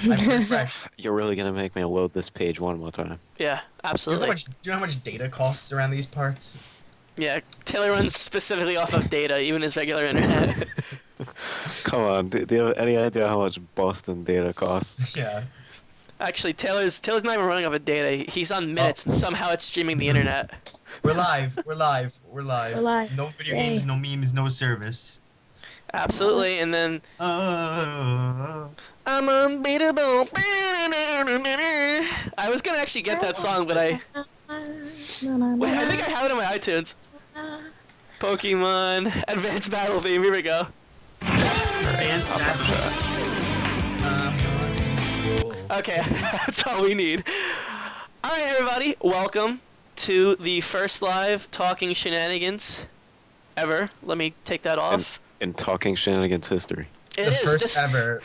I've refreshed. You're really gonna make me load this page one more time. Yeah, Do you know absolutely. how much data costs around these parts? Yeah, Taylor runs specifically off of data, even his regular internet. Come on, do you have any idea how much Boston data costs? Yeah. Actually, Taylor's not even running off of data. He's on Oh. minutes, and somehow it's streaming the internet. We're live. We're live. We're live. We're live. No video Yay. games, no memes, no service. Absolutely, and then Uh, I'm unbeatable. I was gonna actually get that song, but wait, I think I have it on my iTunes. Pokemon Advanced Battle Theme. Here we go. Advanced Okay, that's all we need. Alright, everybody, welcome to the first live Talking Shenanigans ever. Let me take that off. In Talking Shenanigans history. It The is. first ever.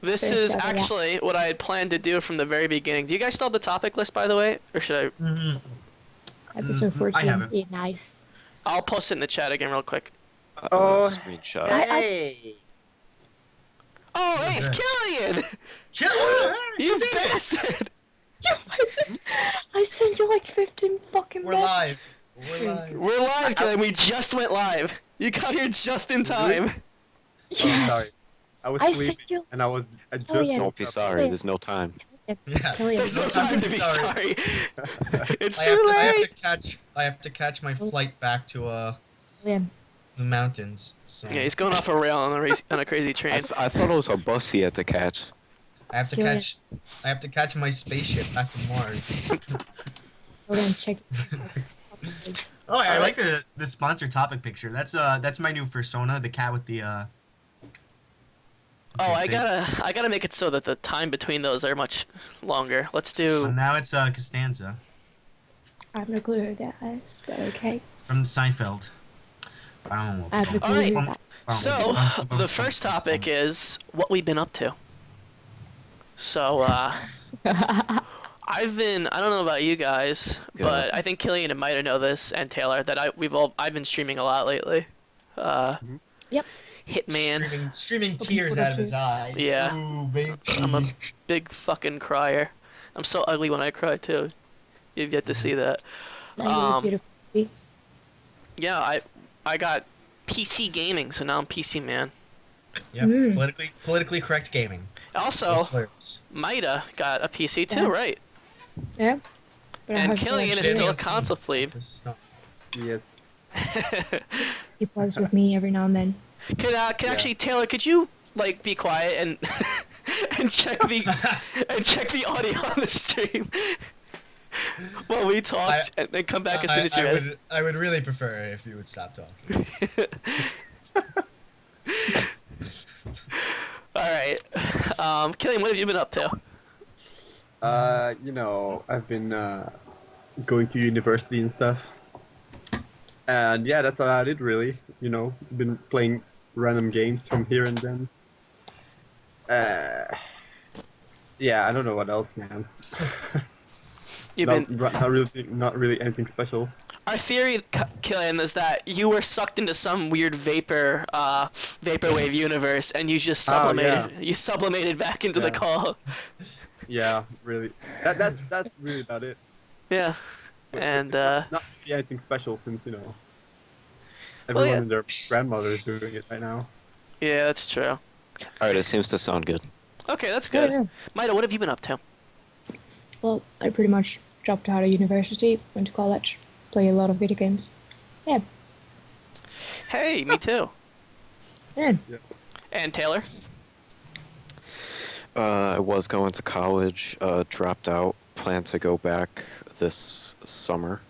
This First is ever, yeah. actually what I had planned to do from the very beginning. Do you guys still have the topic list, by the way? Or should I? Mhm. Episode I 14. haven't. Yeah, nice. I'll post it in the chat again real quick. Oh, screenshot. Hey! Oh, What's hey, it's that? Killian! Killer! You bastard! I sent you like 15 fucking We're messages. live. We're live. We're live, Killian. We just went live. You got here just in time. Yes. Oh, sorry. I was I sleeping sent you. and I just Oh, yeah. Don't be sorry, there's no time. Yeah. Killian. There's no No time to be sorry. It's I too have late. I have to catch my flight back to Killian. the mountains. So Yeah, he's going off a rail on a crazy I, train. I thought it was a bus he had to catch. I have to Killian. catch my spaceship back to Mars. Killian, check. Oh, I like the sponsor topic picture. That's my new persona, the cat with the Oh, I thing. gotta make it so that the time between those are much longer. Let's So do. now it's Costanza I have no clue who that is, but okay. from Seinfeld. I have no clue Alright. who that So, the first topic is what we've been up to. So, I don't know about you guys, Yeah. but I think Killian and MAITA know this, and Taylor, that I've been streaming a lot lately. Yep. Hitman. streaming tears out of his eyes. Yeah. Ooh, baby. I'm a big fucking crier. I'm so ugly when I cry too. You've yet to see that. Now you're beautiful. Yeah, I got PC gaming, so now I'm PC man. Yep. Mm. Politically correct gaming. Also, No slurs. MAITA got a PC too, Yeah. right? Yeah. But I And have to Killian is watch still a it. console plebe. This is not. Yes. He plays with me every now and then. Could actually, Taylor, could you like be quiet and and check the audio on the stream while we talk, and then come back as soon as you're ready. I would really prefer if you would stop talking. All right, Killian, what have you been up to? I've been going to university and stuff. And yeah, that's about it really. Been playing random games from here and then. Yeah, I don't know what else, man. You've not, been. not really anything special. Our theory, Killian, is that you were sucked into some weird vaporwave universe, and you just sublimated. yeah. You sublimated back into the Yeah. call. Yeah, really. That's really about it. Yeah, and Not really anything special since everyone yeah. and their grandmother is doing it right now. yeah, that's true. Alright, it seems to sound good. Okay, that's Yeah, good. yeah. MAITA, what have you been up to? Well, I pretty much dropped out of university, went to college, play a lot of video games. Yeah. Hey, me too. Yeah. And Taylor? I was going to college, dropped out, plan to go back this summer.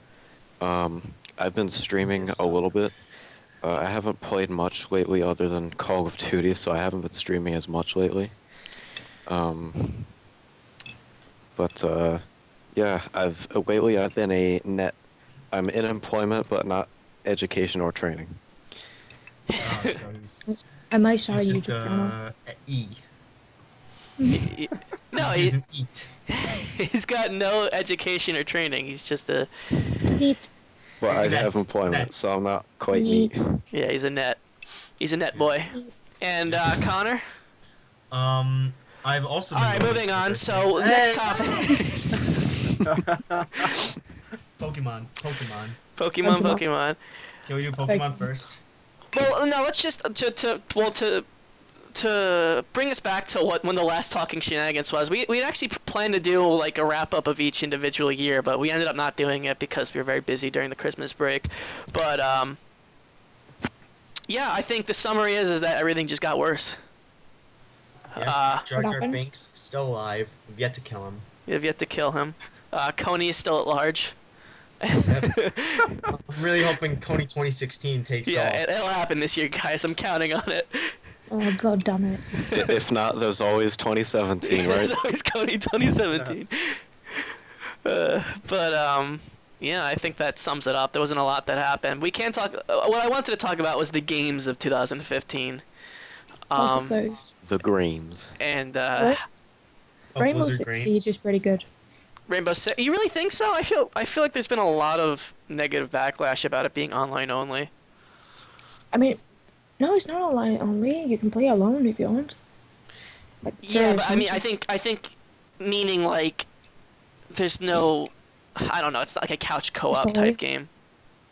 I've been streaming a little bit. I haven't played much lately other than Call of Duty, so I haven't been streaming as much lately. Yeah, lately I've been I'm in employment, but not education or training. Oh, so he's I might start a just YouTube channel. a E. No, He's an eat. he's got no education or training. He's just a Neat. But I Net, have employment, net. so I'm not quite Neat. neat. He's a net boy. And Connor? I've also All been right, going moving to on. university. So next topic. Pokemon. Pokemon. Pokemon, Pokemon. Can we do Pokemon first? Well, no, let's just to bring us back to when the last Talking Shenanigans was. We actually planned to do like a wrap up of each individual year, but we ended up not doing it because we were very busy during the Christmas break. But yeah, I think the summary is that everything just got worse. Yeah. Jar What Jar happened? Binks still alive. We've yet to kill him. We have yet to kill him. Coney is still at large. I'm really hoping Coney 2016 takes Yeah, off. it'll happen this year, guys. I'm counting on it. Oh god damn it. If not, there's always 2017, right? There's always Coney 2017. But yeah, I think that sums it up. There wasn't a lot that happened. We can't talk. What I wanted to talk about was the games of 2015. Those. The Greens. And What? Oh, Rainbow Blizzard Six Grains. Siege is pretty good. Rainbow Six. You really think so? I feel like there's been a lot of negative backlash about it being online only. I mean, no, it's not online only. You can play alone if you want. Like, Yeah, sure, but I mean, something- I think, meaning like, there's no, I don't know. It's not like a couch co-op Story. type game.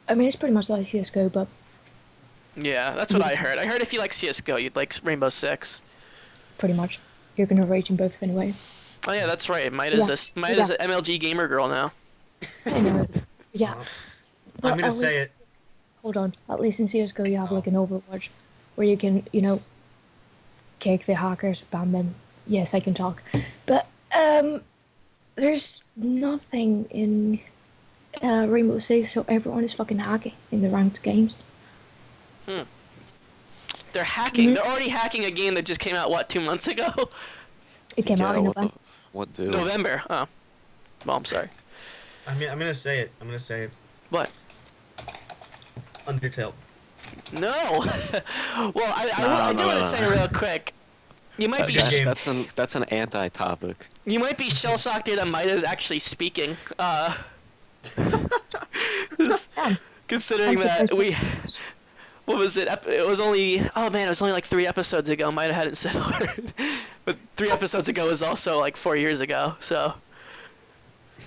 I mean, it's pretty much like CS:GO, but Yeah, that's what I heard. I heard if you like CS:GO, you'd like Rainbow Six. pretty much you're gonna rage in both anyway. Oh yeah, that's right. Maita's an MLG gamer girl now. I know. Yeah. But I'm gonna at say least- it. Hold on. At least in CS:GO, you have like an Overwatch, where you can, kick the hackers, ban them. Yes, I can talk, but there's nothing in Rainbow Six, so everyone is fucking hacking in the ranked games. They're hacking. Mhm. They're already hacking a game that just came out, what, 2 months ago? It came out in what November. what do? November. Oh. Well, I'm sorry. I mean, I'm gonna say it. I'm gonna say it. What? Undertale. No. Well, I do No, want to no, say no. real quick. You might be good game. That's an anti-topic. you might be shell shocked here that Maita is actually speaking. Yeah. Considering I'm that surprised. what was it? It was only like 3 episodes ago. Maita hadn't said a word, but 3 episodes ago was also like 4 years ago. So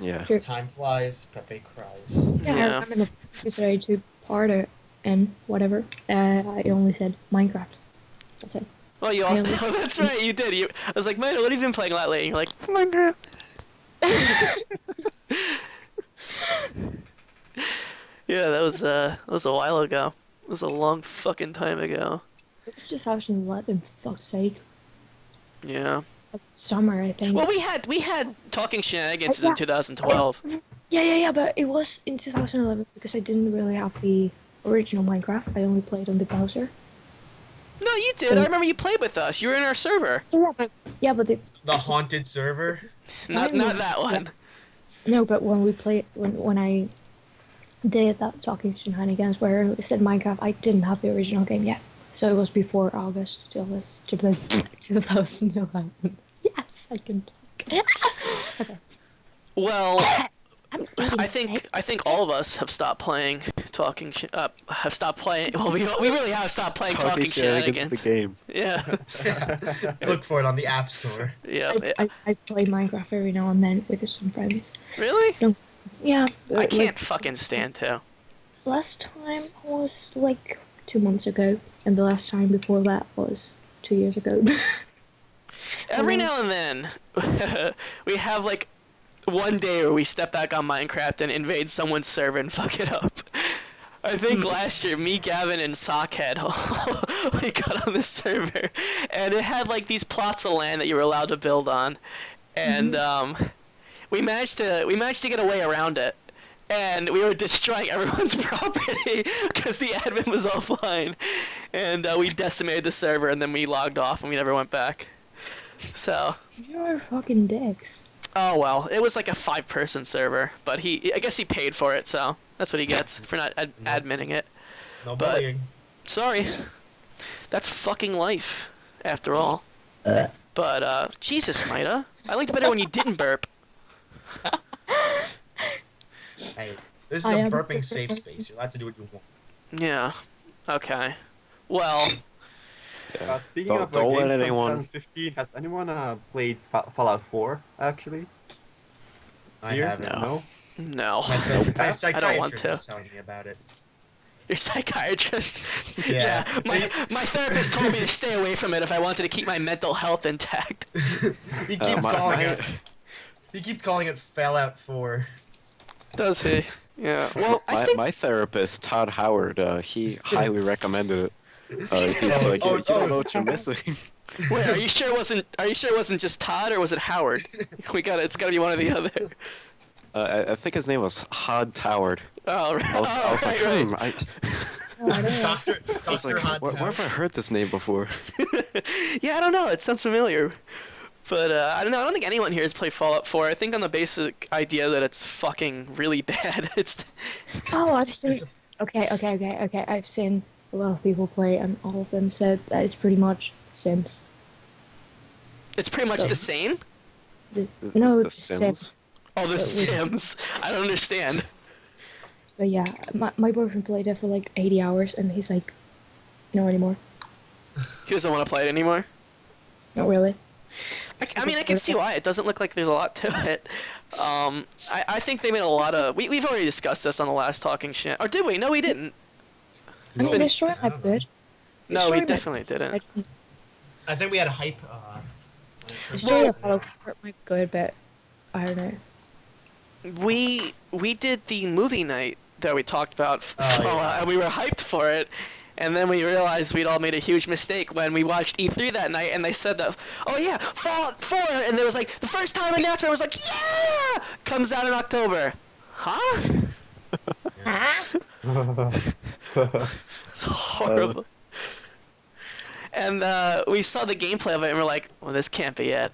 Yeah. Sure. Time flies. Pepe cries. Yeah, I Yeah. remember the first episode I took part of and whatever. I only said Minecraft. That's it. well, you also Yeah. oh, that's right, you did. I was like, Maita, what have you been playing a lot lately? And you're like, Minecraft. Yeah, that was a while ago. It was a long fucking time ago. It was 2011, for fuck's sake. Yeah. That's summer, I think. Well, we had Talking Shenanigans Yeah. in 2012. Yeah, but it was in 2011 because I didn't really have the original Minecraft. I only played on the browser. No, you did. I remember you played with us. You were in our server. Yeah, but The haunted server. Not that one. no, but when we played, when I did that Talking Shenanigans where it said Minecraft, I didn't have the original game yet. So it was before August 2011. Yes, I can talk. Okay. Well, I'm eating I think all of us have stopped playing have stopped playing. Well, we really have stopped playing Talking Shenanigans. the game. Yeah. Look for it on the App Store. Yeah. I play Minecraft every now and then with some friends. Really? Yeah. I like, can't fucking stand to. Last time was like 2 months ago, and the last time before that was 2 years ago. Every Mhm. now and then, we have like one day where we step back on Minecraft and invade someone's server and fuck it up. I think last year, me, Gavin, and Sockhead, we got on this server, and it had like these plots of land that you were allowed to build on, and we managed to get a way around it, and we were destroying everyone's property because the admin was offline, and we decimated the server, and then we logged off and we never went back. So. You're fucking dicks. Oh well, it was like a 5-person server, but I guess he paid for it, so that's what he gets for not adminning it. No But- bullying. Sorry. That's fucking life, after all. But, Jesus, Maita. I liked it better when you didn't burp. Hey, this is I a am burping super safe happy. space. You're allowed to do what you want. Yeah. Okay. Well, Yeah. Speaking of Don't let games from anyone. 2015, has anyone played Fallout 4 actually? I Here? haven't. No. No? No. My, You my have? I don't want psychiatrist to. was telling me about it. Your psychiatrist? Yeah. My therapist told me to stay away from it if I wanted to keep my mental health intact. He keeps My, calling my, it. He keeps calling it Fallout 4. Does he? Yeah. Well, I think. my therapist, Todd Howard, he highly recommended it. He's Oh, like, oh, you don't oh. know what you're missing. Wait, are you sure it wasn't? Are you sure it wasn't just Todd, or was it Howard? It's gotta be one or the other. I think his name was Hod Toward. Oh, right. I was like, right. Oh, I don't know. I was like, Hot where have I heard this name before? Yeah, I don't know. It sounds familiar. But I don't know. I don't think anyone here has played Fallout 4. I think on the basic idea that it's fucking really bad. It's. Oh, I've seen. Okay. I've seen a lot of people play, and all of them said that it's pretty much Sims. It's pretty much the Sims? same. No, The Sims. Sims? Oh, The But with- Sims. I don't understand. But yeah, my boyfriend played it for like 80 hours, and he's like, no anymore. He doesn't want to play it anymore. Not really. I mean, I can see why. It doesn't look like there's a lot to it. I think they made a lot of. We've already discussed this on the last Talking Shenanigans. Or did we? No, we didn't. I mean, been- the story I might don't be good. The No, we story might definitely be good. didn't. I think we had a hype. The story of Fallout 4 might be good, but I don't know. We did the movie night that we talked about Oh, Fallout, yeah. and we were hyped for it. And then we realized we'd all made a huge mistake when we watched E3 that night, and they said that, oh yeah, Fallout 4, and there was like, the first time announcement was like, yeah! Comes out in October. Huh? It's horrible. And we saw the gameplay of it, and we're like, well, this can't be it.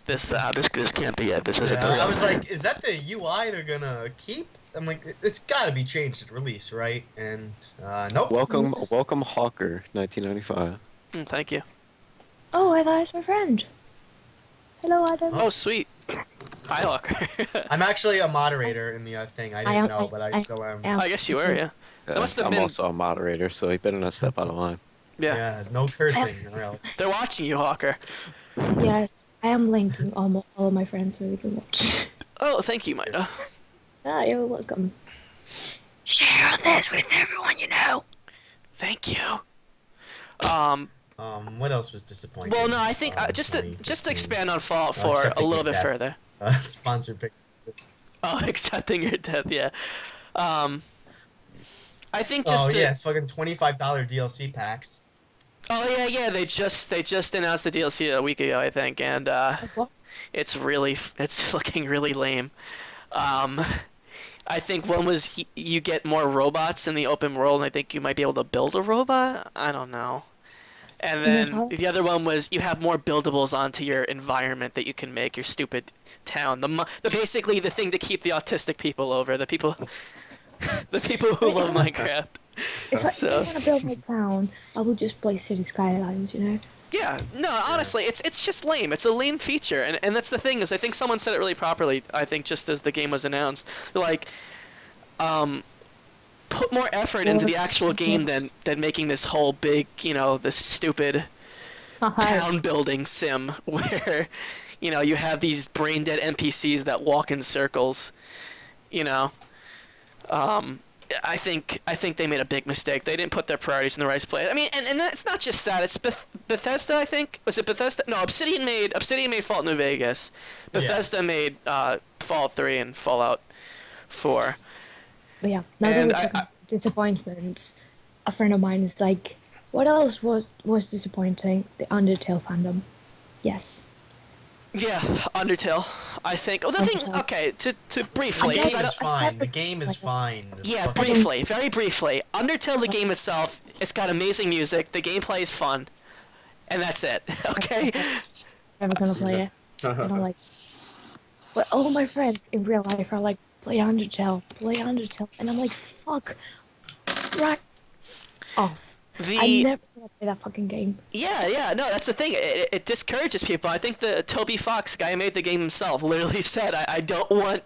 This can't be it. This isn't the Yeah, real I was thing. like, is that the UI they're gonna keep? I'm like, it's gotta be changed at release, right? And nope. Welcome Hawker, 1995. Thank you. Oh, I thought it was my friend. Hello, Adam. Oh, sweet. Hi, Hawker. I'm actually a moderator in the thing. I didn't know, but I still am. I guess you were, yeah. That must have I'm been- also a moderator, so he better not step out of line. Yeah. Yeah, no cursing or else. They're watching you, Hawker. Yes, I am linking all of my friends so they can watch. Oh, thank you, Maida. Ah, you're welcome. Share this with everyone you know. Thank you. What else was disappointing? Well, no, I think just to 2015? expand on Fallout 4 a accepting little your bit death. further. Sponsored pick. Oh, accepting your death, yeah. I think Oh just yeah, it's fucking $25 DLC packs. Oh yeah, they just announced the DLC a week ago, I think, and What? it's looking really lame. I think one was you get more robots in the open world, and I think you might be able to build a robot. I don't know. And then the other one was you have more buildables onto your environment that you can make your stupid town. Basically the thing to keep the autistic people over, the people who love Minecraft. If I So- want to build my town, I will just play City Skylines, you know? Yeah, no, honestly, it's just lame. It's a lame feature, and that's the thing is I think someone said it really properly. I think just as the game was announced, like, put more effort into the actual game than making this whole big, this stupid town building sim where, you have these brain dead NPCs that walk in circles, I think they made a big mistake. They didn't put their priorities in the right place. I mean, and it's not just that. It's Bethesda, I think. Was it Bethesda? No, Obsidian made Fallout New Vegas. Bethesda made Fallout 3 and Fallout 4. But yeah, now that And we're talking disappointments, a friend of mine is like, what else was disappointing? The Undertale fandom. Yes. Yeah, Undertale. I think. Oh, the thing. Undertale. Okay, to The briefly. game 'cause I is don't- fine. The game is fine. Yeah, Fucking- briefly, very briefly. Undertale, the game itself, it's got amazing music. The gameplay is fun, and that's it. Okay. Never gonna play it. And I'm like, but all my friends in real life are like, play Undertale, and I'm like, fuck, right off. I'm never gonna play that fucking game. Yeah, no, that's the thing. It discourages people. I think the Toby Fox guy who made the game himself literally said, I don't want,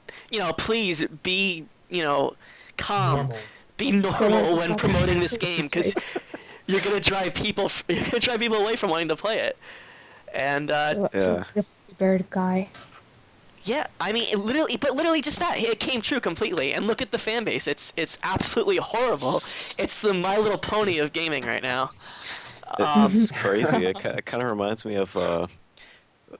please be, calm, Normal. be normal when fuck- promoting this game, because you're gonna drive people away from wanting to play it. And Yeah. The bird guy. yeah, I mean, literally just that. It came true completely. And look at the fan base. It's absolutely horrible. It's the My Little Pony of gaming right now. It's crazy. It kind of reminds me of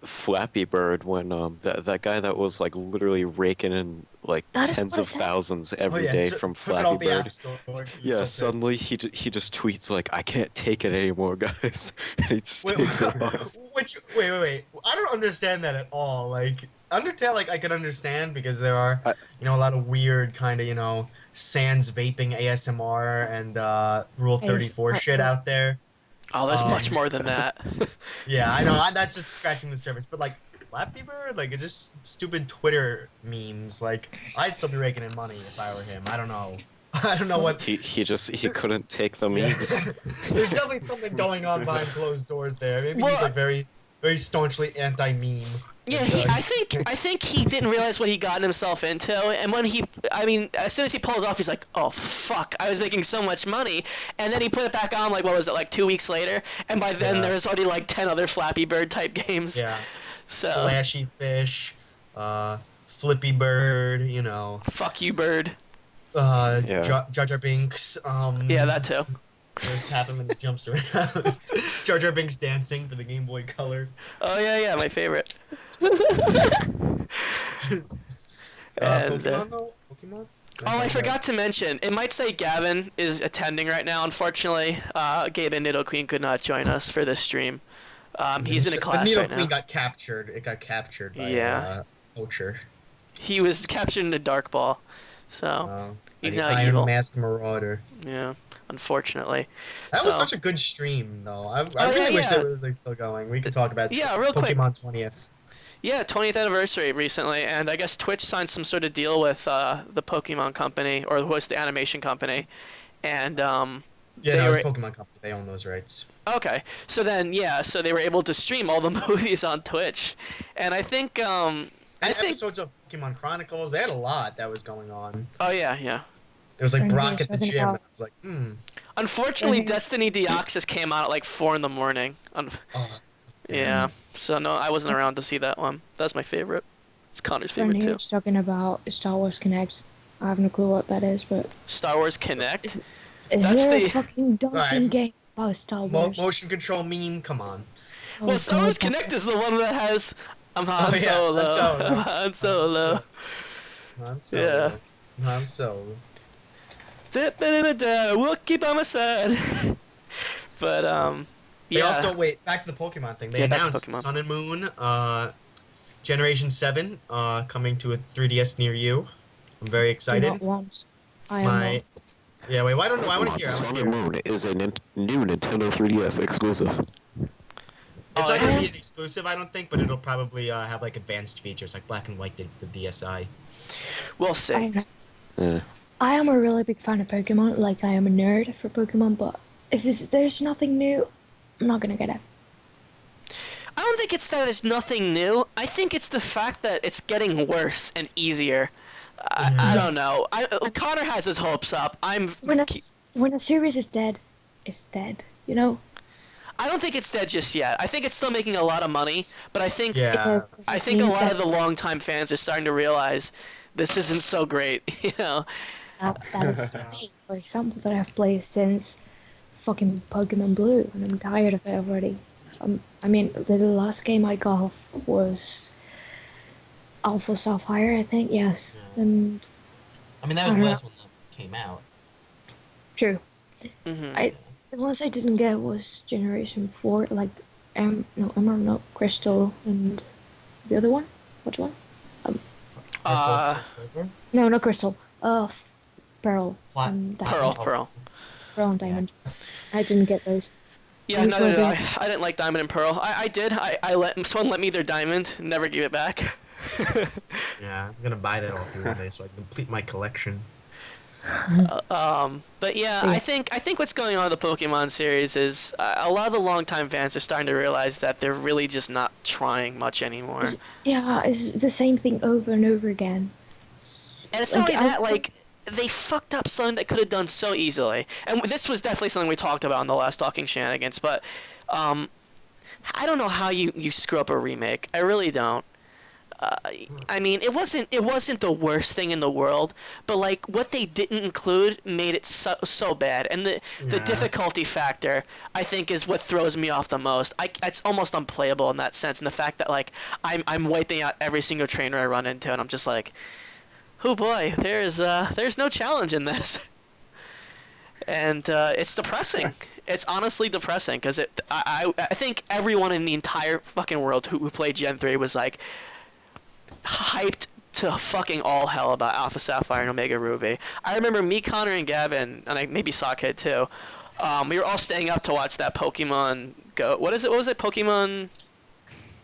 Flappy Bird when that guy that was like literally raking in like That is tens what I of said. thousands every day from took it Flappy off the Bird. App Store. 'Cause he was Yeah, so pissed. suddenly he just tweets like, "I can't take it anymore, guys." And he just Wait, takes it off. wait. I don't understand that at all. Like Undertale, like I can understand because there are, I, a lot of weird kind of, sans vaping ASMR and Rule 34 shit out there. Oh, there's much Um, more than that. Yeah, I know. That's just scratching the surface. But like Flappy Bird, like it's just stupid Twitter memes. Like I'd still be raking in money if I were him. I don't know. I don't know what. he couldn't take the Yeah. memes. There's definitely something going on behind closed doors there. Maybe he's Well, like very, very staunchly anti-meme. yeah, And, I think he didn't realize what he gotten himself into, and I mean, as soon as he pulls off, he's like, oh fuck, I was making so much money, and then he put it back on, like, what was it, like 2 weeks later, and by then Yeah. there was already like 10 other Flappy Bird type games. yeah. So- Splashy Fish, Flippy Bird, Fuck you, Bird. Yeah. Jar Jar Binks. Yeah, that too. Tap him and he jumps around. Jar Jar Binks dancing for the Game Boy Color. Oh yeah, my favorite. And, Pokemon though? Pokemon? Oh, I forgot to mention, it might say Gavin is attending right now. Unfortunately, Gabe and Nido Queen could not join us for this stream. He's in a class the Nido right now. Queen got captured. It got captured by Poacher. He was captured in a dark ball, so he's the not Iron evil. Mask Marauder. Yeah, unfortunately. That was So- such a good stream, though. I Oh, really yeah, wish yeah. it was like still going. We could talk about Yeah, real quick. Pokemon 20th. Yeah, 20th anniversary recently, and I guess Twitch signed some sort of deal with the Pokemon company, or was the animation company, and Yeah, They no, were- it's Pokemon Company. They own those rights. okay, so then so they were able to stream all the movies on Twitch, and I think And episodes of Pokemon Chronicles. They had a lot that was going on. oh yeah. It was like Trying to Brock get at the something gym. out. And I was like, Unfortunately, Mhm. Destiny Deoxys came out at like 4 in the morning. oh. Yeah, so no, I wasn't around to see that one. That's my favorite. It's Connor's Friend favorite here too. was talking about Star Wars Connect. I have no clue what that is, but Star Wars Connect. is That's there the- a fucking dancing Right. game about Star Wars? Motion control meme. Come on. Oh, Well, Star Wars God, Connect is the one that has I'm Han Oh, yeah, Solo. Han Solo. I'm Han Solo. Han Solo. Yeah. Han Solo. Wookie by my side. But They yeah. also back to the Pokemon thing. They Yeah, back to announced Pokemon. Sun and Moon, Generation 7, coming to a 3DS near you. I'm very excited. Not once. I am My not. yeah, wait, I want to hear. I want Sun to and hear. Moon is a new Nintendo 3DS exclusive. It's Oh, not gonna yeah. be an exclusive, I don't think, but it'll probably have like advanced features like Black and White did with the DSi. We'll I see. don't know. Yeah. I am a really big fan of Pokemon. Like, I am a nerd for Pokemon, but if there's nothing new, I'm not gonna get it. I don't think it's that it's nothing new. I think it's the fact that it's getting worse and easier. I don't know. Connor has his hopes up. When a series is dead, it's dead. You know? I don't think it's dead just yet. I think it's still making a lot of money, but I think Yeah. Because I think a lot of the longtime fans are starting to realize this isn't so great. You know. that is me, for example, that I've played since fucking Pokemon Blue, and I'm tired of it already. I mean, the last game I got was Alpha Sapphire, I think. Yes, and I mean, that was the last one that came out. true. Hmm. The ones I didn't get was Generation 4, like Crystal, and the other one. Which one? Gold, Silver. No, not Crystal. Pearl. Plat- and Diamond. Pearl. Pearl and Diamond. I didn't get those. Yeah, These neither were did I. the- I didn't like Diamond and Pearl. I did. I let someone let me their diamond, never gave it back. Yeah, I'm gonna buy that off you one day so I can complete my collection. But yeah, I think what's going on with the Pokemon series is a lot of the longtime fans are starting to realize that they're really just not trying much anymore. Yeah, it's the same thing over and over again. And it's not Like, only that, I- like they fucked up something that could have done so easily. And this was definitely something we talked about in the last Talking Shenanigans, but I don't know how you screw up a remake. I really don't. I mean, it wasn't the worst thing in the world, but like what they didn't include made it so bad, and the Yeah. difficulty factor I think is what throws me off the most. It's almost unplayable in that sense, and the fact that like I'm wiping out every single trainer I run into, and I'm just like, oh boy, there's no challenge in this, and it's depressing. It's honestly depressing because I think everyone in the entire fucking world who played Gen 3 was like hyped to fucking all hell about Alpha Sapphire and Omega Ruby. I remember me, Connor, and Gavin, and maybe Sockhead too. We were all staying up to watch that Pokemon Go. What is it? What was it? Pokemon.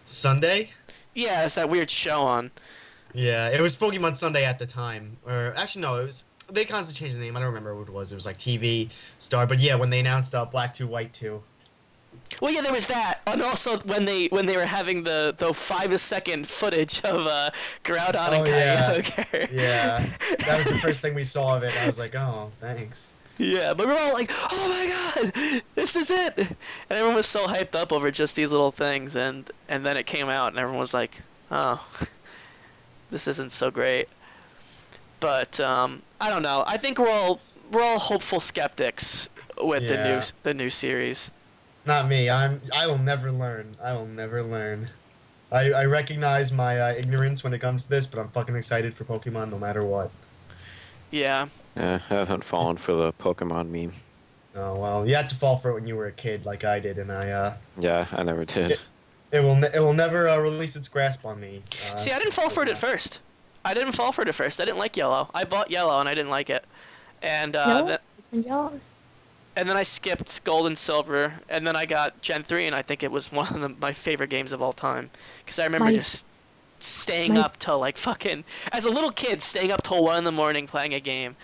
Sunday? Yeah, it's that weird show on. Yeah, it was Pokemon Sunday at the time. Or actually, no, it was. They constantly changed the name. I don't remember what it was. It was like TV Star. But yeah, when they announced Black 2, White 2. Well, yeah, there was that, and also when they were having the 5-second footage of Groudon and Kyogre. Yeah, that was the first thing we saw of it. I was like, oh, thanks. Yeah, but we were all like, oh my god, this is it! And everyone was so hyped up over just these little things, and then it came out, and everyone was like, oh, this isn't so great. But I don't know. I think we're all hopeful skeptics with the new series. Not me. I will never learn. I will never learn. I recognize my ignorance when it comes to this, but I'm fucking excited for Pokemon no matter what. Yeah. Yeah, I haven't fallen for the Pokemon meme. Oh well, you had to fall for it when you were a kid, like I did, and Yeah, I never did. it will never release its grasp on me. See, I didn't fall for it at first. I didn't fall for it at first. I didn't like yellow. I bought yellow and I didn't like it, and and then I skipped gold and silver, and then I got Gen 3, and I think it was one of my favorite games of all time. Because I remember just staying up till like fucking, as a little kid, staying up till 1 in the morning playing a game.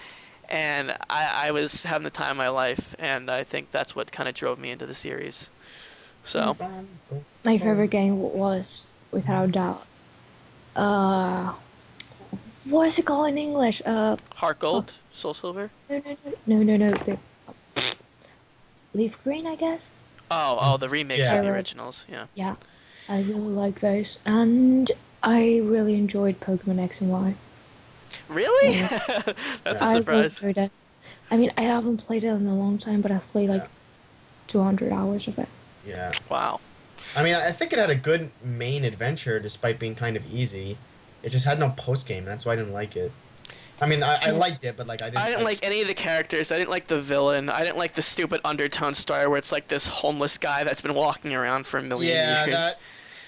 And I was having the time of my life, and I think that's what kind of drove me into the series. So. My favorite game was, without doubt, what is it called in English? Heart Gold? Soul Silver? No. Leaf Green, I guess? Oh, the remakes of the originals, yeah. Yeah, I really like those. And I really enjoyed Pokemon X and Y. Really? Yeah. That's a surprise. I really enjoyed it. I mean, I haven't played it in a long time, but I've played like 200 hours of it. Yeah. Wow. I mean, I think it had a good main adventure despite being kind of easy. It just had no post-game, that's why I didn't like it. I mean, I liked it, but like I didn't like any of the characters. I didn't like the villain. I didn't like the stupid undertone story where it's like this homeless guy that's been walking around for a million years. Yeah,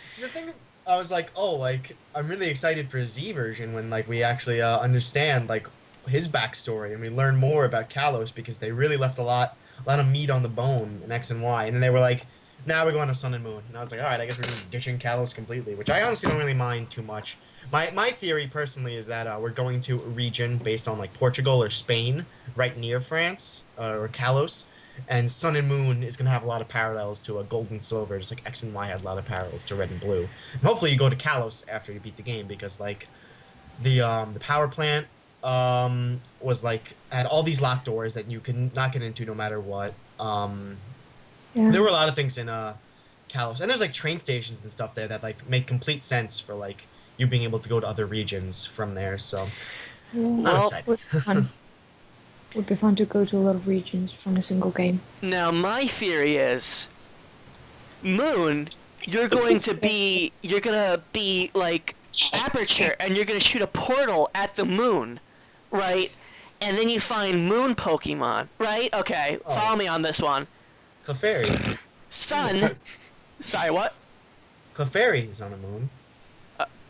see, the thing, I was like, oh, like, I'm really excited for Z version when, like, we actually understand, like, his backstory and we learn more about Kalos because they really left a lot of meat on the bone in X and Y. And then they were like, now we're going to Sun and Moon. And I was like, alright, I guess we're just ditching Kalos completely, which I honestly don't really mind too much. My theory, personally, is that we're going to a region based on, like, Portugal or Spain, right near France, or Kalos. And Sun and Moon is going to have a lot of parallels to Gold and Silver, just like X and Y had a lot of parallels to Red and Blue. And hopefully you go to Kalos after you beat the game, because, like, the power plant was, like, had all these locked doors that you could not get into no matter what. There were a lot of things in Kalos. And there's, like, train stations and stuff there that, like, make complete sense for, like, you being able to go to other regions from there, so I'm excited. Would be fun to go to a lot of regions from a single game. Now, my theory is, Moon, you're gonna be like Aperture, and you're gonna shoot a portal at the moon, right? And then you find moon Pokemon, right? Okay, follow me on this one. Clefairy. Sun. Sorry, what? Clefairy is on the moon.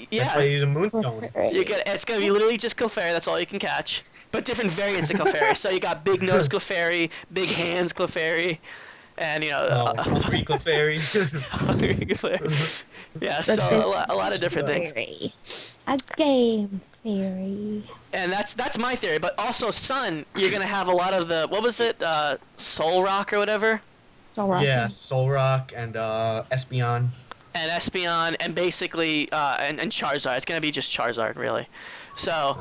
Yeah. That's why you use a Moonstone. It's gonna be literally just Clefairy. That's all you can catch. But different variants of Clefairy. So you got big nose Clefairy, big hands Clefairy, and hungry Clefairy. Hungry Clefairy. Yeah, so a lot of different things. A game theory. And that's my theory. But also Sun, you're gonna have a lot of the, what was it, Soul Rock or whatever. Soul Rock. Yeah, Soul Rock and Espeon. And Espeon, and basically and Charizard. It's gonna be just Charizard, really. So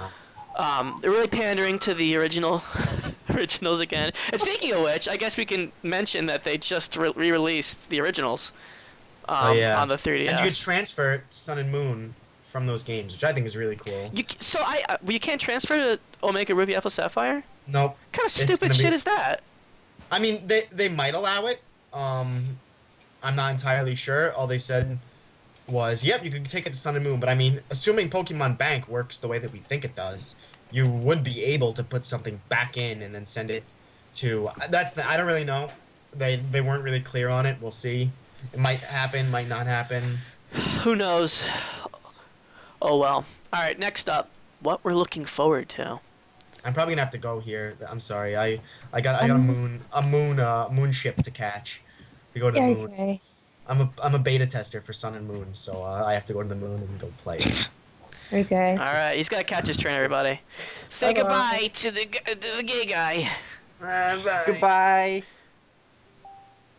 They're really pandering to the originals again. And speaking of which, I guess we can mention that they just re-released the originals Oh yeah, on the and you could 3DS. transfer Sun and Moon from those games, which I think is really cool. You can't transfer to Omega Ruby Alpha Sapphire? Nope, What kind of it's stupid gonna shit be. is that? I mean, they might allow it. I'm not entirely sure. All they said was, "Yep, you can take it to Sun and Moon." But I mean, assuming Pokemon Bank works the way that we think it does, you would be able to put something back in and then send it to. I don't really know. They weren't really clear on it. We'll see. It might happen, might not happen. Who knows? Oh well. Alright, next up, what we're looking forward to. I'm probably gonna have to go here. I'm sorry. I got Um, a moon ship to catch to go to the yeah, moon. okay. I'm a beta tester for Sun and Moon, so I have to go to the moon and go play it. Okay. Alright, he's gotta catch his train, everybody. Say Bye bye. goodbye to the gay guy. Bye. Goodbye.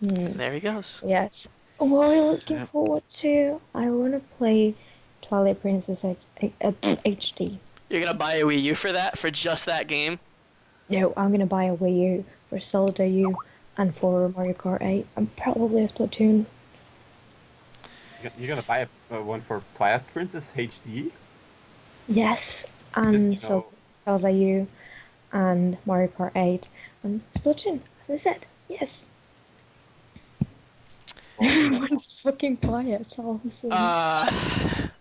And there he goes. Yes. What are we looking Yep. forward to? I want to play Twilight Princess HD. You're gonna buy a Wii U for that? For just that game? No, I'm gonna buy a Wii U for Zelda U and for Mario Kart 8 and probably a Splatoon. You're gonna buy one for Twilight Princess HD? Yes, and Just, you know- Zelda U and Mario Kart 8 and Splatoon, as I said. Yes. Everyone's fucking quiet. All of a sudden.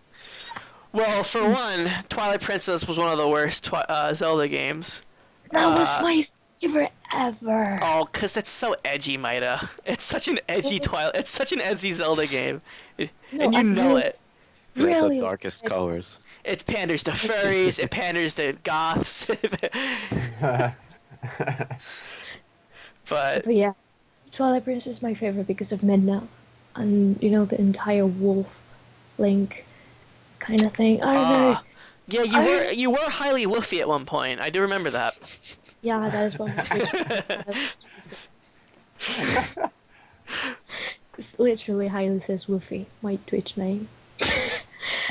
Well, for one, Twilight Princess was one of the worst Zelda games. That was my favorite ever. Oh, 'cause it's so edgy, Maida. It's such an edgy Twilight. It's such an edgy Zelda game, No, and you I know really- it. With Really? the darkest colors. It panders to furries. It panders to goths. But But yeah, Twilight Princess is my favorite because of Midna, and you know the entire wolf link kind of thing. I don't know. yeah, you were highly woofy at one point. I do remember that. Yeah, that is one. It's literally highly says Woofy, my Twitch name.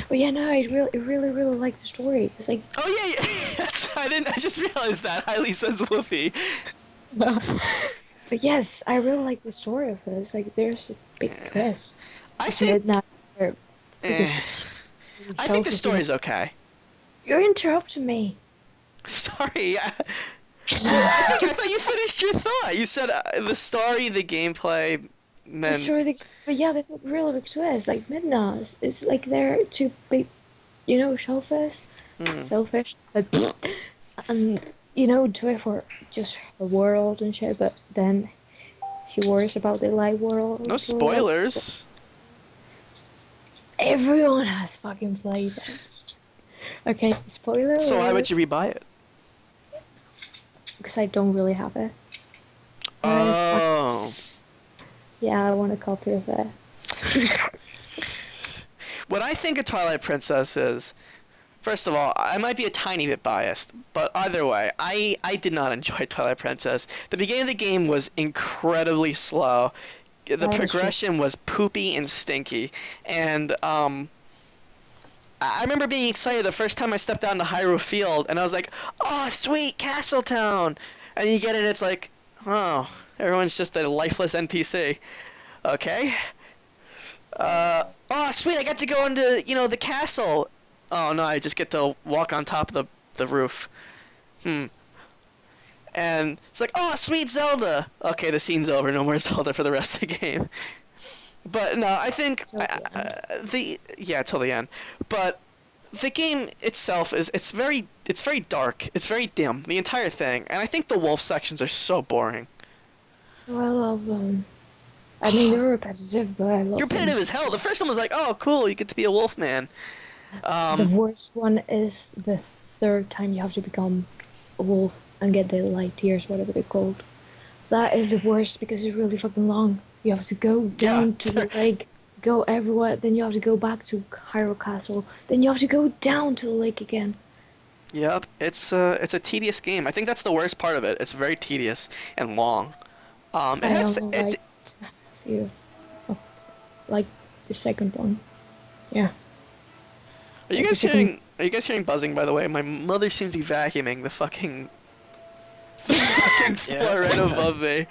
But yeah, no, I really like the story. It's like, Oh yeah, yeah. I just realized that highly says woofy. but yes, I really like the story of it. It's like there's a big twist. I It's think. Midna because Eh, I think the story's okay. You're interrupting me. Sorry. I thought you finished your thought. You said the story, the gameplay, and The then story, but yeah, there's a really big twist. Like Midna is like they're two big, you know, shellfish, selfish, but and you know, do it for just her world and shit. But then she worries about the light world. no spoilers. Everyone has fucking played it. Okay, spoiler. So why alert, would you rebuy it? Because I don't really have it. Oh. Yeah, I want a copy of it. What I think of Twilight Princess is, first of all, I might be a tiny bit biased, but either way, I did not enjoy Twilight Princess. The beginning of the game was incredibly slow. The That is true. progression was poopy and stinky, and I remember being excited the first time I stepped down to Hyrule Field, and I was like, "Oh, sweet Castle Town!" And you get it, it's like, "Oh, everyone's just a lifeless NPC." Okay. Oh, sweet! I got to go into the castle. Oh no, I just get to walk on top of the roof. And it's like, oh, sweet Zelda. Okay, the scene's over. No more Zelda for the rest of the game. But no, I think Till the till the end. But the game itself it's very dark. It's very dim. The entire thing, and I think the wolf sections are so boring. Oh, I love them. I mean, they're repetitive, but I love You're repetitive them. as hell. The first one was like, oh, cool, you get to be a wolf man. The worst one is the third time you have to become a wolf and get the light tears, whatever they're called. That is the worst because it's really fucking long. You have to go down to the lake, go everywhere, then you have to go back to Hyrule Castle, then you have to go down to the lake again. Yep, it's a tedious game. I think that's the worst part of it. It's very tedious and long. It I has only liked a few of, like, the second one. Yeah. Are you like guys the second- hearing Are you guys hearing buzzing, by the way? My mother seems to be vacuuming the fucking floor right above me.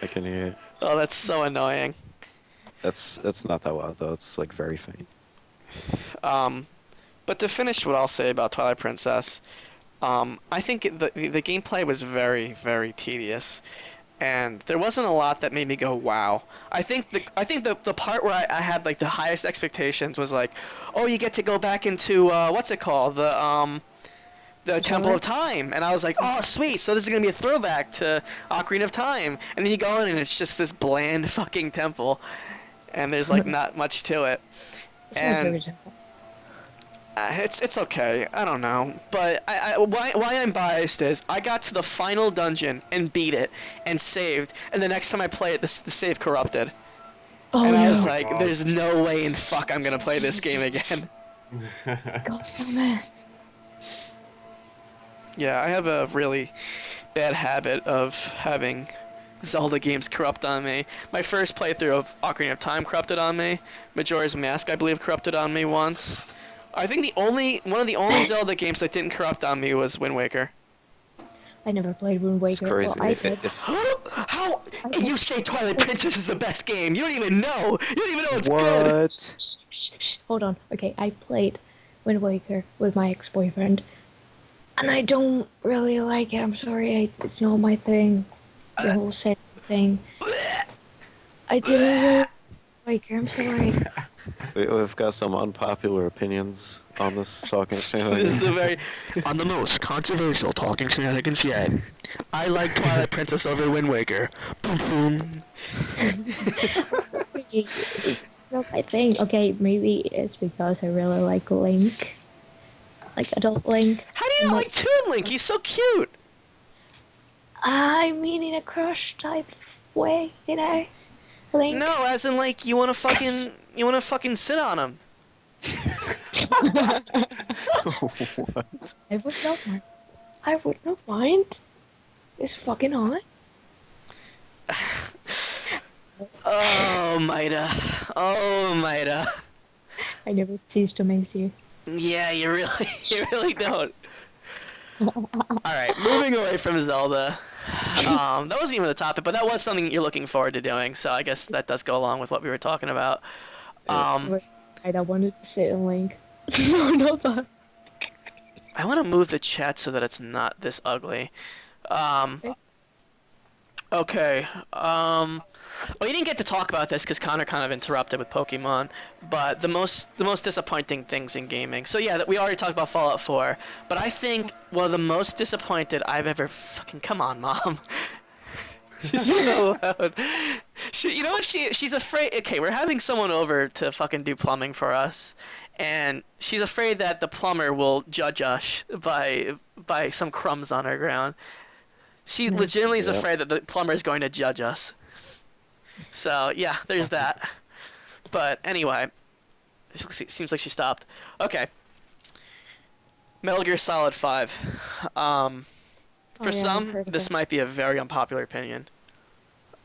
I can hear it. Oh, that's so annoying. That's not that loud though. It's like very faint. Um, but to finish what I'll say about Twilight Princess, I think the gameplay was very, very tedious, and there wasn't a lot that made me go wow. I think the part where I had like the highest expectations was like, oh, you get to go back into what's it called, the Temple of Time, and I was like, oh sweet, so this is gonna be a throwback to Ocarina of Time, and then you go in and it's just this bland fucking temple, and there's like not much to it, It's my and favorite temple. it's okay. I don't know, but why I'm biased is I got to the final dungeon and beat it and saved, and the next time I play it, the save corrupted, Oh and I was no. like, God. there's no way in fuck I'm gonna play this game again. God damn it. Yeah, I have a really bad habit of having Zelda games corrupt on me. My first playthrough of Ocarina of Time corrupted on me. Majora's Mask, I believe, corrupted on me once. I think one of the only Zelda games that didn't corrupt on me was Wind Waker. I never played Wind It's Waker. crazy. Well, I did. How? I And you just- say Twilight Princess is the best game? You don't even know. You don't even know it's good. What? Shh, shh, shh. Hold on. Okay, I played Wind Waker with my ex-boyfriend, and I don't really like it. I'm sorry, it's not my thing. The whole set thing. I didn't really like it. I'm sorry. We've got some unpopular opinions on this Talking This is Shenanigans. a very on the most controversial Talking Shenanigans yet. I like Twilight Princess over Wind Waker. Boom boom. It's not my thing. Okay, maybe it's because I really like Link. Like adult Link. How do you not like Toon Link? He's so cute. I mean in a crush type way, you know? Link. No, as in like you wanna fucking sit on him. What? I would not mind. I would not mind. It's fucking hot. Oh, Maida. Oh, Maida. I never cease to amaze you. Yeah, you really don't. Alright, moving away from Zelda. That wasn't even the topic, but that was something you're looking forward to doing, so I guess that does go along with what we were talking about. I wanted to sit and Link. No, not that. I want to move the chat so that it's not this ugly. Okay. Well, you didn't get to talk about this because Connor kind of interrupted with Pokemon, but the most disappointing things in gaming. So yeah, we already talked about Fallout 4, but I think one of the most disappointed I've ever fucking come on, Mom. She's so loud. You know what? She's afraid. Okay, we're having someone over to fucking do plumbing for us, and she's afraid that the plumber will judge us by some crumbs on our ground. She Nice. legitimately is Yep. afraid that the plumber is going to judge us. So yeah, there's that. But anyway, seems like she stopped. Okay. Metal Gear Solid 5. For Oh, yeah, I've some, heard of this it. might be a very unpopular opinion.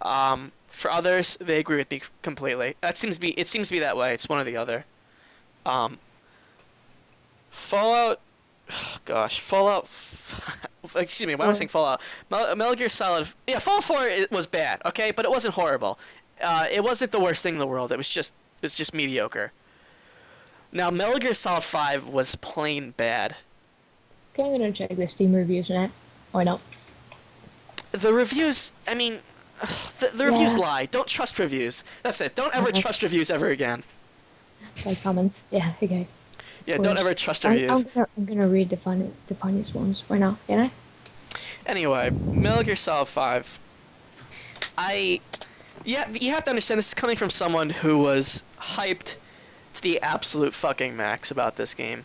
For others, they agree with me completely. It seems to be that way. It's one or the other. Fallout. Gosh, Fallout. Excuse me. Why am I saying Fallout? Metal Gear Solid. Yeah, Fallout 4 was bad. Okay, but it wasn't horrible. It wasn't the worst thing in the world. It was just mediocre. Now, Metal Gear Solid 5 was plain bad. Okay, I'm gonna check the Steam reviews now. Or not. The reviews. I mean, the reviews Yeah. lie. Don't trust reviews. That's it. Don't ever Uh-huh. trust reviews ever again. Like comments. Yeah, okay. Yeah, Of don't course. ever trust I'm reviews. gonna read the funniest ones right now, you know? Anyway, Metal Gear Solid 5. Yeah, you have to understand this is coming from someone who was hyped to the absolute fucking max about this game.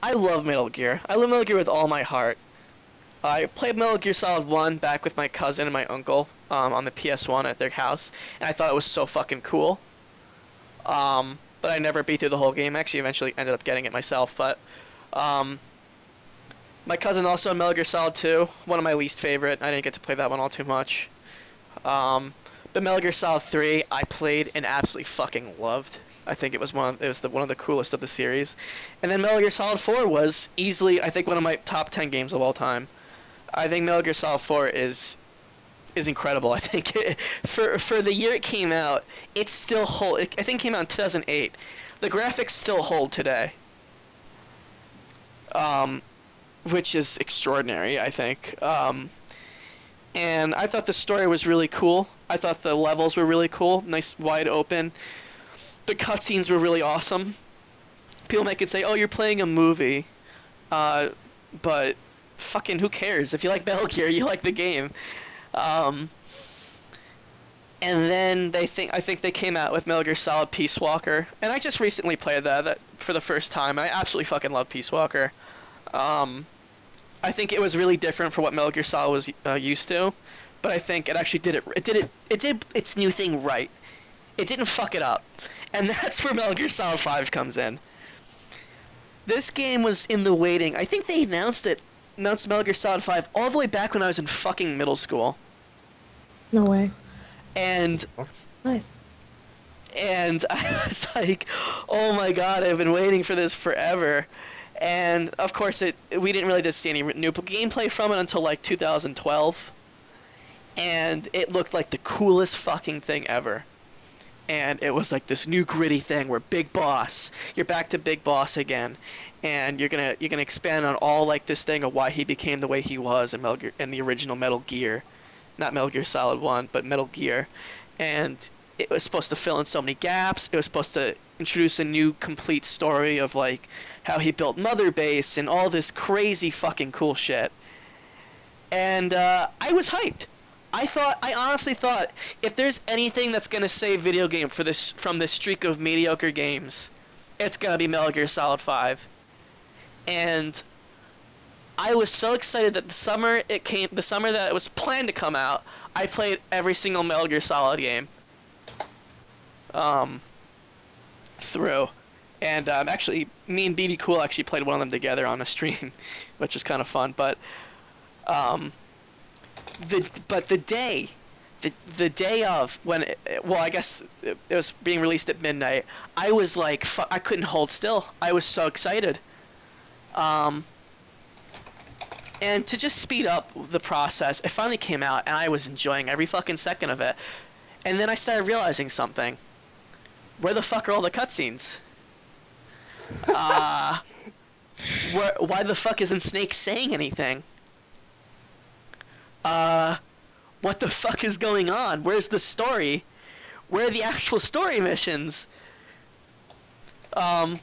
I love Metal Gear. I love Metal Gear with all my heart. I played Metal Gear Solid 1 back with my cousin and my uncle on the PS1 at their house, and I thought it was so fucking cool. But I never beat through the whole game. Actually, eventually ended up getting it myself, but my cousin also had Metal Gear Solid 2, one of my least favorite. I didn't get to play that one all too much. But Metal Gear Solid 3, I played and absolutely fucking loved. I think it was one of the coolest of the series. And then Metal Gear Solid 4 was easily, I think, one of my top 10 games of all time. I think Metal Gear Solid 4 is incredible. I think for the year it came out, it still hold. I think it came out in 2008. The graphics still hold today. Which is extraordinary, I think. And I thought the story was really cool. I thought the levels were really cool, nice wide open. The cutscenes were really awesome. People might could say, "Oh, you're playing a movie," but fucking who cares? If you like Metal Gear, you like the game. Um, and then I think they came out with Metal Gear Solid Peace Walker, and I just recently played that for the first time. I absolutely fucking love Peace Walker. I think it was really different for what Metal Gear Solid was used to, but I think it actually it did its new thing right. It didn't fuck it up, and that's where Metal Gear Solid 5 comes in. This game was in the waiting. I think they announced Metal Gear Solid 5 all the way back when I was in fucking middle school. No way. And Nice. and I was like, oh my god, I've been waiting for this forever. And of course, we didn't really just see any new gameplay from it until like 2012, and it looked like the coolest fucking thing ever. And it was like this new gritty thing where Big Boss, you're back to Big Boss again, and you're gonna expand on all like this thing of why he became the way he was in the original Metal Gear, not Metal Gear Solid 1, but Metal Gear, and it was supposed to fill in so many gaps. It was supposed to introduce a new complete story of like how he built Mother Base and all this crazy fucking cool shit. And I was hyped. I honestly thought if there's anything that's gonna save video game from this streak of mediocre games, it's gonna be Metal Gear Solid 5. And I was so excited that the summer that it was planned to come out, I played every single Metal Gear Solid game. Through. And actually, me and BB Cool actually played one of them together on a stream, which was kind of fun. But the day of when I guess it was being released at midnight, I was like, I couldn't hold still. I was so excited. And to just speed up the process, it finally came out, and I was enjoying every fucking second of it. And then I started realizing something. Where the fuck are all the cutscenes? Why the fuck isn't Snake saying anything? What the fuck is going on? Where's the story? Where are the actual story missions? Why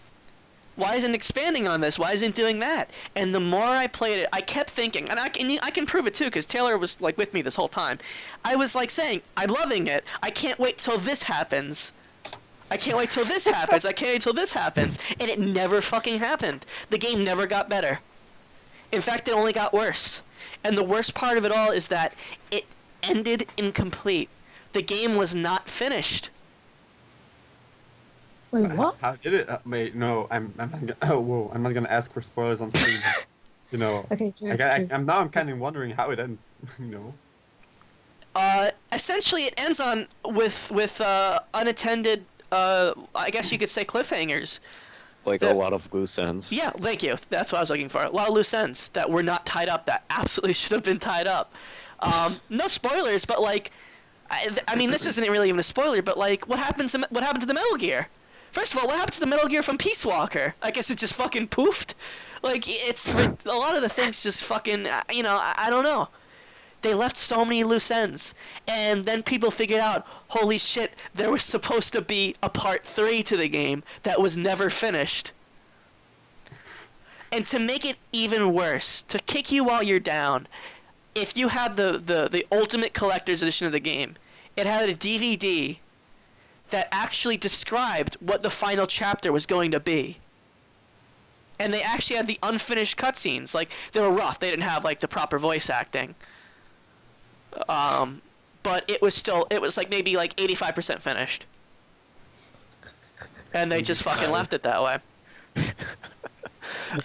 isn't expanding on this? Why isn't doing that? And the more I played it, I kept thinking, and I can prove it too, because Taylor was like with me this whole time. I was like saying, I'm loving it. I can't wait till this happens. I can't wait till this happens. I can't wait till this happens. And it never fucking happened. The game never got better. In fact, it only got worse. And the worst part of it all is that it ended incomplete. The game was not finished. Wait, what? How did it? Wait, no, I'm not gonna. Oh, whoa! I'm not gonna ask for spoilers on stream. You know. Okay, true, I'm kind of wondering how it ends. You know. Essentially, it ends with unattended. I guess you could say cliffhangers. Like a lot of loose ends. Yeah, thank you. That's what I was looking for. A lot of loose ends that were not tied up, that absolutely should have been tied up. No spoilers, but like, I mean, this isn't really even a spoiler, but like, what happened to the Metal Gear? First of all, what happened to the Metal Gear from Peace Walker? I guess it just fucking poofed. Like, it's a lot of the things just fucking, I don't know. They left so many loose ends. And then people figured out, holy shit, there was supposed to be a part 3 to the game that was never finished. And to make it even worse, to kick you while you're down, if you had the Ultimate Collector's Edition of the game, it had a DVD that actually described what the final chapter was going to be. And they actually had the unfinished cutscenes. Like, they were rough. They didn't have, like, the proper voice acting. But it was like maybe like 85% finished. And they just fucking left it that way.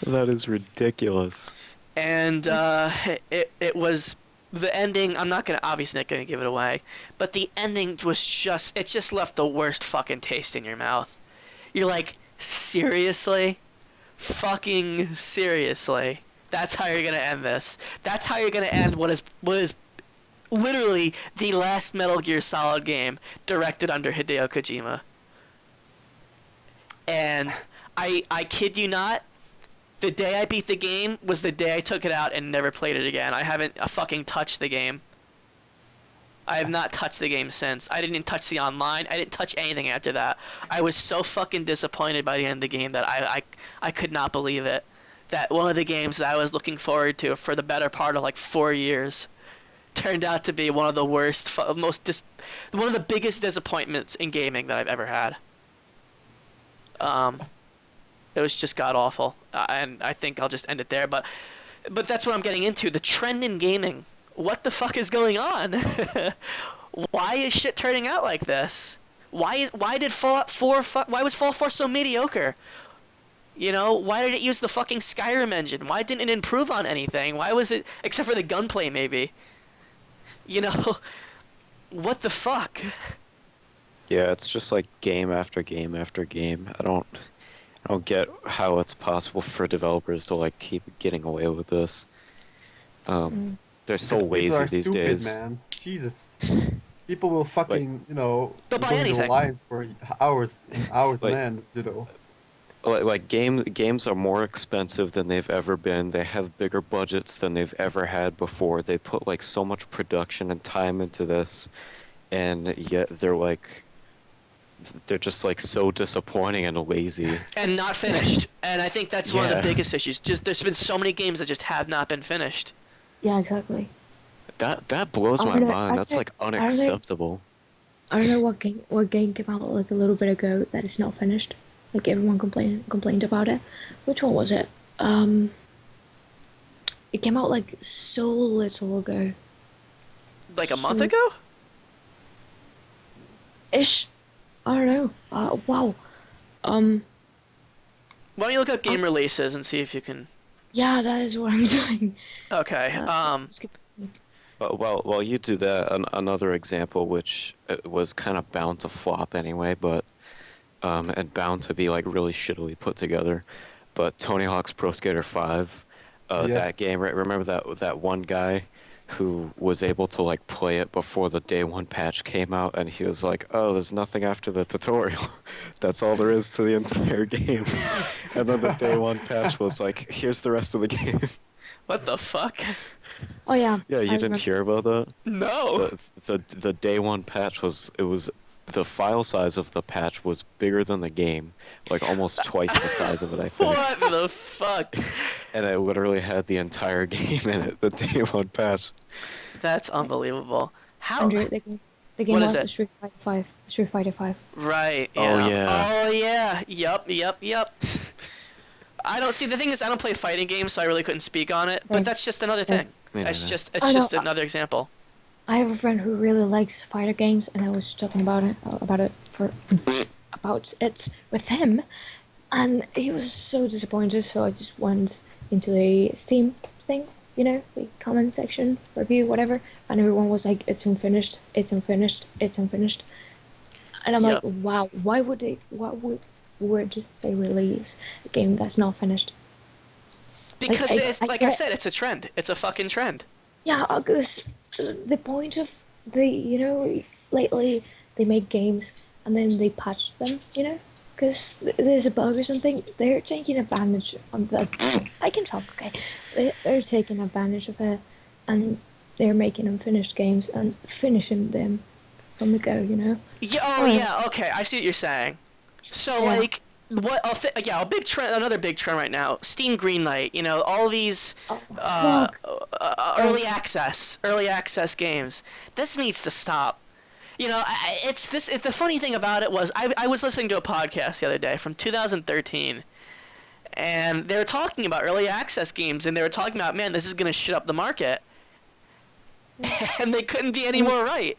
That is ridiculous. And it was the ending. I'm obviously not gonna give it away, but the ending was it just left the worst fucking taste in your mouth. You're like, seriously? Fucking seriously? That's how you're gonna end this. That's how you're gonna end what is literally the last Metal Gear Solid game directed under Hideo Kojima. And I kid you not, the day I beat the game was the day I took it out and never played it again. I haven't fucking touched the game. I have not touched the game since. I didn't touch the online. I didn't touch anything after that. I was so fucking disappointed by the end of the game that I could not believe it. That one of the games that I was looking forward to for the better part of like 4 years turned out to be one of the worst, one of the biggest disappointments in gaming that I've ever had. It was just god awful, and I think I'll just end it there. But that's what I'm getting into. The trend in gaming. What the fuck is going on? Why is shit turning out like this? Why did Fallout 4 why was Fallout 4 so mediocre? You know, why did it use the fucking Skyrim engine? Why didn't it improve on anything? Why was it, except for the gunplay maybe? You know, what the fuck? Yeah, it's just like game after game after game. I don't get how it's possible for developers to like keep getting away with this. They're so Because people lazy are these stupid, days. man. Jesus. People will fucking, They'll buy go into anything. lines for hours and hours Like- on end, you know. Like games are more expensive than they've ever been. They have bigger budgets than they've ever had before. They put like so much production and time into this, and yet they're just like so disappointing and lazy. And not finished. And I think that's one of the Yeah. biggest issues. Just there's been so many games that just have not been finished. Yeah, exactly. That blows I my don't know- mind. I That's don't- like I don't know- unacceptable. I don't know what game came out like a little bit ago that is not finished. Like everyone complained about it. Which one was it? It came out like so little ago. Like a month ago? Ish. I don't know. Wow. Why don't you look up game releases and see if you can... Yeah, that is what I'm doing. Okay, Well, you do that. Another example, which was kind of bound to flop anyway, but and bound to be like really shittily put together. But Tony Hawk's Pro Skater 5, Yes. that game, right? Remember that one guy who was able to like play it before the day one patch came out, and he was like, "Oh, there's nothing after the tutorial. That's all there is to the entire game." And then the day one patch was like, "Here's the rest of the game." what the fuck? Oh yeah. Yeah, you I didn't remember. hear about that? No! The day one patch was the file size of the patch was bigger than the game, like almost twice the size of it, I think. What the fuck? And it literally had the entire game in it, the day one patch. That's unbelievable. How? Andrew, the game What is was it? Street Fighter 5. Street Fighter 5. Right, yeah. Oh, yeah. Oh, yeah. Yup. I don't see, the thing is, I don't play fighting games, so I really couldn't speak on it, but Same. that's just another Same. thing. Me It's neither. just, I it's know. just another example. I have a friend who really likes fighter games, and I was talking about it with him, and he was so disappointed. So I just went into the Steam thing, the comment section, review, whatever, and everyone was like, "It's unfinished. It's unfinished. It's unfinished." And I'm Yep. like, "Wow, why would they? What would they release a game that's not finished?" Because it's, I like I get- said, it's a trend. It's a fucking trend. Yeah, because the point of lately they make games and then they patch them, because there's a bug or something. They're taking advantage of that. I can talk, okay? They're taking advantage of it, and they're making unfinished games and finishing them from the go, Yeah, oh, Alright. yeah, okay, I see what you're saying. So, Yeah. like, a big trend, another big trend right now, Steam Greenlight, all these Fuck. early access games. This needs to stop. It's the funny thing about it was I was listening to a podcast the other day from 2013, and they were talking about early access games, and they were talking about, man, this is gonna shit up the market, and they couldn't be any more right.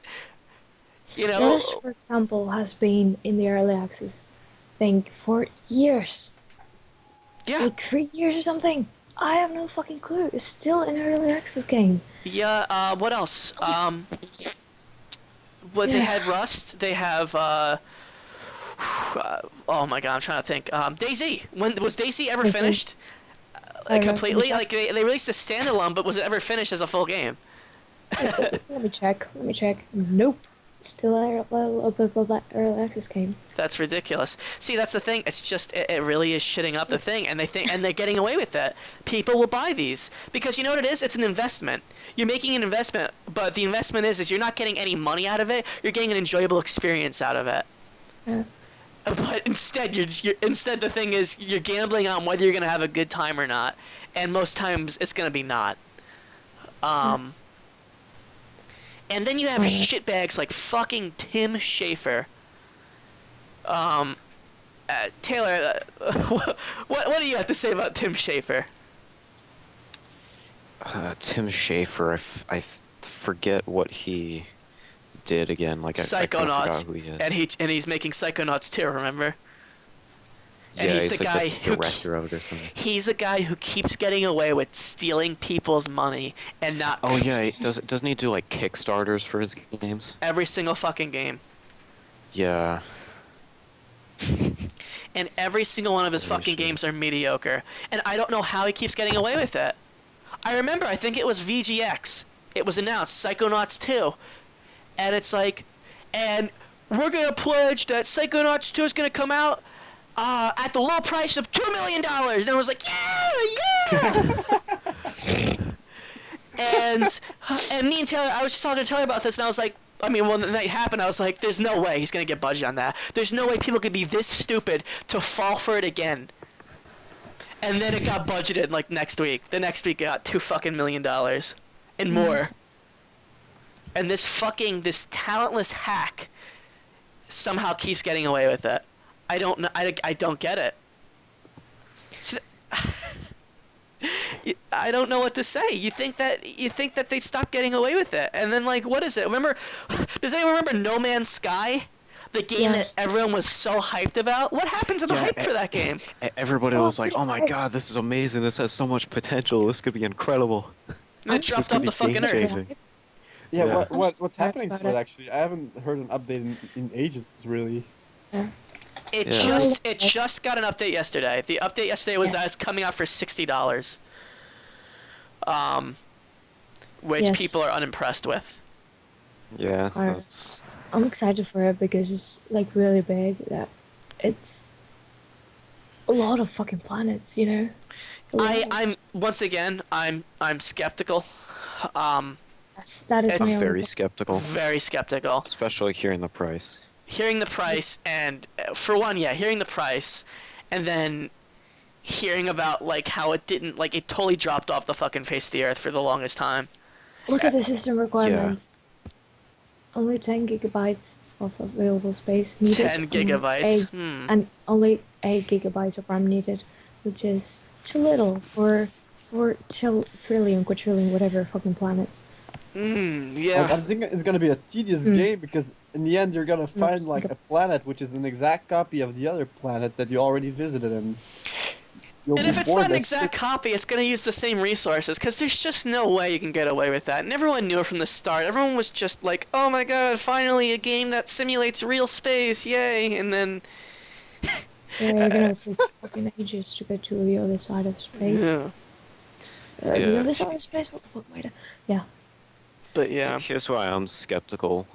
This, for example, has been in the early access thing for years. Yeah, Like 3 years or something. I have no fucking clue. It's still an early access game. yeah. What else? They Yeah. had Rust. They have oh my god, I'm trying to think. DayZ. When was DayZ ever DayZ. finished? I don't know, Completely? let me Like they released a standalone, but was it ever finished as a full game? let me check. Let me check. Nope. Still early access game. That's ridiculous. See, that's the thing. It's just it really is shitting up the thing, and they're getting away with it. People will buy these because you know what it is? It's an investment. You're making an investment, but the investment is you're not getting any money out of it. You're getting an enjoyable experience out of it. Yeah. But instead, instead the thing is you're gambling on whether you're gonna have a good time or not, and most times it's gonna be not. And then you have shitbags like fucking Tim Schafer. Taylor, what do you have to say about Tim Schafer? Tim Schafer, I forget what he did again. Like I kind of forgot who he is. And he's making Psychonauts 2, remember? And Yeah, he's the like guy the director of it or something. He's the guy who keeps getting away with stealing people's money and not. Oh yeah, doesn't he do like Kickstarters for his games? Every single fucking game. Yeah. And every single one of his fucking games are mediocre. And I don't know how he keeps getting away with it. I remember, I think it was VGX. It was announced, Psychonauts 2. And it's like, and we're gonna pledge that Psychonauts 2 is gonna come out at the low price of $2 million. And I was like, yeah! and me and Taylor, I was just talking to Taylor about this, and I was like, I mean, when the night happened, I was like, there's no way he's gonna get budget on that. There's no way people could be this stupid to fall for it again. And then it got budgeted like next week. The next week it got $2 million and more. And this talentless hack somehow keeps getting away with it. I don't know. I don't get it. So, I don't know what to say. You think that they stopped getting away with it, and then like, what is it? Remember? Does anyone remember No Man's Sky? The game that everyone was so hyped about? What happened to the hype for that game? Everybody was like, oh my god, this is amazing. This has so much potential. This could be incredible. And it dropped off the fucking earth. Yeah, what's happening to it actually? I haven't heard an update in ages, really. Yeah. It just got an update yesterday. The update yesterday was that it's coming out for $60. Which people are unimpressed with. Yeah, that's... I'm excited for it because it's like really big. That it's a lot of fucking planets, you know. I'm once again I'm skeptical. That is I'm very skeptical. Very skeptical. Especially hearing the price. Hearing the price, and for one, hearing the price, and then hearing about like how it didn't, like it totally dropped off the fucking face of the earth for the longest time. Look at the system requirements. Only 10 gigabytes of available space needed. 10 gigabytes? And only 8 gigabytes of RAM needed, which is too little for trillion, quadrillion, whatever fucking planets. Yeah. I think it's gonna be a tedious game because in the end you're gonna find like a planet which is an exact copy of the other planet that you already visited, and if it's not an exact copy, it's gonna use the same resources, because there's just no way you can get away with that. And everyone knew it from the start. Everyone was just like, oh my god, finally a game that simulates real space, yay! And then... yeah, you're gonna take fucking ages to get to the other side of space. Yeah. The other side of space? What the fuck, MAITA? Yeah. But yeah. Here's why I'm skeptical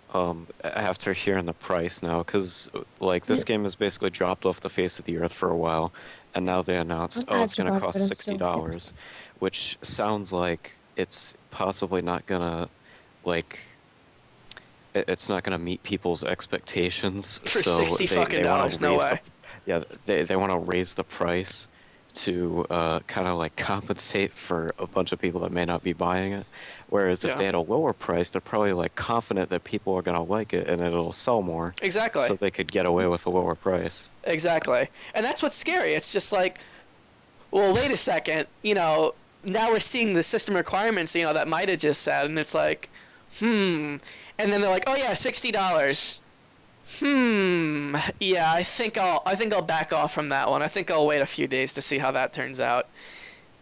after hearing the price now, because like this game has basically dropped off the face of the earth for a while, and now they announced, it's going to cost $60, which sounds like it's possibly not gonna, like, it's not gonna meet people's expectations. For so $60 fucking dollars, no way. They want to raise the price to kind of like compensate for a bunch of people that may not be buying it. Whereas if they had a lower price, they're probably like confident that people are gonna like it and it'll sell more. Exactly. So they could get away with a lower price. Exactly. And that's what's scary. It's just like, well, wait a second, now we're seeing the system requirements, that MAITA just said, and it's like, and then they're like, oh yeah, $60. Yeah, I think I'll back off from that one. I think I'll wait a few days to see how that turns out.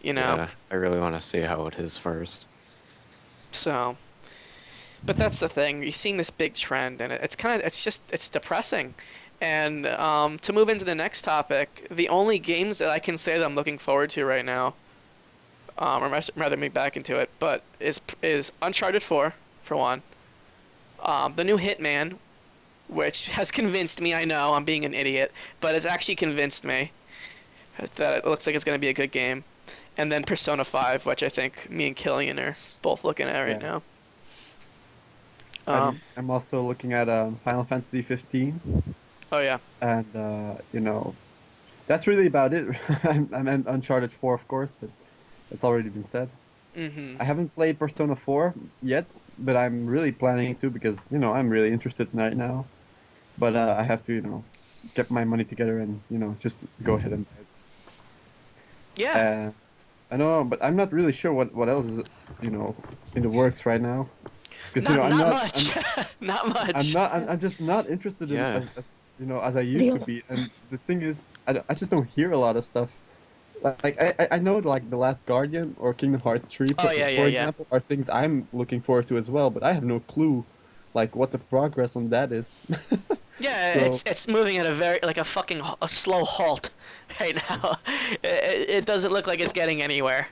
Yeah, I really want to see how it is first. So, but that's the thing. You're seeing this big trend, and it's depressing. And to move into the next topic, the only games that I can say that I'm looking forward to right now, or rather me back into it, but is Uncharted 4 for one, the new Hitman, which has convinced me. I know I'm being an idiot, but it's actually convinced me that it looks like it's going to be a good game. And then Persona 5, which I think me and Killian are both looking at right Yeah. now. I'm also looking at Final Fantasy 15, Oh yeah. and that's really about it. I'm in Uncharted 4, of course, but that's already been said. Mhm. I haven't played Persona 4 yet, but I'm really planning to because I'm really interested right now. But I have to get my money together and just go ahead and buy it. Yeah. I know, but I'm not really sure what else is in the works right now. Because Not much. Not much. I'm just not interested in Yeah. as I used to be. And the thing is, I just don't hear a lot of stuff. Like I know like The Last Guardian or Kingdom Hearts 3 Oh yeah, yeah, for yeah. example are things I'm looking forward to as well, but I have no clue like what the progress on that is. Yeah, So it's moving at a very like a fucking a slow halt right now. It doesn't look like it's getting anywhere.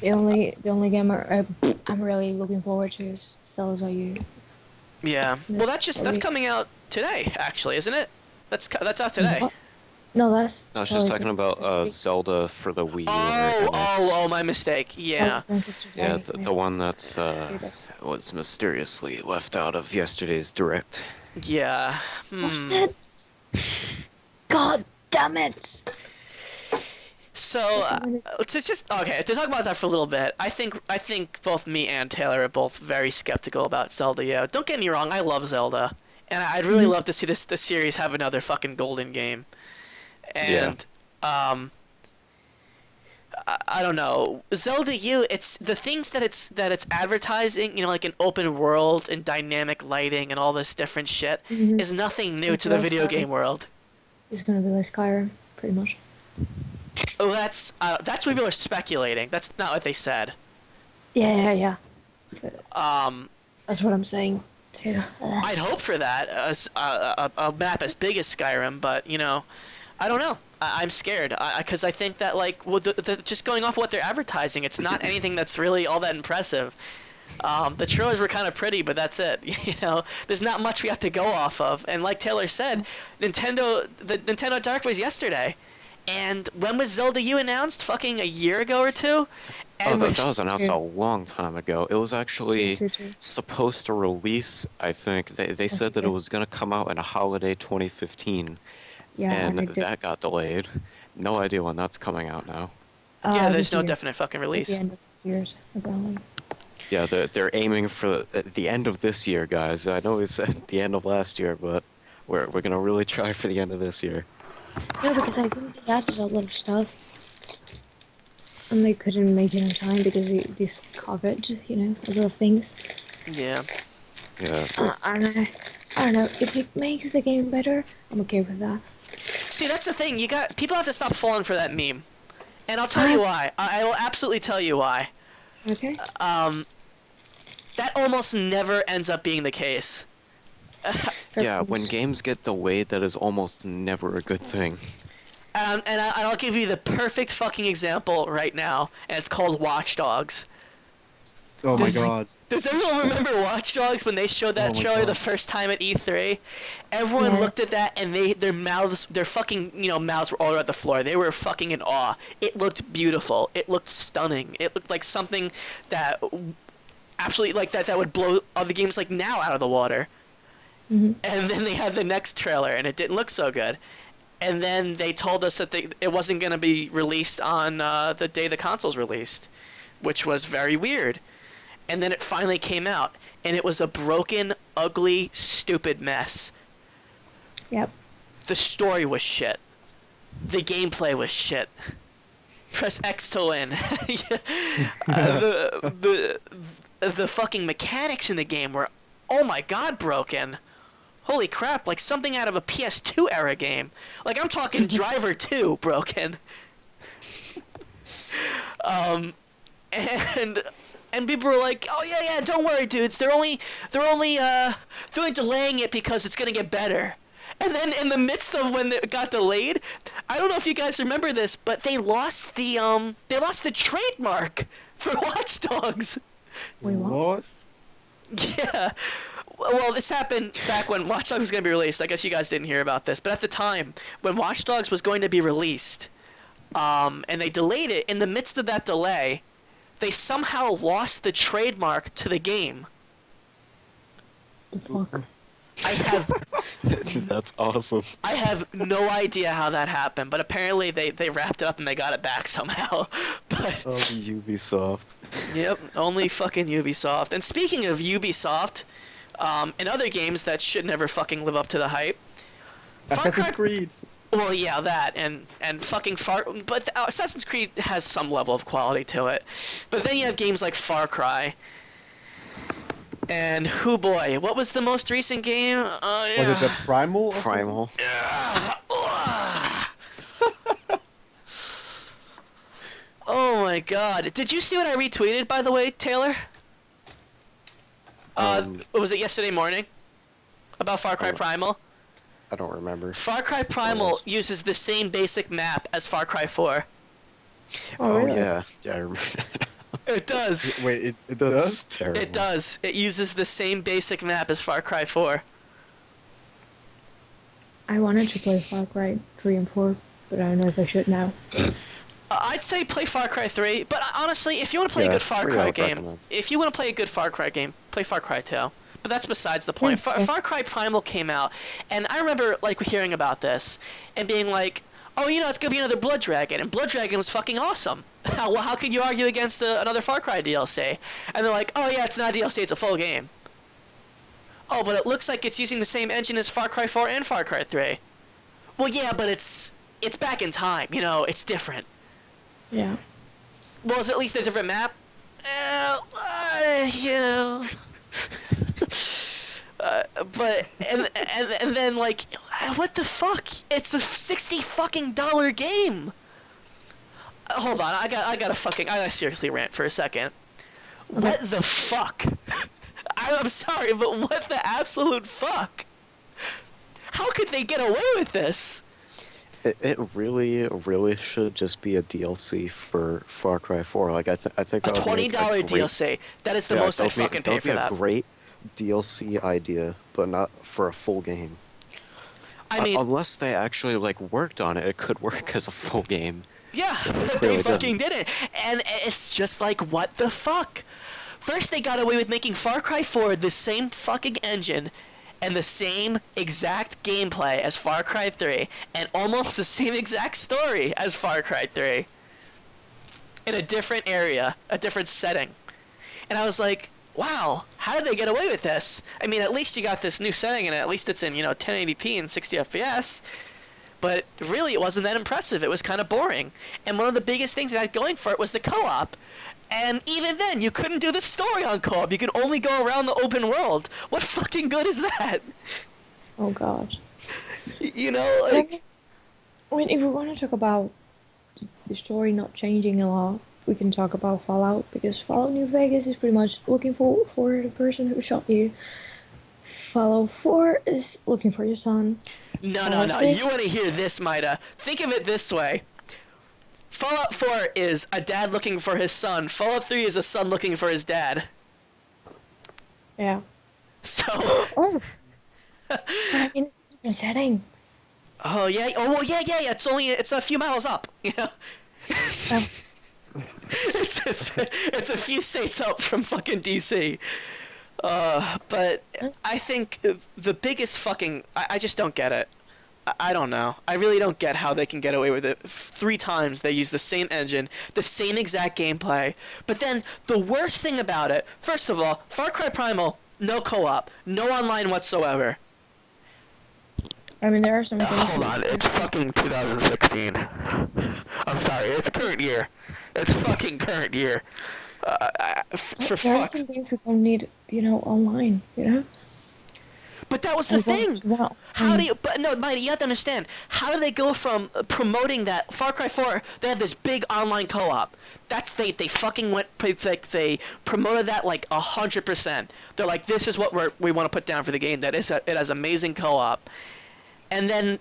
The only game I'm really looking forward to is Zelda U. Yeah. Well, This that's probably coming out today, actually, isn't it? That's out today. no, no, that's I was just Twilight talking Princess about today. Zelda for the Wii U or Oh, NX. my mistake. Yeah. Twilight Princess Yeah, today. the one that's Yeah. was mysteriously left out of yesterday's direct. Yeah. What's it? God damn it! So Just a minute. to just okay to talk about that for a little bit. I think both me and Taylor are both very skeptical about Zelda. Yeah, don't get me wrong. I love Zelda, and I'd really love to see the series have another fucking golden game. Yeah. And um, I don't know. Zelda U, it's the things that it's advertising, like an open world and dynamic lighting and all this different shit, is nothing It's new gonna to be the like video Skyrim. game world. It's gonna be like Skyrim, pretty much. Oh, that's what people are speculating. That's not what they said. Yeah. But Um, that's what I'm saying too. I'd hope for that, as a map as big as Skyrim, but I don't know. I'm scared because I think that like just going off what they're advertising, it's not anything that's really all that impressive. The trailers were kind of pretty, but that's it. There's not much we have to go off of. And like Taylor said, the Nintendo Direct was yesterday. And when was Zelda U announced? Fucking a year ago or two? Oh, And that was announced a long time ago. It was actually True. supposed to release, I think. They That's said that it good. was going to come out in a holiday 2015, Yeah, and and it did. that got delayed. No idea when that's coming out now. yeah, there's This no year. definite fucking At the release. end of this year's apparently. Yeah, they're aiming for the end of this year, guys. I know we said the end of last year, but we're gonna really try for the end of this year. No, because I think they added a lot of stuff, and they couldn't make it in time because this covered, a lot of things. Yeah. Yeah. I don't know. I don't know. If it makes the game better, I'm okay with that. See, that's the thing. People have to stop falling for that meme. And I'll tell I you why. I will absolutely tell you why. okay. Um, that almost never ends up being the case. Yeah, when Purpose. games get delayed, that is almost never a good thing. And I'll give you the perfect fucking example right now, and it's called Watch Dogs. oh my Does, god. does everyone remember Watch Dogs when they showed that Oh my trailer the God. first time at E3? Everyone looked Yes. at that and their fucking, mouths were all over the floor. They were fucking in awe. It looked beautiful. It looked stunning. It looked like something that absolutely like that would blow other games like now out of the water. Mhm. And then they had the next trailer and it didn't look so good. And then they told us that it wasn't going to be released on the day the console's released, which was very weird. And then it finally came out, and it was a broken, ugly, stupid mess. Yep. The story was shit. The gameplay was shit. Press X to win. The fucking mechanics in the game were, oh my god, broken. Holy crap, like something out of a PS2 era game. Like I'm talking Driver 2 broken. Um, and people were like, "Oh yeah, don't worry, dudes. They're only delaying it because it's gonna get better." And then in the midst of when it got delayed, I don't know if you guys remember this, but they lost the trademark for Watch Dogs. Wait, what? Yeah. Well, this happened back when Watch Dogs was going to be released. I guess you guys didn't hear about this, but at the time when Watch Dogs was going to be released, and they delayed it, in the midst of that delay, they somehow lost the trademark to the game. The fuck? I have That's awesome. I have no idea how that happened, but apparently they wrapped it up and they got it back somehow. But Oh, Ubisoft. yep, only fucking Ubisoft. And speaking of Ubisoft, and other games that should never fucking live up to the hype. Assassin's Creed. Well, yeah, that and fucking but Assassin's Creed has some level of quality to it. But then you have games like Far Cry. And hoo boy, what was the most recent game? Was it the Primal? or something? Primal. Oh my god. Did you see what I retweeted, by the way, Taylor? Was it yesterday morning? About Far Cry Primal? I don't remember. Far Cry Primal uses the same basic map as Far Cry 4. Oh, really? Yeah, I remember. It does. Wait, it That's does? terrible. It does. It uses the same basic map as Far Cry 4. I wanted to play Far Cry 3 and 4, but I don't know if I should now. I'd say play Far Cry 3, but honestly, if you want to play a Yeah, good Far 3 I Cry would game, recommend. if you want to play a good Far Cry game, play Far Cry 2. But that's besides the point. Yeah. Far Cry Primal came out, and I remember like hearing about this and being like, "Oh, you know, it's gonna be another Blood Dragon," and Blood Dragon was fucking awesome. How could you argue against another Far Cry DLC? And they're like, "Oh yeah, it's not a DLC, it's a full game." Oh, but it looks like it's using the same engine as Far Cry 4 and Far Cry 3. Well, yeah, but it's back in time. You know, it's different. Yeah. Well, it's at least a different map. Yeah. But and then like, what the fuck? It's a $60 fucking game. Hold on, I gotta seriously rant for a second. What the fuck? I'm sorry, but what the absolute fuck? How could they get away with this? It really should just be a DLC for Far Cry 4. Like I think A that would $20 make a great, DLC. That is the most I'd fucking pay for that. That would be a great DLC idea, but not for a full game. I mean, unless they actually like worked on it, it could work as a full game. yeah, But but really they fucking didn't. And it's just like, what the fuck? First they got away with making Far Cry 4 the same fucking engine and the same exact gameplay as Far Cry 3 and almost the same exact story as Far Cry 3 in a different area, a different setting. And I was like, wow, how did they get away with this? I mean, at least you got this new setting and at least it's in, 1080p and 60 FPS. But really, it wasn't that impressive. It was kind of boring. And one of the biggest things it had going for it was the co-op. And even then, you couldn't do the story on co-op. You could only go around the open world. What fucking good is that? Oh god. Like... I mean, if we want to talk about the story not changing a lot, we can talk about Fallout, because Fallout New Vegas is pretty much looking for the person who shot you. Fallout 4 is looking for your son. No. You want to hear this, Maida. Think of it this way. Fallout 4 is a dad looking for his son. Fallout 3 is a son looking for his dad. Yeah. So... Oh. But I mean, it's a different setting. Oh, yeah. Oh, well, yeah. It's a few miles up, It's a few states up from fucking DC. But I think the biggest fucking... I just don't get it. I don't know. I really don't get how they can get away with it. 3 times they use the same engine, the same exact gameplay. But then the worst thing about it, first of all, Far Cry Primal, no co-op, no online whatsoever. I mean, there are some things... Hold on, it's fucking 2016. I'm sorry, it's current year. It's fucking current year. For there are fuck's... some things we don't need, online, But that was the thing. Well, How do you? But no, Mighty, you have to understand. How do they go from promoting that Far Cry 4? They have this big online co-op. They fucking went. They promoted that like 100%. They're like, this is what we want to put down for the game. That is, it has amazing co-op. and then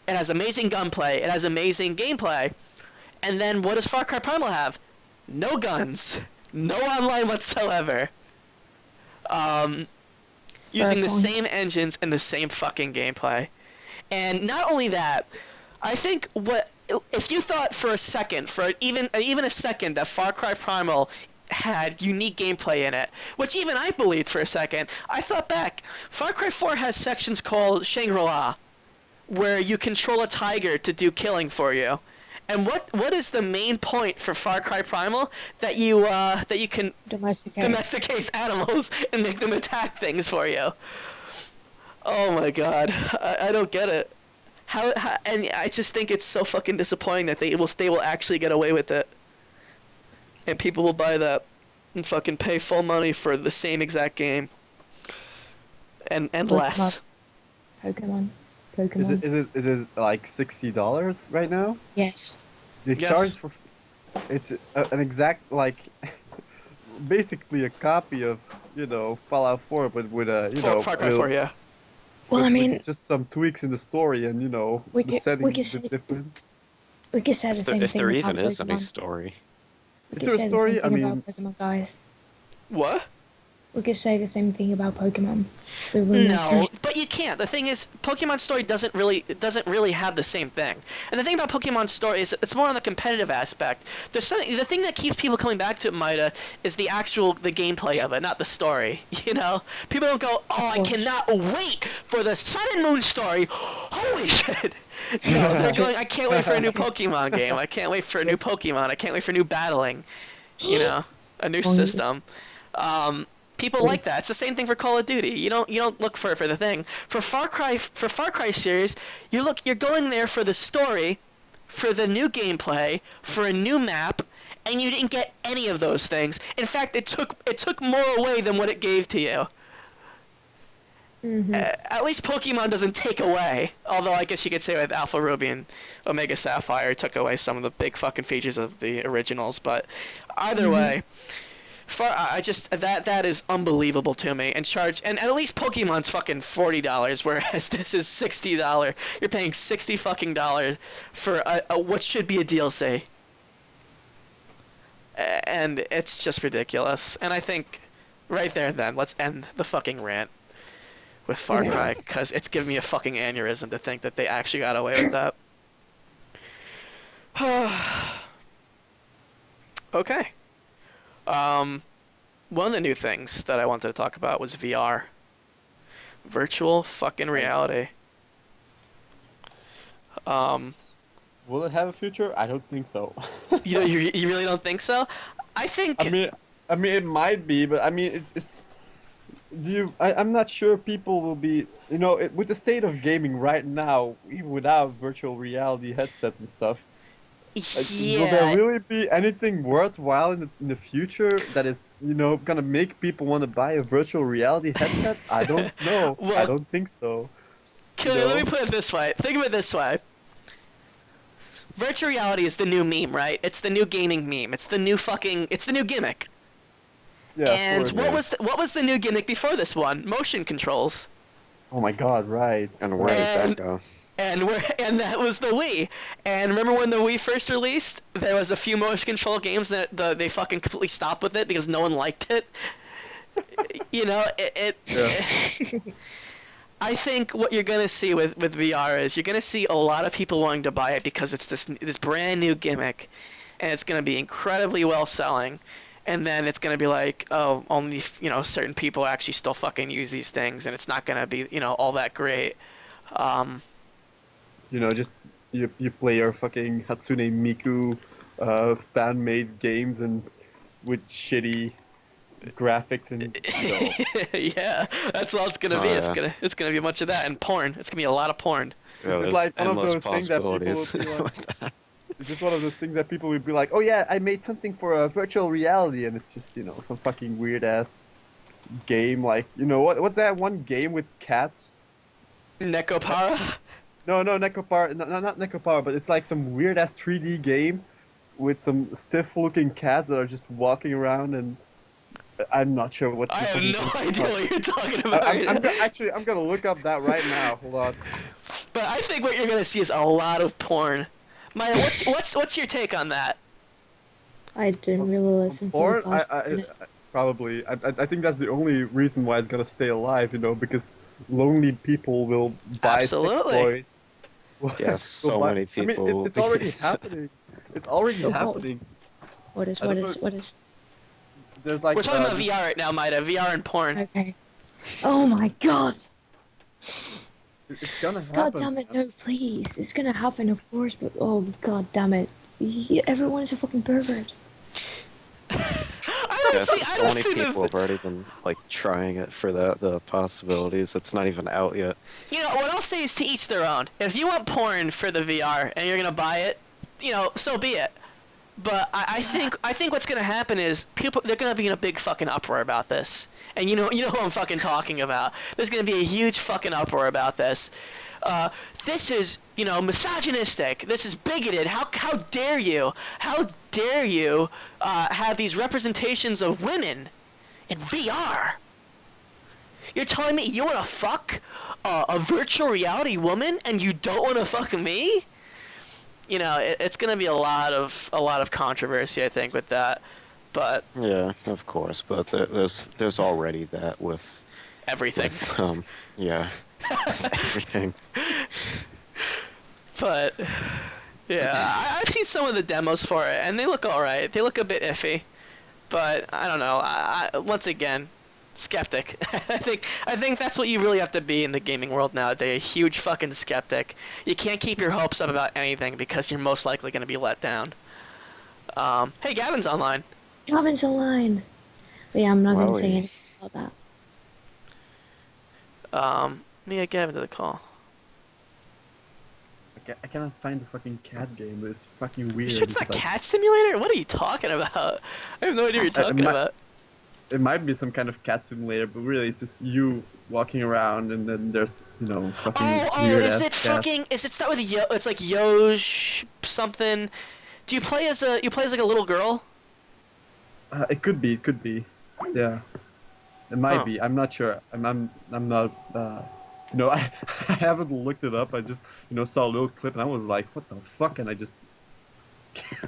it has amazing gunplay, it has amazing gameplay, and then what does Far Cry Primal have? No guns, no online whatsoever. Using the point. same engines and the same fucking gameplay. And not only that, I think what if you thought for a second, for even a second, that Far Cry Primal had unique gameplay in it, which even I believed for a second. I thought back, Far Cry 4 has sections called Shangri-La, where you control a tiger to do killing for you. And what is the main point for Far Cry Primal? That you can domesticate animals and make them attack things for you. Oh my god, I don't get it. How and I just think it's so fucking disappointing that they will actually get away with it, and people will buy that and fucking pay full money for the same exact game and less. Pokemon. Is it like $60 right now? Yes. They Yes. charge for it's an exact like basically a copy of Fallout 4, but with a Far Cry 4, yeah. Well, I with mean, just some tweaks in the story and We the could- settings we a could bit say- different. we could say the same If thing there about even is any Pokemon. story. We Is could there a say story? the I same thing mean- about Pokemon, guys. What? We could say the same thing about Pokemon. The remakes No, and- but you can't. The thing is, Pokemon Story doesn't really have the same thing. And the thing about Pokemon Story is it's more on the competitive aspect. The thing that keeps people coming back to it, MAITA, is the gameplay of it, not the story. You know, people don't go, "Oh, I course. cannot wait for the Sun and Moon story." Holy shit! No, they're going, "I can't wait for a new Pokemon game. I can't wait for a new Pokemon. I can't wait for new battling. You know, a new system." People like that. It's the same thing for Call of Duty. You don't look for the thing. For Far Cry series, you're going there for the story, for the new gameplay, for a new map, and you didn't get any of those things. In fact, it took more away than what it gave to you. Mhm. At least Pokemon doesn't take away. Although I guess you could say with Alpha Ruby and Omega Sapphire, it took away some of the big fucking features of the originals. But either way. That is unbelievable to me, and at least Pokemon's fucking $40, whereas this is $60. You're paying $60 fucking dollars for a what should be a DLC, and it's just ridiculous. And I think right there, then let's end the fucking rant with Far Okay. Cry, because it's giving me a fucking aneurysm to think that they actually got away with that. Okay. One of the new things that I wanted to talk about was VR. Virtual fucking reality. Will it have a future? I don't think so. You really don't think so? I think. I mean, it might be, but I mean, it's. I'm not sure people will be. With the state of gaming right now, even without virtual reality headsets and stuff. Will there Yeah. really be anything worthwhile in the future that is, gonna make people want to buy a virtual reality headset? I don't know. I Well, don't think so. Killian, let No. me put it this way. Think of it this way. Virtual reality is the new meme, right? It's the new gaming meme. It's the new gimmick. Yeah, of And course. what was the new gimmick before this one? Motion controls. Oh my God! Right. And where did And- that go? And that was the Wii. And remember when the Wii first released? There was a few motion control games that they fucking completely stopped with it because no one liked it. Yeah. I think what you're gonna see with VR is you're gonna see a lot of people wanting to buy it because it's this brand new gimmick, and it's gonna be incredibly well selling. And then it's gonna be like, oh, only certain people actually still fucking use these things, and it's not gonna be all that great. Just you play your fucking Hatsune Miku fan-made games and with shitty graphics and Yeah, that's all it's gonna be. Oh, yeah. It's gonna be a bunch of that and porn. It's gonna be a lot of porn. Yeah, It's there's like one of endless those things that people possibilities. will be like- with that. it's just one of those things that people would be like, oh yeah, I made something for a virtual reality, and it's just some fucking weird ass game like what's that one game with cats? Nekopara. No, Necopar, not Necopar, but it's like some weird ass 3D game with some stiff looking cats that are just walking around, and I'm not sure what. I have people no think idea about. what you're talking about. I'm gonna look up that right now. Hold on. But I think what you're gonna see is a lot of porn. Maya, what's your take on that? I didn't really listen to Or the I probably I think that's the only reason why it's gonna stay alive, you know, because lonely people will buy sex Absolutely. toys. Yes, Will so buy. many I mean, people will it's be. already happening. It's already So happening. what is I don't know. what is There's like We're talking about this. VR right now, Maida. VR and porn. okay? Oh my god! It's gonna God happen. damn it! Man. No, please. It's gonna happen, of course. But oh god damn it! Everyone is a fucking pervert. I don't Yes, see. I so don't many see people the. have already been like trying it for the possibilities. It's not even out yet. You know what I'll say is to each their own. If you want porn for the VR and you're gonna buy it, you know, so be it. But I think what's gonna happen is they're gonna be in a big fucking uproar about this, and you know who I'm fucking talking about. There's gonna be a huge fucking uproar about this. This is misogynistic. This is bigoted. How dare you? How dare you have these representations of women in VR? You're telling me you wanna fuck a virtual reality woman and you don't wanna fuck me? It's gonna be a lot of controversy, I think, with that. But Yeah, of course, but there's already that everything. with yeah, with everything. But yeah, I've seen some of the demos for it, and they look alright. They look a bit iffy, but I don't know. Once again, skeptic. I think that's what you really have to be in the gaming world nowadays. A huge fucking skeptic. You can't keep your hopes up about anything because you're most likely going to be let down. Hey, Gavin's online. Gavin's online. But yeah, I'm not gonna say Wowie. anything about that. Let me get Gavin to the call. I cannot find the fucking cat game, but it's fucking weird. You sure it's not It's like, Cat Simulator? What are you talking about? I have no idea what you're it talking might- about. it might be some kind of cat simulator, but really it's just you walking around and then there's, fucking weird Is ass it cat. fucking? Is it start with Yo? It's like Yosh something. Do you play as like a little girl? It could be. Yeah. It might Huh. be. I'm not sure. I'm not. I I haven't looked it up. I just saw a little clip and I was like, what the fuck? And I just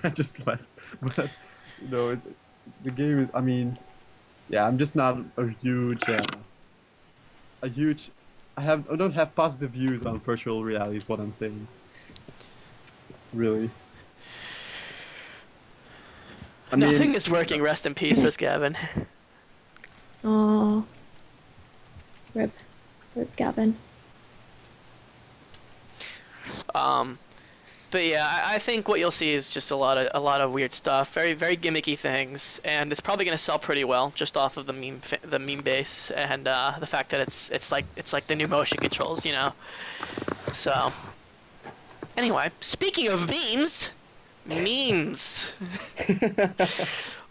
I just left. But the game is. I mean, yeah. I'm just not a huge. I don't have positive views on virtual reality. Is what I'm saying. Really. I Nothing mean, is working. Rest in peace, says Gavin. Oh, rip, Gavin. But yeah, I think what you'll see is just a lot of weird stuff, very very gimmicky things, and it's probably gonna sell pretty well just off of the meme base and the fact that it's like the new motion controls, you know. So anyway, speaking of memes,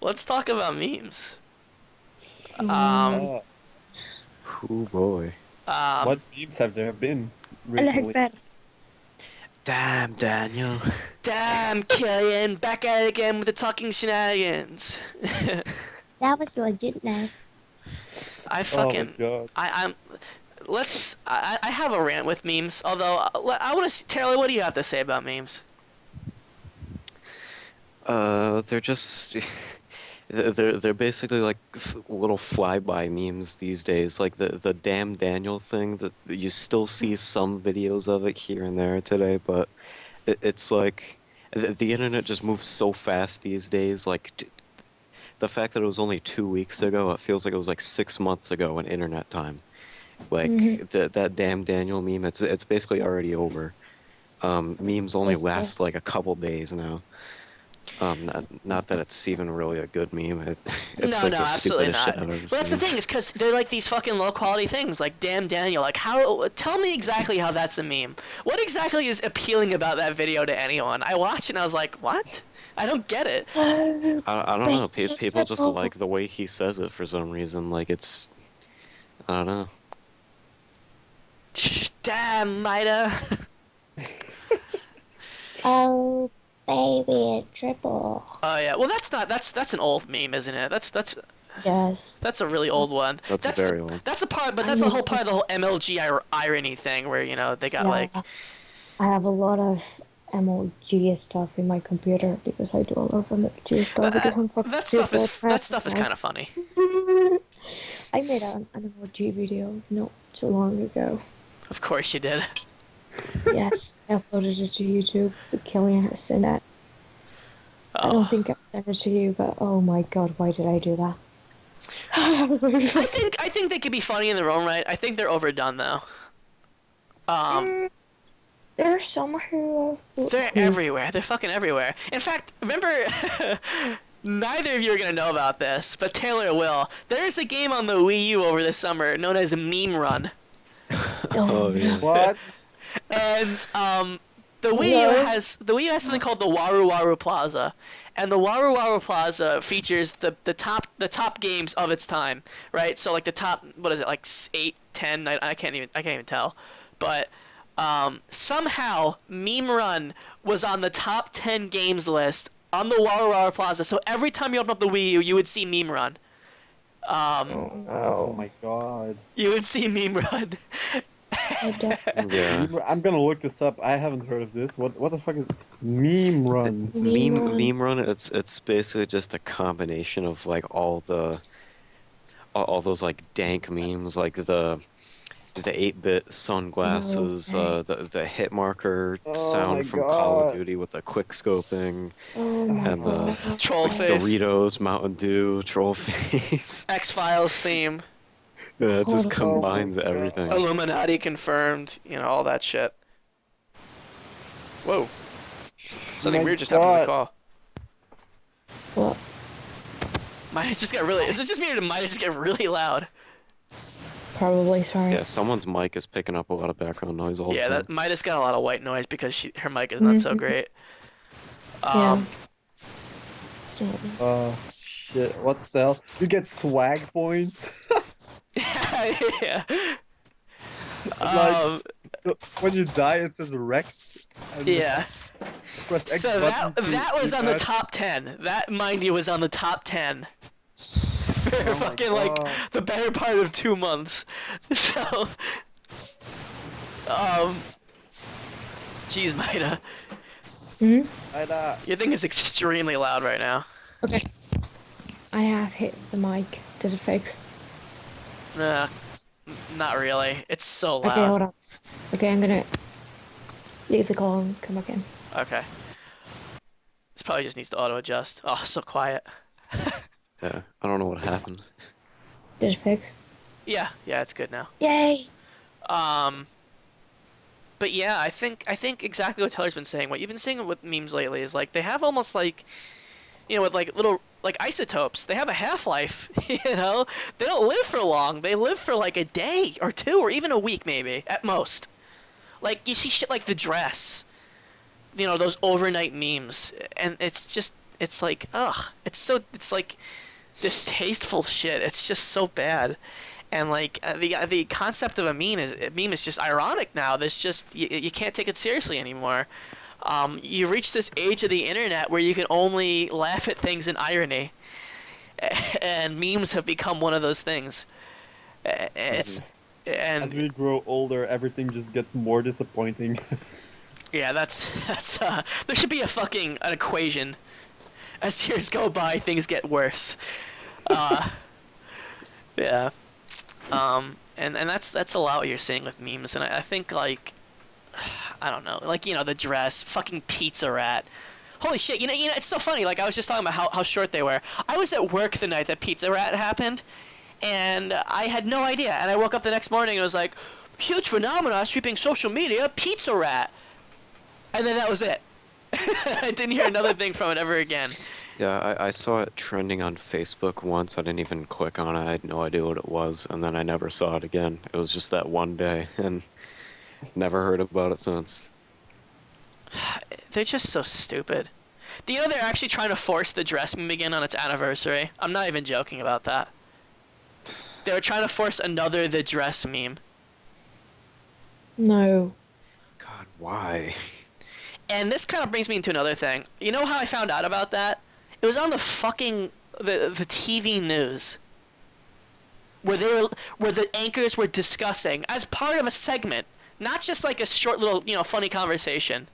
let's talk about memes. oh, Oh boy. what memes have there been I like recently? that. Damn, Daniel. Damn, Killian, back at it again with the talking shenanigans. That was legitness. I Oh my fucking god. I'm let's I have a rant with memes. Although I want to see Taylor, what do you have to say about memes? They're just they're basically like little flyby memes these days. Like the damn Daniel thing that you still see some videos of it here and there today, but it's like the internet just moves so fast these days. Like the fact that it was only 2 weeks ago, it feels like it was like 6 months ago in internet time. Like that damn Daniel meme, it's basically already over. Memes only Yes, yeah. last like a couple days now. Not that it's even really a good meme. It's No, like no, the absolutely stupidest shit not. I've ever But that's the seen. thing is because they're like these fucking low quality things, like damn Daniel. Like how? Tell me exactly how that's a meme. What exactly is appealing about that video to anyone? I watched it and I was like, what? I don't get it. Oh, I don't know. it's People a just ball. like the way he says it for some reason. Like I don't know. Damn, Maida. Oh, baby, triple. Oh yeah. Well, that's not. That's an old meme, isn't it? That's. Yes. That's a really old one. That's very old. That's a part, but I that's a mean, whole part of the whole MLG irony thing, where they got yeah, like. I have a lot of MLG stuff in my computer because I do a lot of MLG stuff because I'm fucking That stuff stupid. is kind of funny. I made an MLG video not so long ago. Of course you did. Yes, I uploaded it to YouTube, but Killian has seen it. I don't Oh. think I've sent it to you, but oh my god, why did I do that? I think they could be funny in their own right. I think they're overdone though. Mm, there are some They're everywhere. They're fucking everywhere. In fact, remember, neither of you are gonna know about this, but Taylor will. There's a game on the Wii U over the summer known as Meme Run, Oh yeah. no. What? and the No. The Wii U has something called the Waru Waru Plaza, and the Waru Waru Plaza features the top games of its time, right? So like the top, what is it, like 8, 10? I can't even tell, but somehow Meme Run was on the top 10 games list on the Waru Waru Plaza. So every time you open up the Wii U, you would see Meme Run. Oh Oh no. my god. You would see Meme Run. I don't. Yeah. I'm gonna look this up. I haven't heard of this. What the fuck is meme run? Meme run. It's basically just a combination of like all those like dank memes, like the 8-bit No sunglasses, way. the hit marker Oh my sound from Call of god. Duty with the quick scoping, Oh my and the god. Troll face. Doritos, Mountain Dew, troll face. X-Files theme. Yeah, it just Hold Oh my combines everything. god. Illuminati confirmed. All that shit. Whoa. Something My weird just happened to the god. call. What? Mine just got really. Is it just me or did mine just get really loud? Probably, sorry. Yeah, someone's mic is picking up a lot of background noise all the Yeah, time. that Midas got a lot of white noise because her mic is not so great. Yeah. Shit. What the hell? You get swag points. Yeah. Like when you die, it says wrecked. And Yeah. Press X So button that to was on the add- top 10. That, mind you, was on the top 10 for Oh my fucking like god. the better part of 2 months. So, jeez, Maida, Hmm? your thing is extremely loud right now. Okay. I have hit the mic. Did it fix? Not really. It's so loud. Okay, hold on. Okay, I'm gonna leave the call and come back in. Okay. This probably just needs to auto adjust. Oh, so quiet. Yeah, I don't know what happened. Did it fix? Yeah, it's good now. Yay! But yeah, I think exactly what Taylor's been saying. What you've been seeing with memes lately is like they have almost like, with like little like isotopes. They have a half-life. They don't live for long. They live for like a day or two or even a week maybe at most. Like you see shit like the dress. Those overnight memes, and it's like ugh. It's like distasteful shit. It's just so bad. And like the concept of a meme is just ironic now. There's just you can't take it seriously anymore. You reach this age of the internet where you can only laugh at things in irony, and memes have become one of those things. It's As we grow older, everything just gets more disappointing. yeah, that's there should be an equation. As years go by, things get worse. Yeah. And that's a lot what you're seeing with memes, and I think like, I don't know, like the dress, fucking pizza rat. Holy shit, it's so funny. Like I was just talking about how short they were. I was at work the night that Pizza Rat happened, and I had no idea. And I woke up the next morning and was like, huge phenomena sweeping social media, Pizza Rat. And then that was it. I didn't hear another thing from it ever again. Yeah, I saw it trending on Facebook once. I didn't even click on it. I had no idea what it was, and then I never saw it again. It was just that one day, and never heard about it since. They're just so stupid. Do you know they're actually trying to force the dress meme again on its anniversary? I'm not even joking about that. They were trying to force another the dress meme. No. God, why? And this kind of brings me into another thing. You know how I found out about that? It was on the fucking the TV news where the anchors were discussing as part of a segment, not just like a short little funny conversation.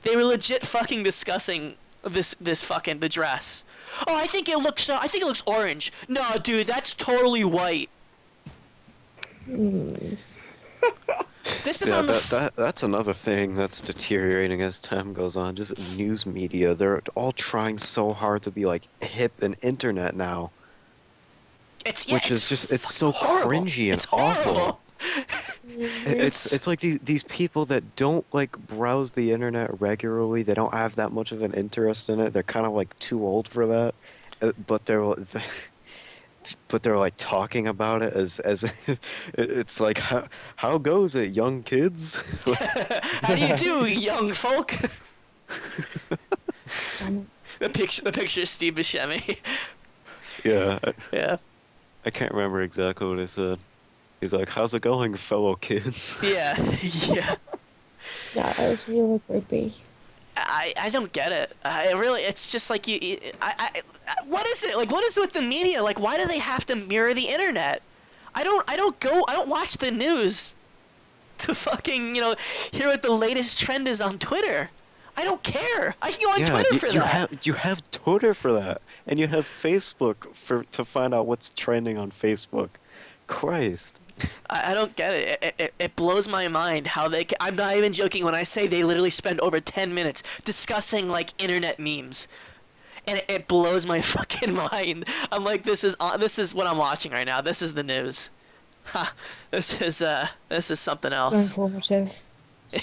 They were legit fucking discussing this fucking the dress. Oh, I think it looks orange. No, dude, that's totally white. This is Yeah, on the that's another thing that's deteriorating as time goes on. Just news media. They're all trying so hard to be like hip and internet now. Which is just it's so horrible. cringy and It's awful. horrible. It's like these people that don't like browse the internet regularly. They don't have that much of an interest in it. They're kind of like too old for that. But they're like talking about it as it's like how goes it, young kids? How do you do, young folk? The picture of Steve Buscemi. Yeah. Yeah. I can't remember exactly what he said. He's like, "How's it going, fellow kids?" Yeah. Yeah. Yeah, it was really creepy. I don't get it. It's just like what is it? Like, what is it with the media? Like, why do they have to mirror the internet? I don't watch the news to fucking, hear what the latest trend is on Twitter. I don't care. I can go on Twitter for that. You have Twitter for that, and you have Facebook to find out what's trending on Facebook. Christ. I don't get it. It blows my mind how I'm not even joking when I say they literally spend over 10 minutes discussing like internet memes. And it blows my fucking mind. I'm like, this is what I'm watching right now. This is the news. Ha, this is something So else. informative.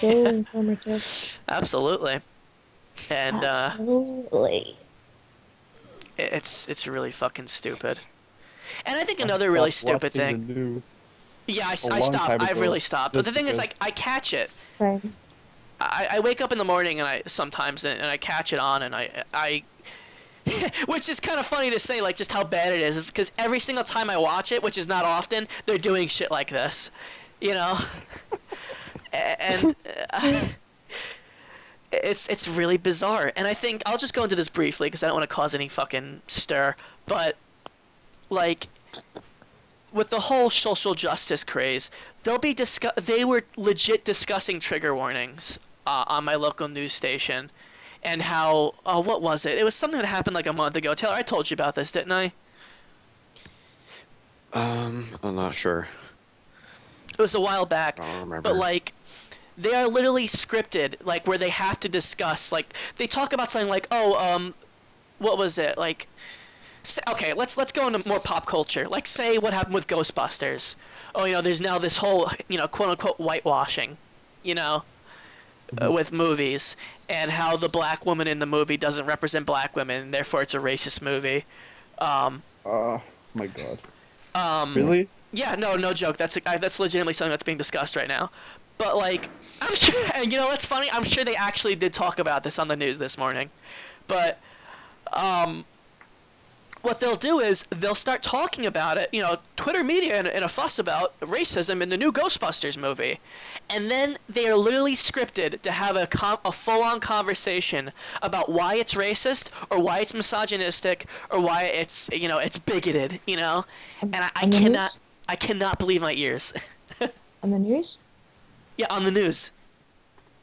So informative. Absolutely. And Absolutely. it's really fucking stupid. And I think another really stupid thing. Yeah, I stopped. I've really stopped. But the thing is, like, I catch it. Right. I wake up in the morning and I sometimes and I catch it on and I which is kind of funny to say, like, just how bad it is because every single time I watch it, which is not often, they're doing shit like this, and it's really bizarre. And I think I'll just go into this briefly because I don't want to cause any fucking stir, but like with the whole social justice craze, they were legit discussing trigger warnings on my local news station, and how what was it? It was something that happened like a month ago. Taylor, I told you about this, didn't I? I'm not sure. It was a while back. I don't remember. But like, they are literally scripted, like where they have to discuss, like they talk about something like, what was it? Like, okay, let's go into more pop culture. Like, say what happened with Ghostbusters. Oh, there's now this whole, quote unquote whitewashing, with movies, and how the black woman in the movie doesn't represent black women, and therefore it's a racist movie. Oh my god. Really? Yeah, no joke. That's legitimately something that's being discussed right now. But like, I'm sure, and what's funny? I'm sure they actually did talk about this on the news this morning. But what they'll do is they'll start talking about it, Twitter media in a fuss about racism in the new Ghostbusters movie. And then they are literally scripted to have a full-on conversation about why it's racist or why it's misogynistic or why it's, it's bigoted, And I cannot believe my ears. On the news? Yeah, on the news.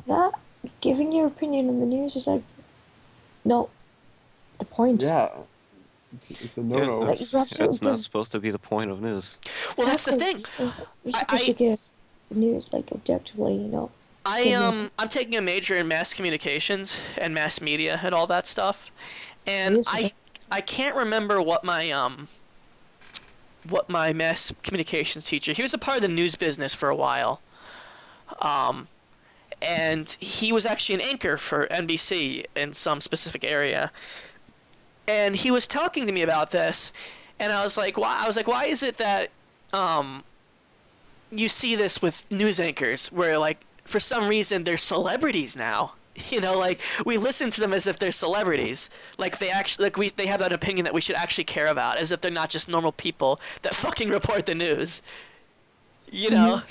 That giving your opinion on the news is like not the point. Yeah. It's a no-no. Like, it's not supposed to be the point of news. Well, that's the thing. We're supposed to give the news like objectively, I'm taking a major in mass communications and mass media and all that stuff, and I can't remember what my mass communications teacher. He was a part of the news business for a while, and he was actually an anchor for NBC in some specific area. And he was talking to me about this, and I was like, why is it that you see this with news anchors where, like, for some reason they're celebrities now? Like, we listen to them as if they're celebrities. Like, they actually, like, they have that opinion that we should actually care about, as if they're not just normal people that fucking report the news. Yeah.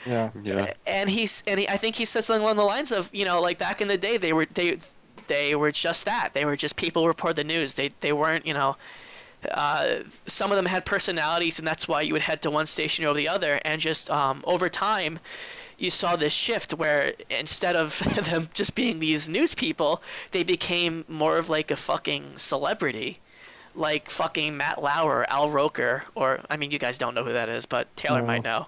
And I think he said something along the lines of, like, back in the day, they were just that. They were just people who report the news. They weren't, you know, some of them had personalities, and that's why you would head to one station over the other. And just over time, you saw this shift where instead of them just being these news people, they became more of like a fucking celebrity, like fucking Matt Lauer, Al Roker, or I mean, you guys don't know who that is, but Taylor No. might know.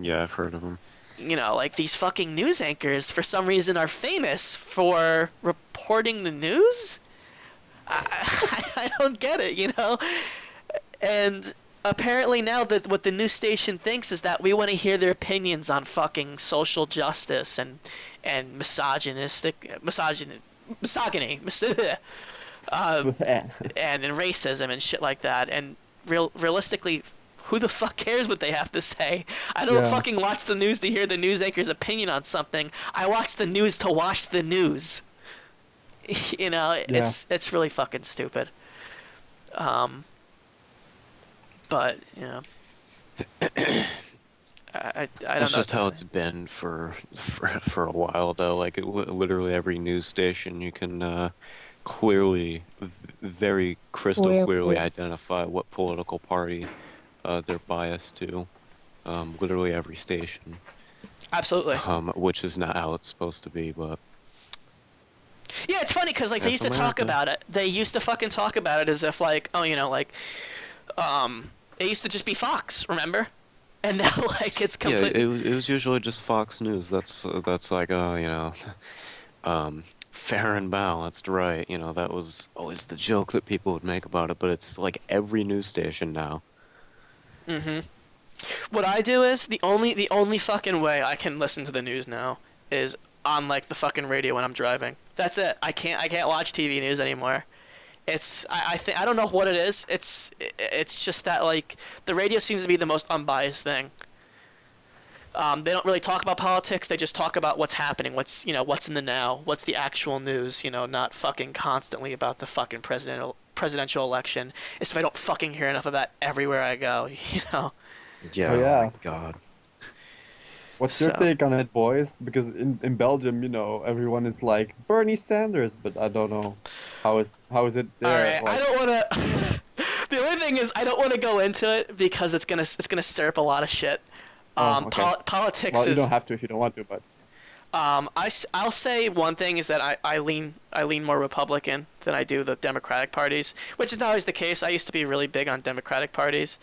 Yeah, I've heard of them. You know, like these fucking news anchors for some reason are famous for reporting the news. I don't get it, you know? And apparently now that what the news station thinks is that we want to hear their opinions on fucking social justice and misogyny, and racism and shit like that. And realistically, who the fuck cares what they have to say? I don't Yeah. fucking watch the news to hear the news anchor's opinion on something. I watch the news to watch the news. You know, Yeah. it's really fucking stupid. But you know, I don't know. That's just what how to it's say. been for a while though. Like literally every news station, you can clearly, very crystal clearly Clearly. identify what political party they're biased to. Literally every station, Absolutely. which is not how it's supposed to be, but Yeah, it's funny because like they that's used to talk America. about it. They used to fucking talk about it as if like, oh, you know, like, it used to just be Fox, remember? And now like it's Yeah, completely. it was usually just Fox News. That's like, oh, you know, fair and balanced, right? You know, that was always the joke that people would make about it, but it's like every news station now. Mm-hmm. What I do is the only fucking way I can listen to the news now is on like the fucking radio when I'm driving. That's it. I can't watch TV news anymore. I think I don't know what it is. It's just that like the radio seems to be the most unbiased thing. They don't really talk about politics. They just talk about what's happening, what's in the now, what's the actual news. You know, not fucking constantly about the fucking presidential election. As if I don't fucking hear enough of that everywhere I go. You know. Yeah, Oh oh my yeah. God. What's your So. take on it, boys? Because in Belgium, you know, everyone is like Bernie Sanders, but I don't know how is it All there? right, I Like, don't want to. The only thing is, I don't want to go into it because it's gonna stir up a lot of shit. oh, okay. Politics Well, you is. don't have to if you don't want to, but I'll say one thing is that I lean more Republican than I do the Democratic parties, which is not always the case. I used to be really big on Democratic parties,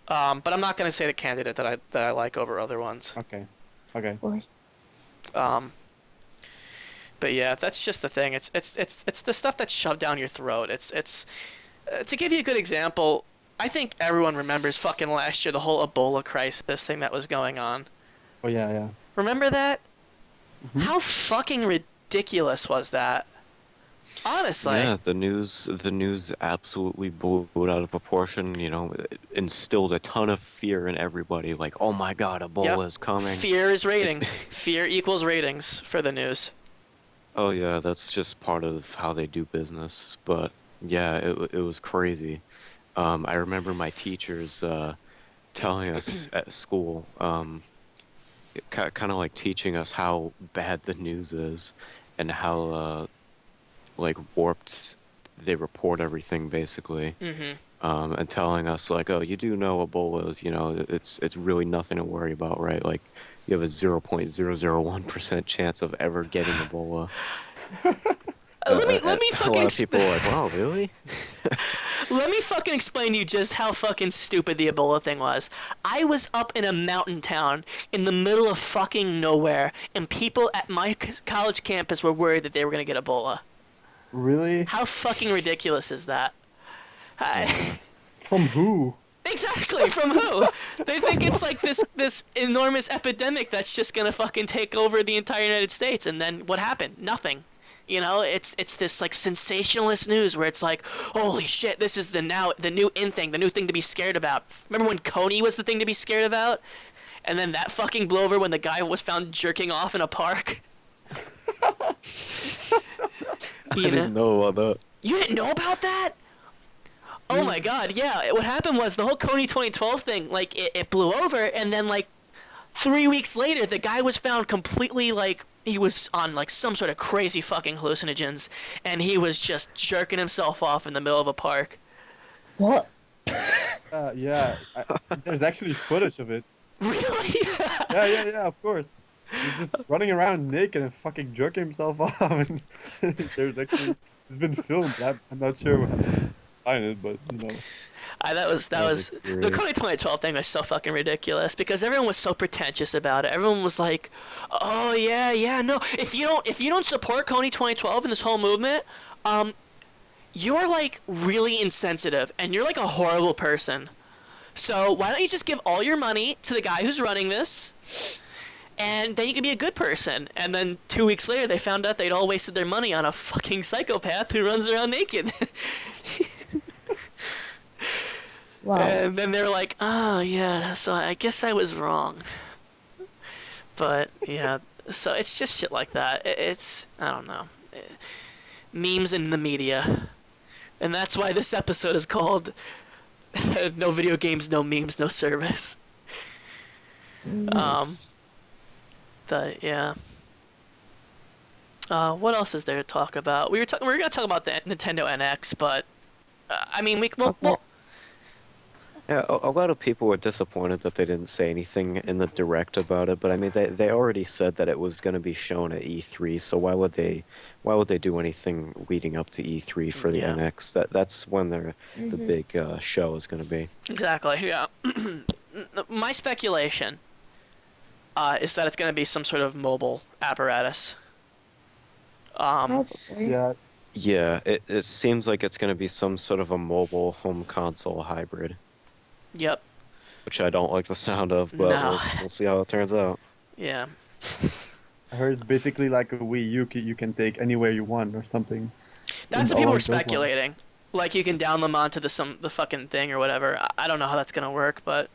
but I'm not gonna say the candidate that I like over other ones. okay, okay. Of course. Um, but yeah, that's just the thing. It's the stuff that's shoved down your throat. It's to give you a good example. I think everyone remembers fucking last year the whole Ebola crisis thing that was going on. Oh yeah, yeah. Remember that? Hmm. How fucking ridiculous was that? Honestly. Yeah, the news absolutely blew it out of proportion, you know, it instilled a ton of fear in everybody, like, oh my God, Yep. Ebola is coming. Fear is It's ratings. Fear equals ratings for the news. Oh yeah, that's just part of how they do business. But yeah, it was crazy. I remember my teachers telling us at school, kind of like teaching us how bad the news is and how like warped they report everything basically. Mm-hmm. And telling us like, oh, you do know Ebola is, you know, it's really nothing to worry about, right? Like you have a 0.001% chance of ever getting Ebola. Let me A fucking lot of people are like, wow, really? let me fucking explain to you just how fucking stupid the Ebola thing was. I was up in a mountain town in the middle of fucking nowhere, and people at my college campus were worried that they were gonna get Ebola. Really? How fucking ridiculous is that? Yeah. From who? Exactly, from who? They think it's like this enormous epidemic that's just gonna fucking take over the entire United States, and then what happened? Nothing. You know, it's this like sensationalist news where it's like, holy shit, this is the new in thing, the new thing to be scared about. Remember when Coney was the thing to be scared about? And then that fucking blew over when the guy was found jerking off in a park. I You know? didn't know about that. You didn't know about that? Oh my god, yeah. What happened was the whole Coney 2012 thing, like, it blew over, and then, like, 3 weeks later, the guy was found completely, like, he was on like some sort of crazy fucking hallucinogens, and he was just jerking himself off in the middle of a park. What? Yeah, there's actually footage of it. Really? Yeah, of course. He's just running around naked and fucking jerking himself off. And it's been filmed. I'm not sure how to find it, but you know. That Oh, was that's the great. 2012 thing was so fucking ridiculous because everyone was so pretentious about it. Everyone was like, "Oh yeah, no. If you don't support Coney 2012 and this whole movement, um, you're like really insensitive and you're like a horrible person. So why don't you just give all your money to the guy who's running this, and then you can be a good person." And then 2 weeks later, they found out they'd all wasted their money on a fucking psychopath who runs around naked. Wow. And then they're like, "Oh yeah, so I guess I was wrong." But yeah, so it's just shit like that. It's I don't know, memes in the media, and that's why this episode is called "No Video Games, No Memes, No Service." Um, Nice. yeah. What else is there to talk about? We were gonna talk about the Nintendo NX, but I mean Fuck that. Yeah, a lot of people were disappointed that they didn't say anything in the direct about it, but I mean they already said that it was going to be shown at E3, so why would they do anything leading up to E3 for the yeah, NX? That's when the Mhm. big show is going to be. exactly. Yeah. My speculation is that it's gonna be some sort of mobile apparatus. Um, Probably. Yeah, Yeah, it seems like it's going to be some sort of a mobile home console hybrid, yep. which I don't like the sound of, but No. we'll see how it turns out. Yeah. I heard it's basically like a Wii U you can take anywhere you want or something That's what people were along those lines. speculating. Like you can download them onto the fucking thing or whatever. I don't know how that's gonna work, but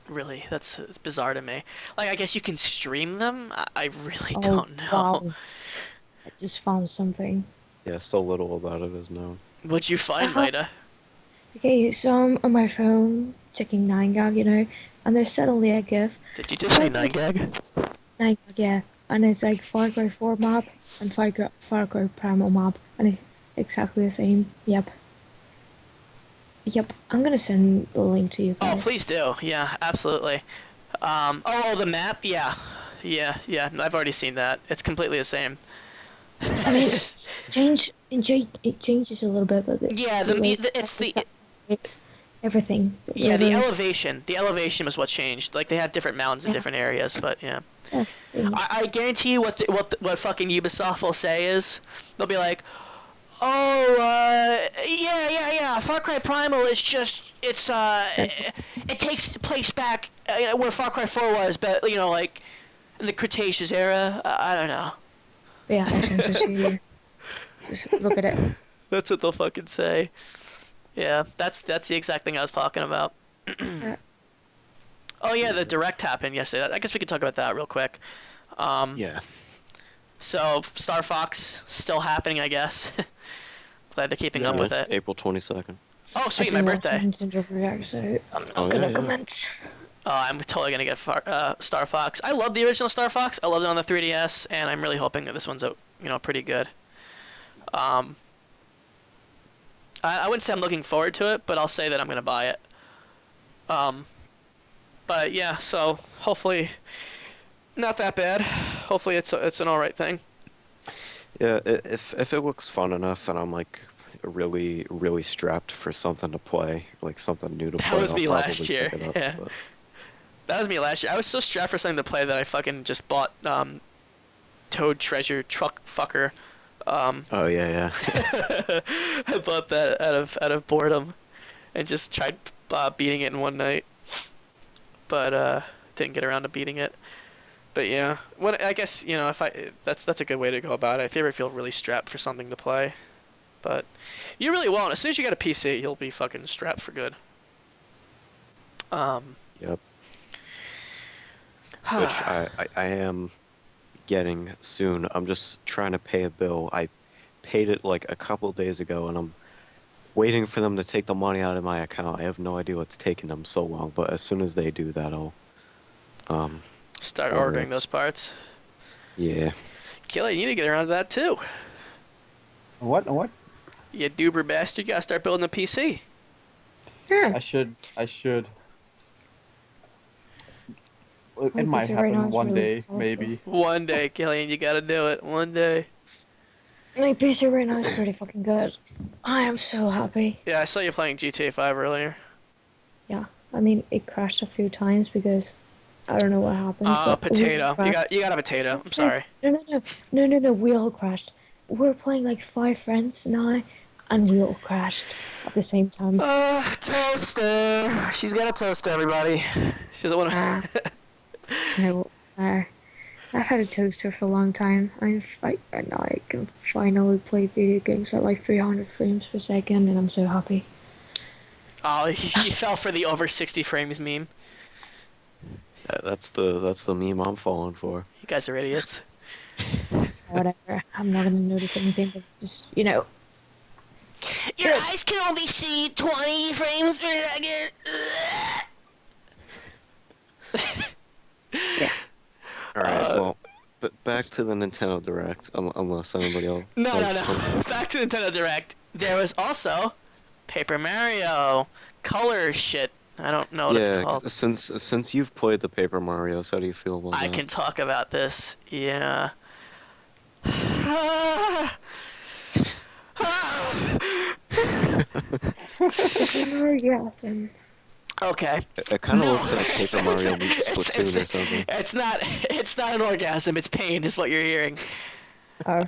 really, it's bizarre to me. Like I guess you can stream them. I really Oh, don't know. wow. I just found something. Yeah, so little about it is known. What'd you find, Uh-huh. Maida? Okay, so I'm on my phone checking 9gag, and there's suddenly a GIF. Did you just say Far Cry 9gag? 9gag, yeah. And it's like Far Cry 4 map and Far Cry Primal map, and it's exactly the same. Yep. Yep. I'm gonna send the link to you Oh, guys. please do. Yeah, absolutely. The map? Yeah. Yeah. I've already seen that. It's completely the same. I mean, it changes a little bit, but Yeah, it's the it's everything. yeah, the Literally, elevation. The elevation was what changed. Like they have different mountains in yeah, different areas, but yeah. yeah, things. I guarantee you what fucking Ubisoft will say is they'll be like, "Oh, yeah. Far Cry Primal is just Census. it takes place back where Far Cry 4 was, but like in the Cretaceous era. I don't know." Yeah, I census here. Just look at it. That's what they'll fucking say. Yeah, that's the exact thing I was talking about. Uh, Oh yeah, the direct happened yesterday. I guess we could talk about that real quick. Yeah. So Star Fox still happening, I guess. Glad they're keeping up Yeah. with it. April 22nd. Oh I sweet, do my love birthday. Nintendo React, so I'm Oh, not gonna yeah. comment. Oh, I'm totally gonna get Star Fox. I love the original Star Fox. I loved it on the 3DS, and I'm really hoping that this one's pretty good. Um, I wouldn't say I'm looking forward to it, but I'll say that I'm gonna buy it. Um, but yeah, so hopefully not that bad. Hopefully it's an all right thing. Yeah, if it looks fun enough and I'm like really strapped for something to play, like something new to That play, was I'll me probably last year. pick it up. Yeah, But that was me last year. I was so strapped for something to play that I fucking just bought Toad Treasure Truck Fucker. oh yeah. I bought that out of boredom and just tried beating it in one night, but didn't get around to beating it. But yeah, I guess if that's a good way to go about it. If you ever feel really strapped for something to play, but you really won't. As soon as you get a PC, you'll be fucking strapped for good. Yep. Which I am getting soon. I'm just trying to pay a bill. I paid it like a couple days ago, and I'm waiting for them to take the money out of my account. I have no idea what's taking them so long, but as soon as they do that, I'll Start order ordering it. those parts. Yeah. Killian, you need to get around to that too. What? What? You doober bastard, you gotta start building a PC. Yeah. I should. My It might PC right now happen is one really day, powerful. maybe. One day, Killian, you gotta do it. One day. My PC right now is pretty fucking good. I am so happy. Yeah, I saw you playing GTA 5 earlier. Yeah. I mean, it crashed a few times because I don't know what happened, but we all Potato. crashed. You got a potato. I'm No, sorry. no. We all crashed. We're playing like 5 friends now, and we all crashed at the same time. Toaster. She's got a toaster, everybody. She doesn't want Ah, to. no. I've had a toaster for a long time. And now I can finally play video games at like 300 frames per second, and I'm so happy. Oh, she fell for the over 60 frames meme. That's the meme I'm falling for. You guys are idiots. Whatever. I'm not gonna notice anything, but it's just, you know. Your eyes can only see 20 frames per second. Yeah. All right. Well, but back to the Nintendo Direct, unless anybody else. No. has something. Back to Nintendo Direct. There was also Paper Mario color shit. I don't know what it's Yeah, called. since you've played the Paper Marios, how do you feel about I that? can talk about this. Yeah. It's an orgasm. Okay. It kind of No. looks like Paper Mario meets Splatoon or something. It's not. It's not an orgasm. It's pain, is what you're hearing. Oh,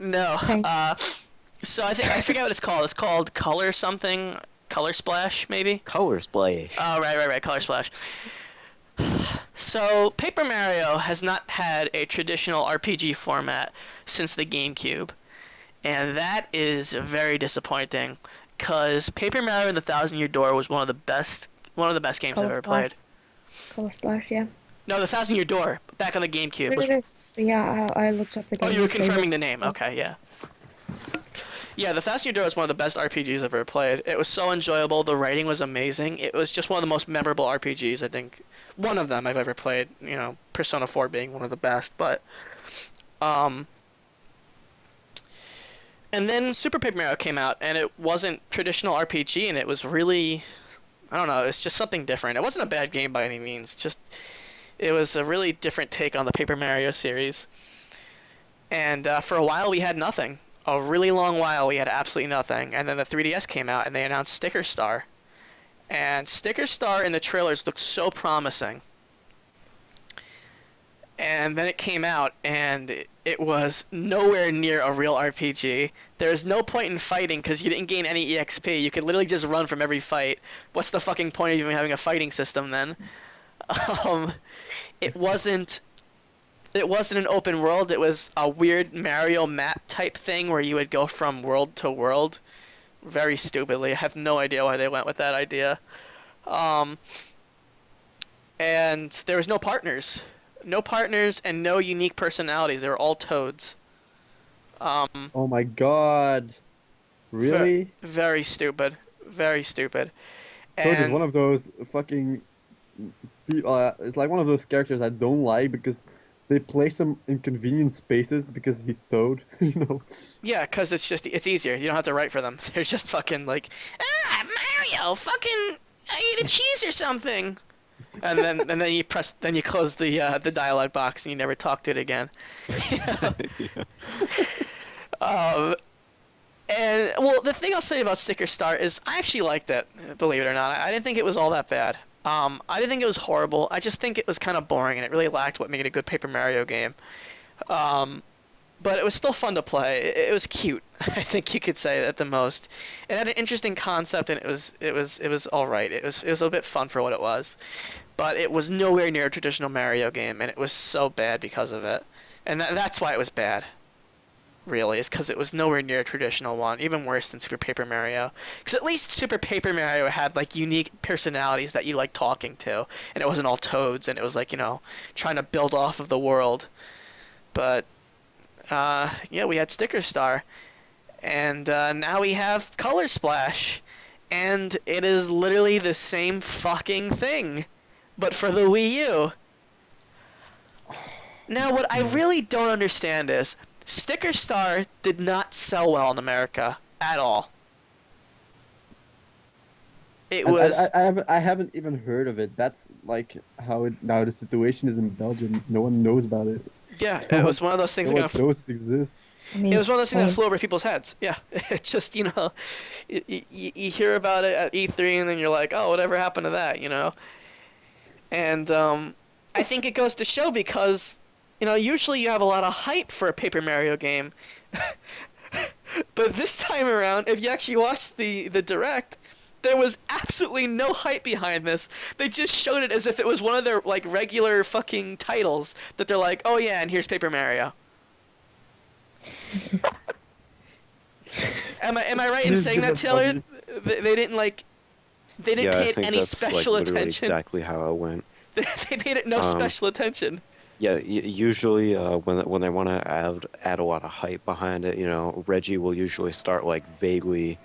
No. pain. So I forget what it's called. It's called Color something. Color Splash, maybe. Color Splash. Oh, right. Color Splash. So Paper Mario has not had a traditional RPG format since the GameCube, and that is very disappointing. Cause Paper Mario and the Thousand Year Door was one of the best games I've Color ever Splash. played. Color Splash, yeah. No, the Thousand Year Door back on the GameCube. No. Yeah, I looked up the game. Oh, you were His favorite- confirming the name. Okay, yeah. Yeah, the Thousand Year Door is one of the best RPGs I've ever played. It was so enjoyable. The writing was amazing. It was just one of the most memorable RPGs, I think. One of them I've ever played. You know, Persona 4 being one of the best. But, and then Super Paper Mario came out, and it wasn't traditional RPG, and it was really, I don't know, it's just something different. It wasn't a bad game by any means. Just, it was a really different take on the Paper Mario series. And for a while we had nothing. A really long while we had absolutely nothing. And then the 3DS came out and they announced Sticker Star. And Sticker Star in the trailers looked so promising. And then it came out and it was nowhere near a real RPG. There was no point in fighting because you didn't gain any EXP. You could literally just run from every fight. What's the fucking point of even having a fighting system then? It wasn't an open world. It was a weird Mario map type thing where you would go from world to world. Very stupidly. I have no idea why they went with that idea. And there was no partners. No partners and no unique personalities. They were all toads. Oh my god. Really? Very stupid. Very stupid. Toad is And one of those fucking. It's like one of those characters I don't like because they place him in convenient spaces because he's Toad, you know? yeah, because it's easier. You don't have to write for them. They're just fucking like, Mario, fucking, I ate a cheese or something. And then you close the dialogue box and you never talk to it again. And well, the thing I'll say about Sticker Star is I actually liked it, believe it or not. I didn't think it was all that bad. I didn't think it was horrible. I just think it was kind of boring and it really lacked what made it a good Paper Mario game. But it was still fun to play. It was cute. I think you could say at the most. It had an interesting concept and it was all right. It was a bit fun for what it was. But it was nowhere near a traditional Mario game and it was so bad because of it. And that's why it was bad. Really, is because it was nowhere near a traditional one, even worse than Super Paper Mario. Because at least Super Paper Mario had like unique personalities that you like talking to, and it wasn't all toads, and it was like, you know, trying to build off of the world. But yeah, we had Sticker Star, and now we have Color Splash, and it is literally the same fucking thing, but for the Wii U. Now, what I really don't understand is Sticker Star did not sell well in America at all. It And was I haven't even heard of it. That's like how the situation is in Belgium. No one knows about it. yeah, No it one was one of those things no that one kind of knows it exists. I it mean, was one of those things that same. flew over people's heads. Yeah, it just you hear about it at E3 and then you're like, oh, whatever happened to that, And I think it goes to show because usually you have a lot of hype for a Paper Mario game, but this time around, if you actually watch the direct, there was absolutely no hype behind this. They just showed it as if it was one of their like regular fucking titles that they're like, oh yeah, and here's Paper Mario. Am I right in This is saying that, kinda Taylor? funny. They didn't like they didn't Yeah, I pay it think any that's like special literally attention. exactly how it went. They paid it no Um, special attention. yeah, usually when they want to add a lot of hype behind it, Reggie will usually start like vaguely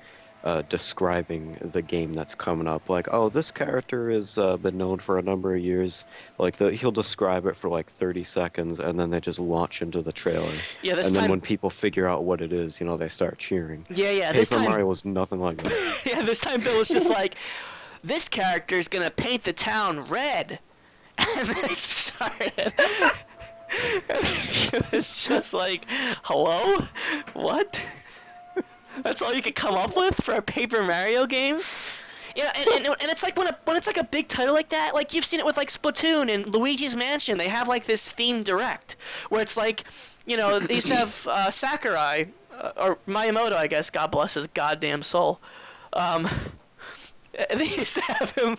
describing the game that's coming up. Like, oh, this character has been known for a number of years. Like he'll describe it for like 30 seconds, and then they just launch into the trailer. Yeah, this And then time. when people figure out what it is, they start cheering. Yeah, this Paper time. Mario was nothing like that. Yeah, this time Bill was just like, this character's gonna paint the town red. And then it started. It was just like, hello? What? That's all you could come up with for a Paper Mario game? Yeah, and it's like when it's like a big title like that, like you've seen it with like Splatoon and Luigi's Mansion. They have like this themed direct where it's like, they used to have Sakurai or Miyamoto, I guess. God bless his goddamn soul. Um, they used to have him.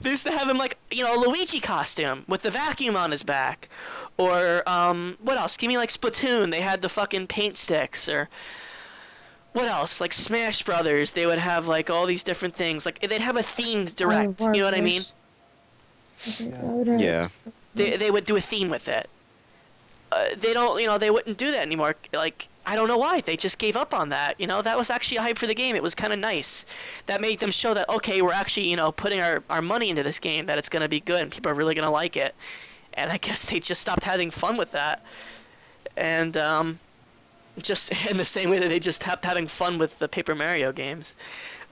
They used to have him like a Luigi costume with the vacuum on his back, or what else? Give me like Splatoon. They had the fucking paint sticks, or what else? Like Smash Brothers. They would have like all these different things. Like they'd have a themed direct. You know what I mean? Yeah. They would do a theme with it. They don't, they wouldn't do that anymore. Like, I don't know why. They just gave up on that. That was actually a hype for the game. It was kind of nice. That made them show that, okay, we're actually, putting our money into this game, that it's going to be good and people are really going to like it. And I guess they just stopped having fun with that. And, just in the same way that they just stopped having fun with the Paper Mario games.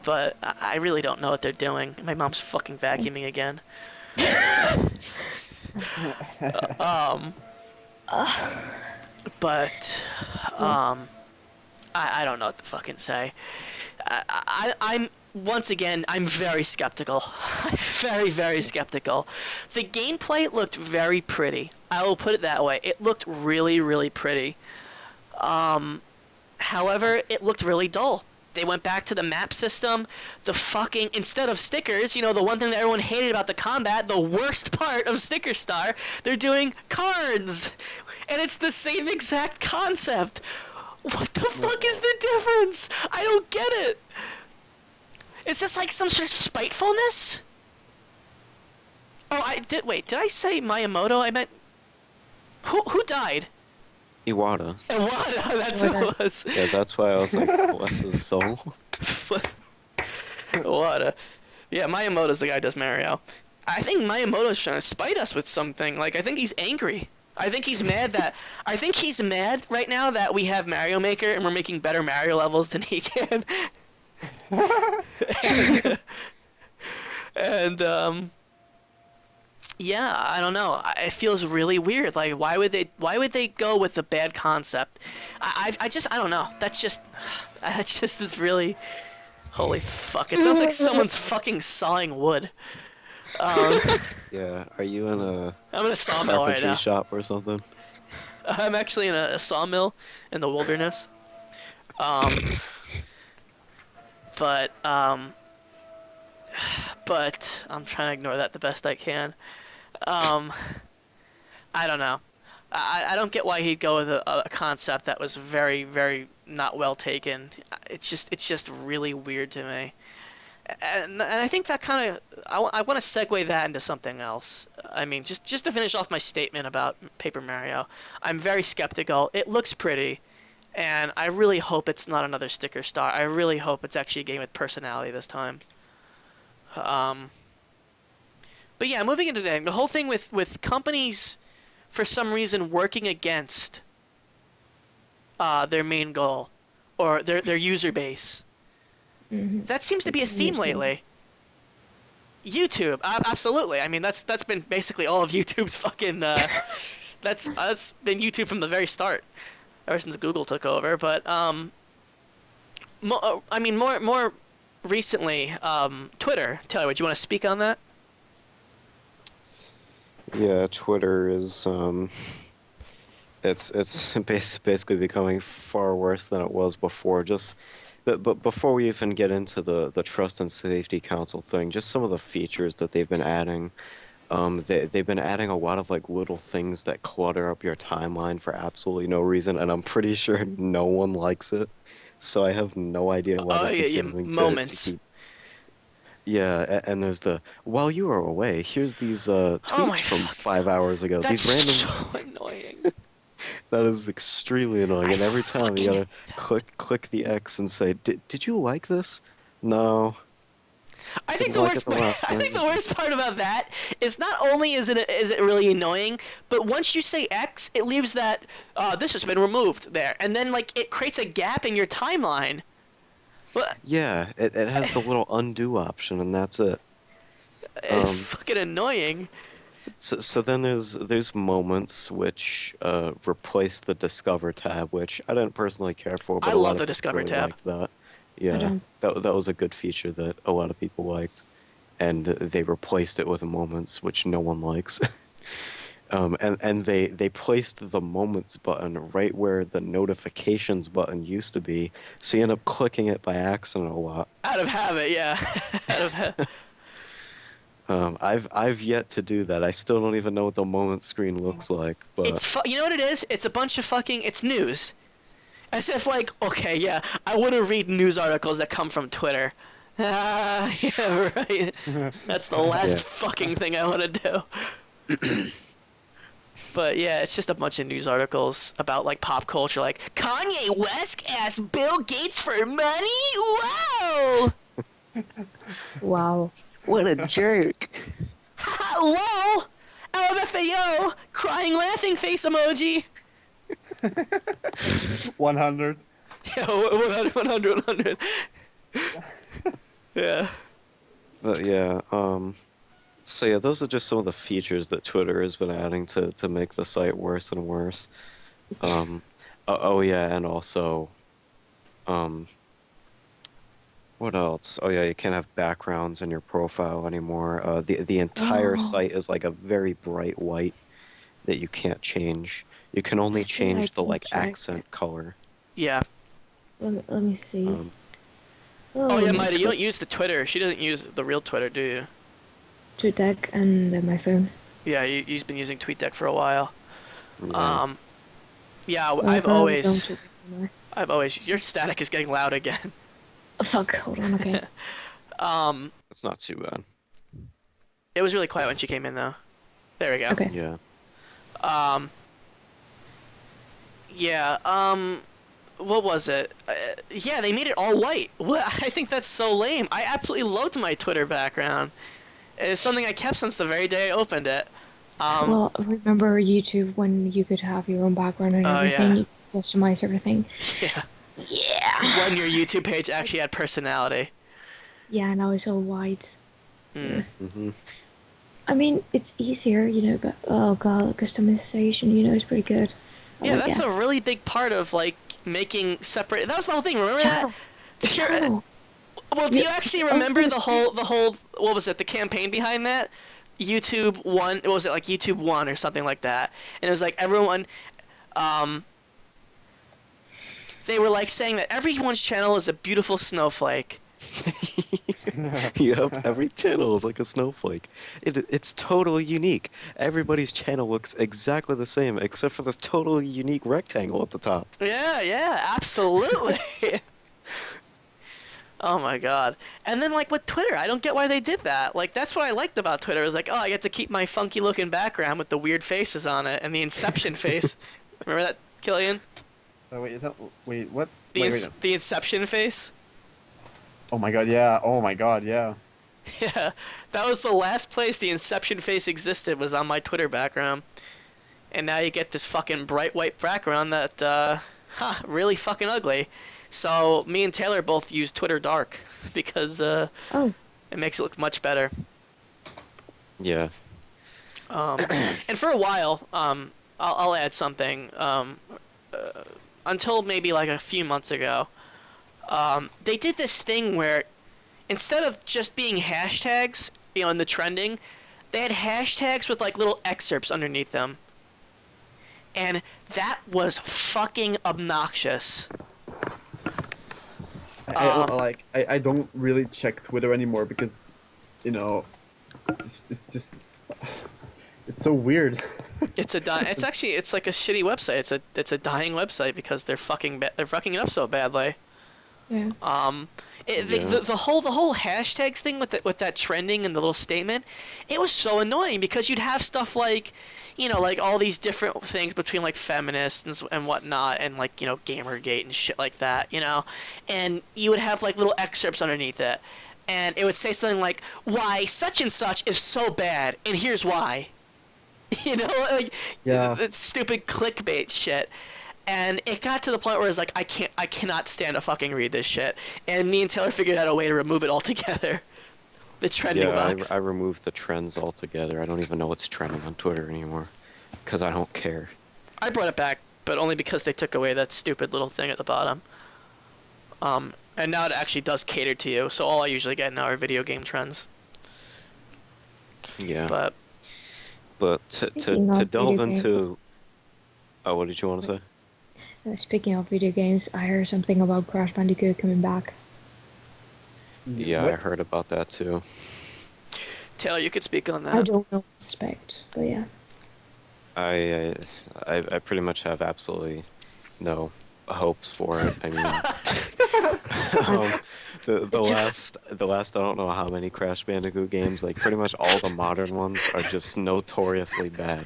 But I really don't know what they're doing. My mom's fucking vacuuming again. But I don't know what to fucking say. I'm once again, I'm very skeptical. Very, very skeptical. The gameplay looked very pretty. I will put it that way. It looked really, really pretty. However, it looked really dull. They went back to the map system. The fucking, instead of stickers, the one thing that everyone hated about the combat, the worst part of Sticker Star, they're doing cards. And it's the same exact concept. What the fuck is the difference? I don't get it. Is this like some sort of spitefulness? Oh, wait, did I say Miyamoto? I meant, who died? Iwata. Iwata, that's who it was. Yeah, that's why I was like, bless his soul. Iwata. Yeah, Miyamoto's the guy who does Mario. I think Miyamoto's trying to spite us with something. Like, I think he's angry. I think he's mad right now that we have Mario Maker and we're making better Mario levels than he can. and yeah, I don't know. It feels really weird. Like, why would they go with a bad concept? I don't know. That just is really, holy fuck. It sounds like someone's fucking sawing wood. Yeah, are you in a I'm in a sawmill right now. shop or something? I'm actually in a sawmill in the wilderness. But I'm trying to ignore that the best I can. I don't know. I don't get why he'd go with a concept that was very, very not well taken. It's just really weird to me. And I think that kind of I want to segue that into something else. I mean, just to finish off my statement about Paper Mario, I'm very skeptical. It looks pretty, and I really hope it's not another Sticker Star. I really hope it's actually a game with personality this time. But yeah, moving into the whole thing with companies for some reason working against their main goal or their user base. That seems to be a theme lately. YouTube, absolutely. I mean, that's been basically all of YouTube's fucking. That's been YouTube from the very start, ever since Google took over. But I mean, more recently, Twitter. Taylor, would you want to speak on that? Yeah, Twitter is it's basically becoming far worse than it was before. But before we even get into the Trust and Safety Council thing, just some of the features that they've been adding. They've been adding a lot of like little things that clutter up your timeline for absolutely no reason, and I'm pretty sure no one likes it. So I have no idea why they're continuing to moments. keep. Yeah, and there's while you are away, here's these tweets from 5 hours ago. That's These random. so annoying. That is extremely annoying, and every time you gotta click the X and say, "Did you like this?" No. I think Didn't like it the last I think time. the worst part about that is not only is it really annoying, but once you say X, it leaves that this has been removed there, and then like it creates a gap in your timeline. What? Yeah, it has the little undo option, and that's it. It's fucking annoying. So then there's moments which replace the Discover tab, which I didn't personally care for, but I a lot love of the people Discover really tab. liked that. Yeah, that was a good feature that a lot of people liked, and they replaced it with moments, which no one likes. And they placed the moments button right where the notifications button used to be, so you end up clicking it by accident a lot. Out of habit, yeah. Out of habit. I've yet to do that. I still don't even know what the moment screen looks like, but You know what it is? It's a bunch of fucking. It's news. As if like, okay, yeah, I want to read news articles that come from Twitter. Yeah, right. That's the last Yeah. fucking thing I want to do. But yeah, it's just a bunch of news articles about like pop culture, like Kanye West asked Bill Gates for money. Whoa! Wow. What a jerk. Whoa! LMFAO! Crying laughing face emoji. 100. Yeah, 100, 100, 100. Yeah. But yeah, so yeah, those are just some of the features that Twitter has been adding to make the site worse and worse. Oh yeah, and also, what else? Oh yeah, you can't have backgrounds in your profile anymore. The entire site is like a very bright white that you can't change. You can only change the like accent color. Yeah. Let me see. Oh yeah, my Maida, you don't use the Twitter. She doesn't use the real Twitter, do you? TweetDeck and my phone. Yeah, you've been using TweetDeck for a while. Yeah. Yeah, Well, I've always, don't your static is getting loud again. Oh, fuck, hold on, okay. It's not too bad. It was really quiet when she came in though. There we go. Okay. Yeah. Yeah, what was it? Yeah, they made it all white. I think that's so lame. I absolutely loathed my Twitter background. It's something I kept since the very day I opened it. Well, remember YouTube when you could have your own background and everything? Yeah. You could customize everything. Yeah. Yeah. When your YouTube page actually had personality. Yeah, now it's all white. Mm-hmm. I mean, it's easier, but oh god, customization, is pretty good. Yeah, that's a really big part of like making separate. That was the whole thing. Remember that? Well, do you actually remember the whole? What was it? The campaign behind that? YouTube One. What was it like? YouTube One or something like that? And it was like everyone. They were like saying that everyone's channel is a beautiful snowflake. Yep, every channel is like a snowflake. It's totally unique. Everybody's channel looks exactly the same, except for this totally unique rectangle at the top. Yeah, absolutely. Oh my god. And then like with Twitter, I don't get why they did that. Like that's what I liked about Twitter. It was like, oh, I get to keep my funky looking background with the weird faces on it and the Inception face. Remember that, Killian? Wait, what? The Inception face? Oh my god, yeah. Oh my god, yeah. Yeah, that was the last place the Inception face existed, was on my Twitter background. and now you get this fucking bright white background that, really fucking ugly. So me and Taylor both use Twitter Dark because Oh, it makes it look much better. Yeah. And for a while, I'll add something. Until maybe like a few months ago, they did this thing where instead of just being hashtags, in the trending, they had hashtags with like little excerpts underneath them. And that was fucking obnoxious. I don't really check Twitter anymore because, it's just it's so weird. It's actually like a shitty website. It's a dying website because they're fucking it up so badly. yeah. The whole hashtags thing with that trending and the little statement, it was so annoying because you'd have stuff like, like all these different things between like feminists and whatnot, and like, Gamergate and shit like that, and you would have like little excerpts underneath it, and it would say something like, why such and such is so bad, and here's why. Like, Yeah. that stupid clickbait shit. And it got to the point where it's like, I cannot stand to fucking read this shit. And me and Taylor figured out a way to remove it altogether. The trending box. I removed the trends altogether. I don't even know what's trending on Twitter anymore, because I don't care. I brought it back, but only because they took away that stupid little thing at the bottom. And now it actually does cater to you, so all I usually get now are video game trends. Yeah. But to Speaking of delve video into... games. Oh, what did you want to say? Speaking of video games, I heard something about Crash Bandicoot coming back. Yeah, What? I heard about that too. Taylor, you could speak on that. I don't know what to expect, but yeah. I pretty much have absolutely no hopes for it. I mean, the last I don't know how many Crash Bandicoot games, like pretty much all the modern ones are just notoriously bad.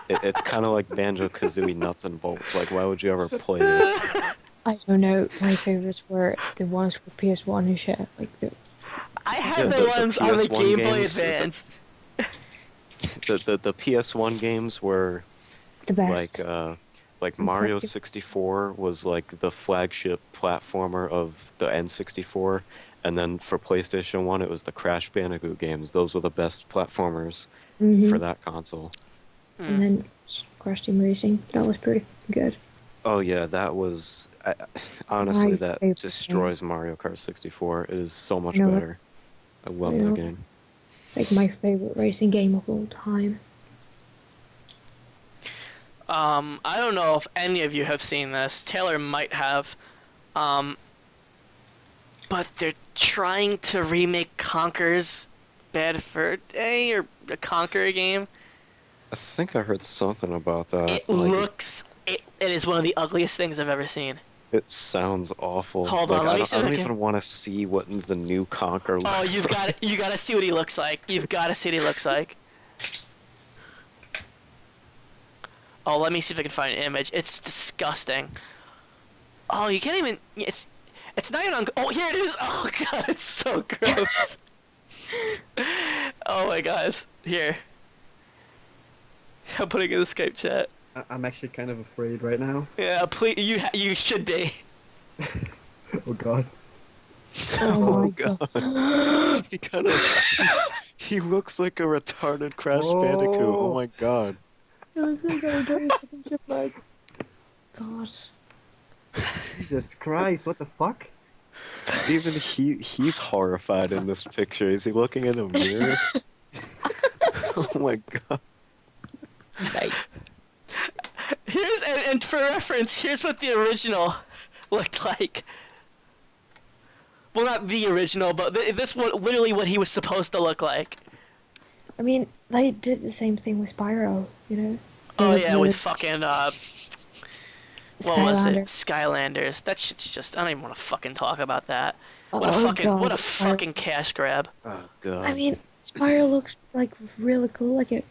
It's kind of like Banjo-Kazooie nuts and bolts. Like, why would you ever play this? I don't know. My favorites were the ones for PS1 and shit. Like I had Yeah, the ones on the PS1 Game Boy games, Advance. the PS1 games were the best. like Mario 64 was like the flagship platformer of the N64, and then for PlayStation 1 it was the Crash Bandicoot games. Those were the best platformers for that console. And then Crash Team Racing. That was pretty good. Oh yeah, that was honestly, My that favorite destroys Mario Kart 64. It is so much know it. better. I love I that know. game. It's like my favorite racing game of all time. I don't know if any of you have seen this. Taylor might have. But they're trying to remake Conker's Bad Fur Day, or a Conker game. I think I heard something about that. It Like, looks... It is one of the ugliest things I've ever seen. it sounds awful. Hold Like, on, let me I see if don't I can... even want to see what the new Conker looks Oh, like. you gotta see what he looks like. You've gotta see what he looks like. Oh, let me see if I can find an image. It's disgusting. Oh, you can't even... It's not even on... Oh, here it is! Oh, God, it's so gross. Oh, my God. Here. I'm putting it in the Skype chat. I'm actually kind of afraid right now. Yeah, please, you should be. Oh god. Oh my god. He kind of... He looks like a retarded Crash Bandicoot. Oh my god. God. Jesus Christ, what the fuck? Even he's horrified in this picture. Is he looking in a mirror? Oh my god. Nice. Here's and for reference, here's what the original looked like. Well, not the original, but this one literally what he was supposed to look like. I mean, they did the same thing with Spyro, you know? Oh The- yeah, the with fucking what was it? Skylander. Skylanders. That shit's just... I don't even want to fucking talk about that. Oh, What a God, Spyro. fucking cash grab. Oh god. I mean, Spyro looks like really cool, like a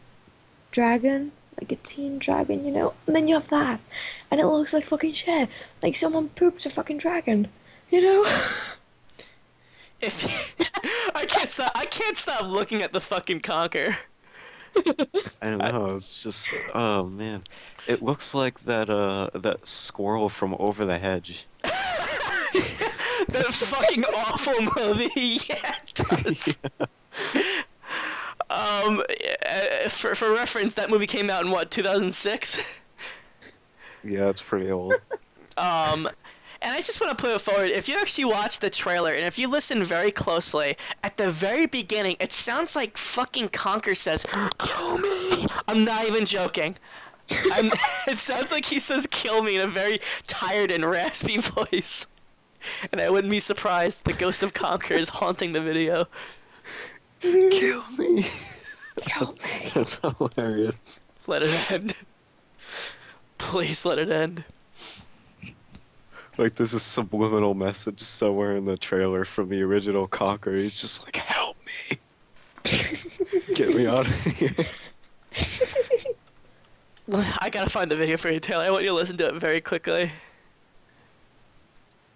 dragon, like a teen dragon, you know? And then you have that, and it looks like fucking shit. Like someone poops a fucking dragon, you know? If I can't stop looking at the fucking Conker. I don't know. It's just, oh man, it looks like that squirrel from Over the Hedge. That fucking awful movie. Yeah, it does. For reference, that movie came out in what, 2006? Yeah, it's pretty old. And I just want to put it forward. If you actually watch the trailer and if you listen very closely, at the very beginning, it sounds like fucking Conker says, "Kill me." I'm not even joking. It sounds like he says "kill me" in a very tired and raspy voice. And I wouldn't be surprised the ghost of Conker is haunting the video. Kill me. Kill me. That's hilarious. Let it end. Please let it end. Like there's a subliminal message somewhere in the trailer from the original Conker. He's just like, "Help me, get me out of here." I gotta find the video for you, Taylor. I want you to listen to it very quickly.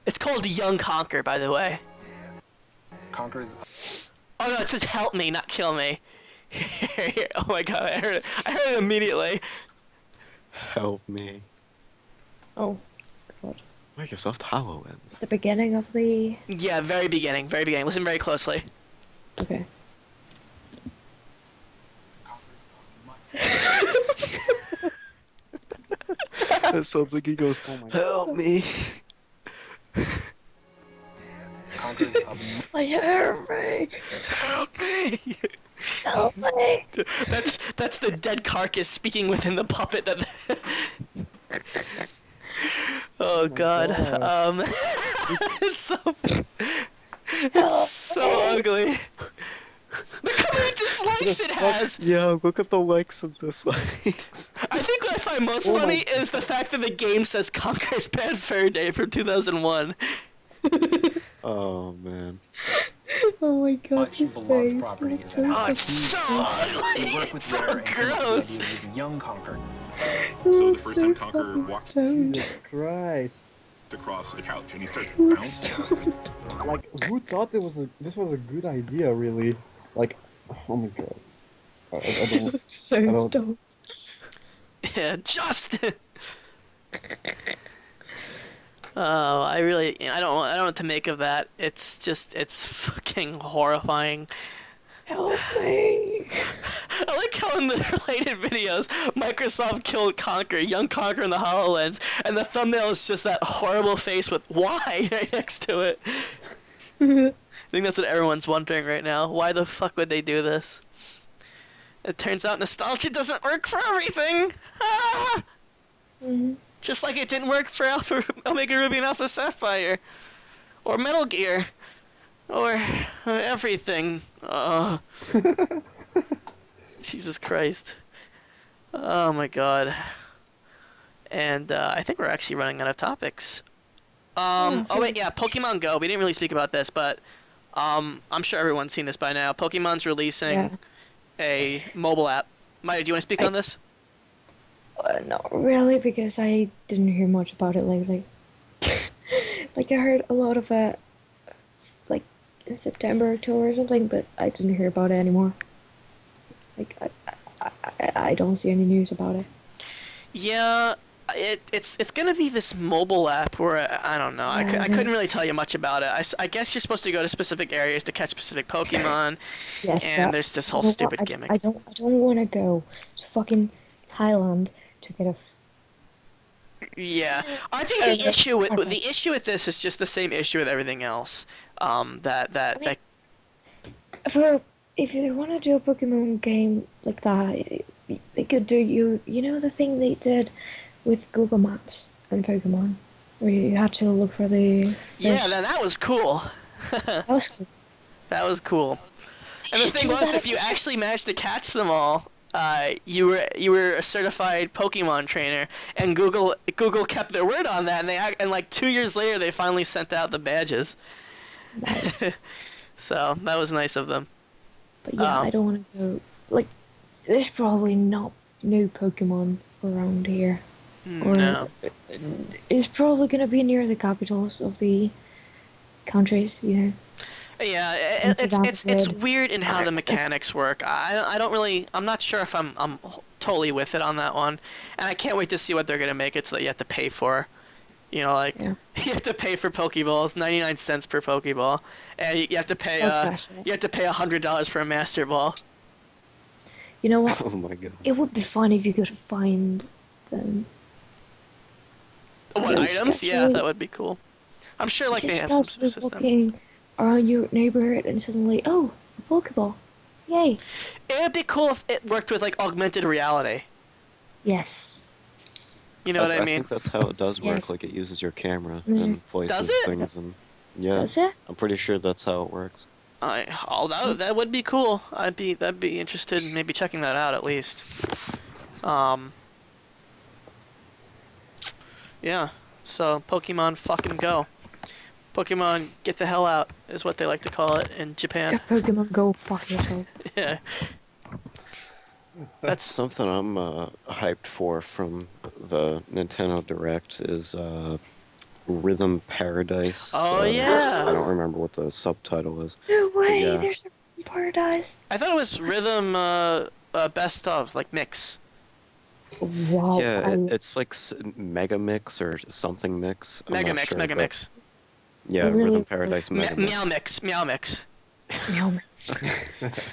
It's called Young Conker, by the way. Conker's. Oh no, it says "help me," not "kill me." Oh my god, I heard it. I heard it immediately. Help me. Oh, God. Microsoft HoloLens. The beginning of the... Yeah, very beginning, very beginning. Listen very closely. Okay. That sounds like he goes, Oh my God. "Help me." Conker's I hear me. Help me! Help me. That's the dead carcass speaking within the puppet that. Oh god. God. It's so. It's so ugly. Look how many dislikes it has! Yeah, look at the likes and dislikes. I think what I find most Oh my funny God. is the fact that the game says Conker's Bad Fur Day from 2001. Oh man. Oh my God, much his beloved face. property It's that Oh, has it's so ugly! we work with So Rare and came up with gross! the idea of using young Conker. So the first time Conker walked Jesus Christ. across a couch and he starts to bounce. Like, who thought this was a good idea, really? Like, oh my God. I don't... so I don't- stoned. Yeah, Justin! Oh, I don't know what to make of that. It's fucking horrifying. Help me. I like how in the related videos, Microsoft killed Conker, young Conker in the HoloLens, and the thumbnail is just that horrible face with "why" right next to it. I think that's what everyone's wondering right now. Why the fuck would they do this? It turns out nostalgia doesn't work for everything! Ah! Mhm. Just like it didn't work for Omega Ruby and Alpha Sapphire. Or Metal Gear. Or everything. Jesus Christ. Oh my god. And I think we're actually running out of topics. Oh wait, yeah, Pokemon Go. We didn't really speak about this, but I'm sure everyone's seen this by now. Pokemon's releasing a mobile app. Maya, do you want to speak on this? Not really, because I didn't hear much about it lately. Like, I heard a lot of it, like, in September, October or something, but I didn't hear about it anymore. Like, I don't see any news about it. Yeah, it's gonna be this mobile app where I don't know. I couldn't really tell you much about it. I guess you're supposed to go to specific areas to catch specific Pokemon, Yes, and but there's this you whole know what? stupid gimmick. I don't want to go to fucking Thailand to get a... Yeah, I think the issue with this is just the same issue with everything else. That If they want to do a Pokemon game like that, they could do you know the thing they did with Google Maps and Pokemon, where you had to look for the yeah, fish. that was cool. That was cool. That was cool. And the should thing do was, that if you again. actually managed to catch them all, you were a certified Pokemon trainer, and Google kept their word on that, and like 2 years later they finally sent out the badges. Nice. So that was nice of them. But yeah, I don't want to go. Like, there's probably not new Pokemon around here. Or No. it's probably gonna be near the capitals of the countries, you know. Yeah, Instagram it's grid. weird in how the mechanics work. I don't really, I'm not sure if I'm totally with it on that one, and I can't wait to see what they're gonna make it so that you have to pay for. You know, like Yeah. you have to pay for Pokeballs, 99 cents per Pokeball, and you have to pay So precious. you have to pay $100 for a Master Ball. You know what? Oh my god. It would be fun if you could find them. What Just items? Yeah, that casually, would be cool. I'm sure like they just have some casually system. walking around your neighborhood and suddenly, oh, a Pokeball. Yay. It would be cool if it worked with like augmented reality. Yes. You know what I I mean? think that's how it does work. Yes. Like it uses your camera Mm. and Does places it? things and yeah, Does it? I'm pretty sure that's how it works. That would be cool. That'd be interested in maybe checking that out at least. Yeah. So Pokemon fucking go. Pokemon get the hell out is what they like to call it in Japan. Yeah, Pokemon Go, fuck yourself. Yeah. That's something I'm hyped for from the Nintendo Direct is Rhythm Paradise. Oh yeah. I don't remember what the subtitle is. No way, yeah. there's a paradise. I thought it was Rhythm best of like mix. Wow. Yeah, it's like Mega Mix or something mix. I'm Mega not Mix, sure, Mega but Mix. Yeah, really Rhythm Paradise Mega Mix. Meow Mix, Meow Mix. Meow.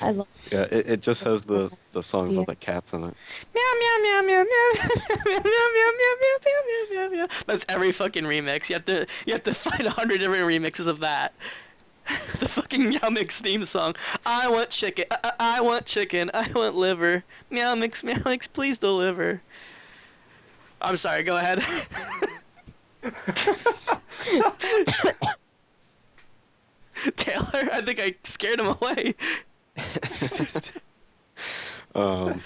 I love Yeah, it just has the songs with the cats in it. Meow meow meow meow meow meow meow meow meow meow meow meow meow. That's every fucking remix. You have to find 100 different remixes of that. The fucking Meow Mix theme song. I want chicken. I want chicken. I want liver. Meow Mix, please deliver. I'm sorry. Go ahead. Taylor, I think I scared him away. What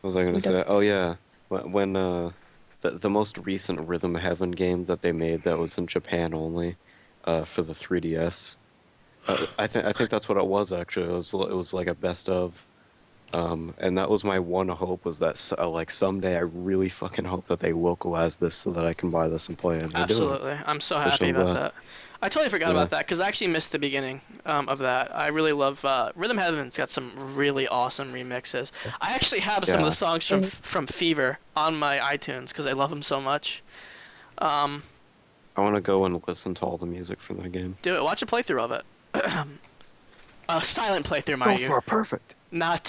was I gonna say? Oh yeah, when the most recent Rhythm Heaven game that they made that was in Japan only, for the 3DS. I think that's what it was actually. It was like a best of, and that was my one hope was that like someday I really fucking hope that they localize this so that I can buy this and play it. And they're doing it. Absolutely. I'm so Which happy I'm about glad. that. I totally forgot Yeah. about that because I actually missed the beginning of that. I really love Rhythm Heaven's got some really awesome remixes. I actually have some of Yeah. the songs from Fever on my iTunes because I love them so much. I want to go and listen to all the music from that game. Do it. Watch a playthrough of it. A silent playthrough, mind you. a perfect. Not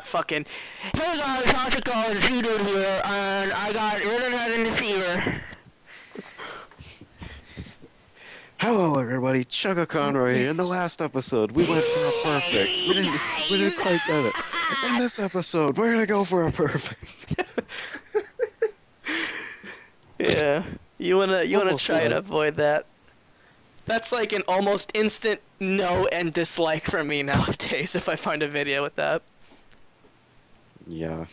fucking. Hey guys, how's it going? It's Dude here, and I got Rhythm Heaven Fever. Hello, everybody. Chugga Conroy here. In the last episode, we went for a perfect. We didn't quite get it. In this episode, we're gonna go for a perfect. Yeah, you wanna Almost try to there. avoid that. That's like an almost instant no and dislike from me nowadays if I find a video with that. Yeah.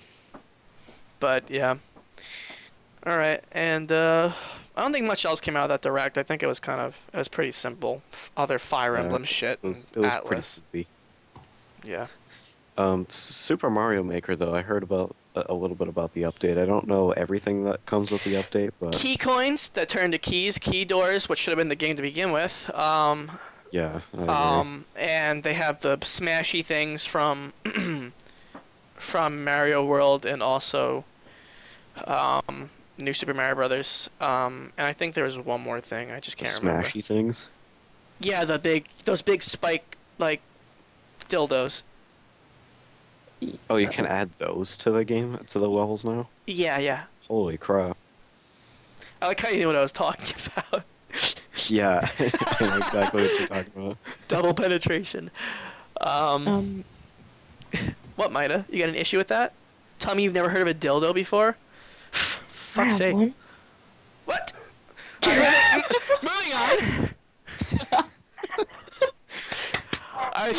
But yeah. All right, and I don't think much else came out of that direct. I think it was pretty simple. Other Fire Yeah, Emblem shit. It was and Atlas. Atlas. Pretty Yeah. Super Mario Maker though, I heard about a little bit about the update. I don't know everything that comes with the update, but Key coins that turn to keys, key doors, which should have been the game to begin with. yeah, I agree. And they have the smashy things from from Mario World and also New Super Mario Brothers. And I think there was one more thing. I just The can't remember. smashy things. Yeah, those big spike like dildos. Oh, you can add those to the game, to the levels now? Yeah. Holy crap. I like how you knew what I was talking about. Yeah, I know exactly what you're talking about. Double penetration. What, Maida? You got an issue with that? Tell me you've never heard of a dildo before? I Fuck's have sake. one. What? Alright, moving on. I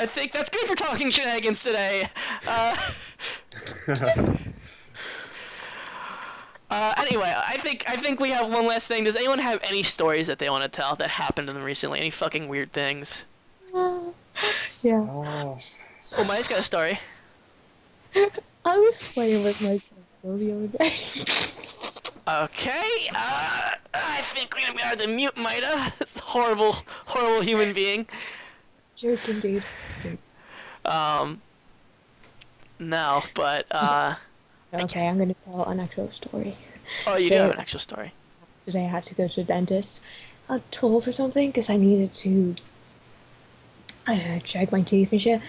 think that's good for Talking Shenanigans today. Anyway, I think we have one last thing. Does anyone have any stories that they want to tell that happened to them recently? Any fucking weird things? Yeah. Oh. Oh, Mai's got a story. I was playing with my cousin the other day. Okay, I think going to be hard to mute, Maida. It's a horrible, horrible human being. Jerk indeed. Um, no, but, Okay, I'm gonna tell an actual story. oh, you do have an actual story. Today I had to go to the dentist at 12 or something because I needed to check my teeth and shit.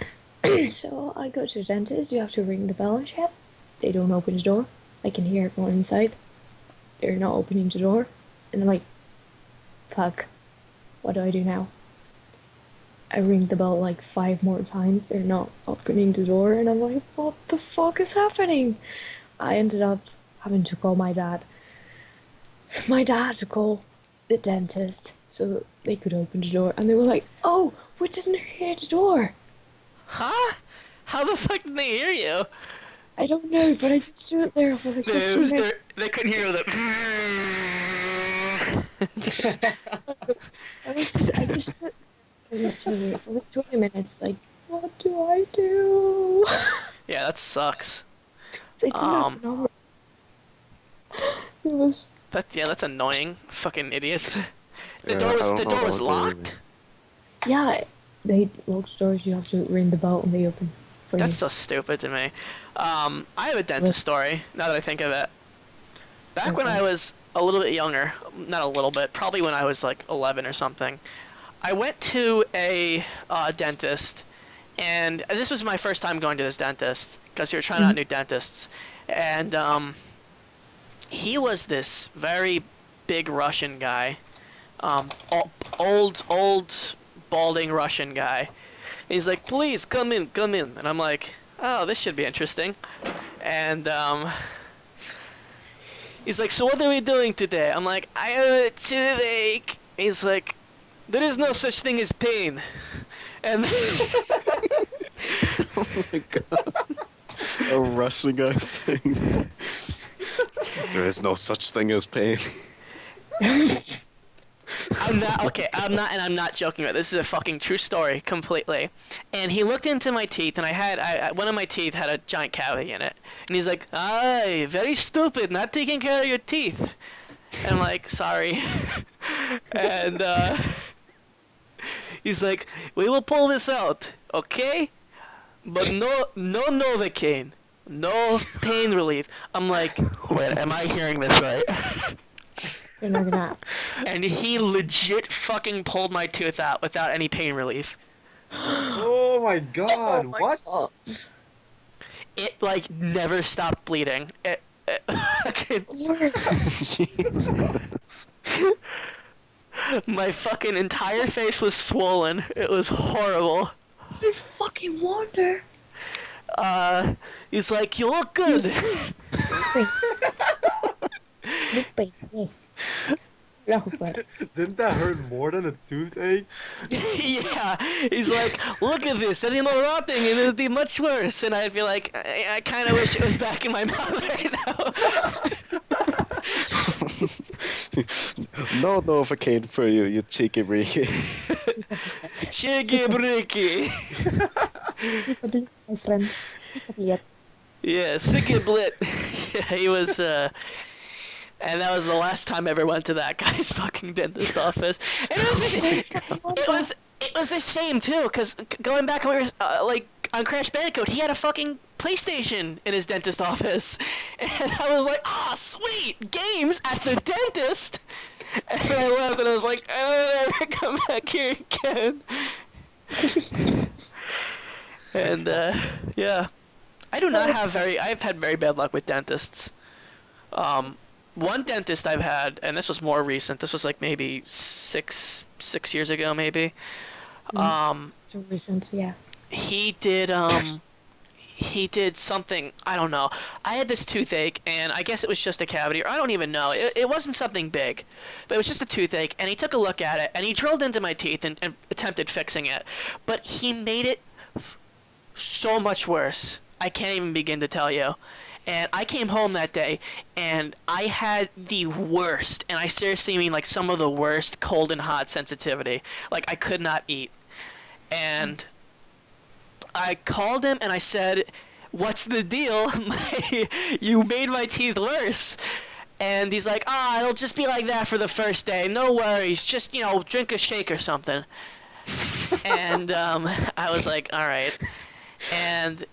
So I go to the dentist, you have to ring the bell and shit. They don't open the door. I can hear everyone inside. They're not opening the door. And I'm like, fuck, what do I do now? I ring the bell like 5 more times. They're not opening the door. And I'm like, what the fuck is happening? I ended up having to call my dad. My dad had to call the dentist so they could open the door. And they were like, oh, we didn't hear the door. Huh? How the fuck did they hear you? I don't know, but I just stood there for like 15 minutes. They couldn't hear the. I just stood there for like 20 minutes, like, what do I do? Yeah, that sucks. They didn't have the number. It was. That's annoying. Fucking idiots. The Yeah, door I was don't the know door was about that locked. Yeah, they lock doors. You have to ring the bell and they open for That's you. so stupid to me. I have a dentist story, now that I think of it. Back when Okay. I was a little bit younger, not a little bit, probably when I was like 11 or something, I went to a dentist, and this was my first time going to this dentist, because we were trying out new dentists. And he was this very big Russian guy, old, balding Russian guy. He's like, please come in, come in. And I'm like, oh, this should be interesting. And he's like, so what are we doing today? I'm like, I have a toothache. He's like, there is no such thing as pain. And Oh my god. A Russian guy saying there is no such thing as pain. I'm not joking about this. This is a fucking true story, completely. And he looked into my teeth, and one of my teeth had a giant cavity in it. And he's like, "Aye, very stupid, not taking care of your teeth." And I'm like, "Sorry." And he's like, "We will pull this out, okay? But no Novocaine, no pain relief." I'm like, "Wait, am I hearing this right?" You're not gonna. And he legit fucking pulled my tooth out without any pain relief. Oh my god, what? God. It like never stopped bleeding. Jesus. My fucking entire face was swollen. It was horrible. I fucking wonder. He's like, you look good. No, but Didn't that hurt more than a toothache? Yeah, he's like, look at this, and you're rotting, and it'd be much worse. And I'd be like, I kind of wish it was back in my mouth right now. No Novocaine for you, you cheeky breaky. Cheeky breaky. my friend, Yeah, sicky blit. Yeah, he was, and that was the last time I ever went to that guy's fucking dentist office. And it was a shame too, cause going back when we were like on Crash Bandicoot, he had a fucking PlayStation in his dentist office, and I was like, oh sweet, games at the dentist. And I left, and I was like, I'll never come back here again. And yeah, I've had very bad luck with dentists. One dentist I've had, and this was more recent. This was like maybe six years ago, maybe. So recent, yeah. He did something, I don't know. I had this toothache, and I guess it was just a cavity, or I don't even know. It wasn't something big, but it was just a toothache, and he took a look at it, and he drilled into my teeth and attempted fixing it. But he made it so much worse. I can't even begin to tell you. And I came home that day, and I had the worst, and I seriously mean like some of the worst cold and hot sensitivity. Like I could not eat. And I called him and I said, "What's the deal? You made my teeth worse." And he's like, "Ah, it'll just be like that for the first day. No worries. Just, drink a shake or something." And I was like, "All right." And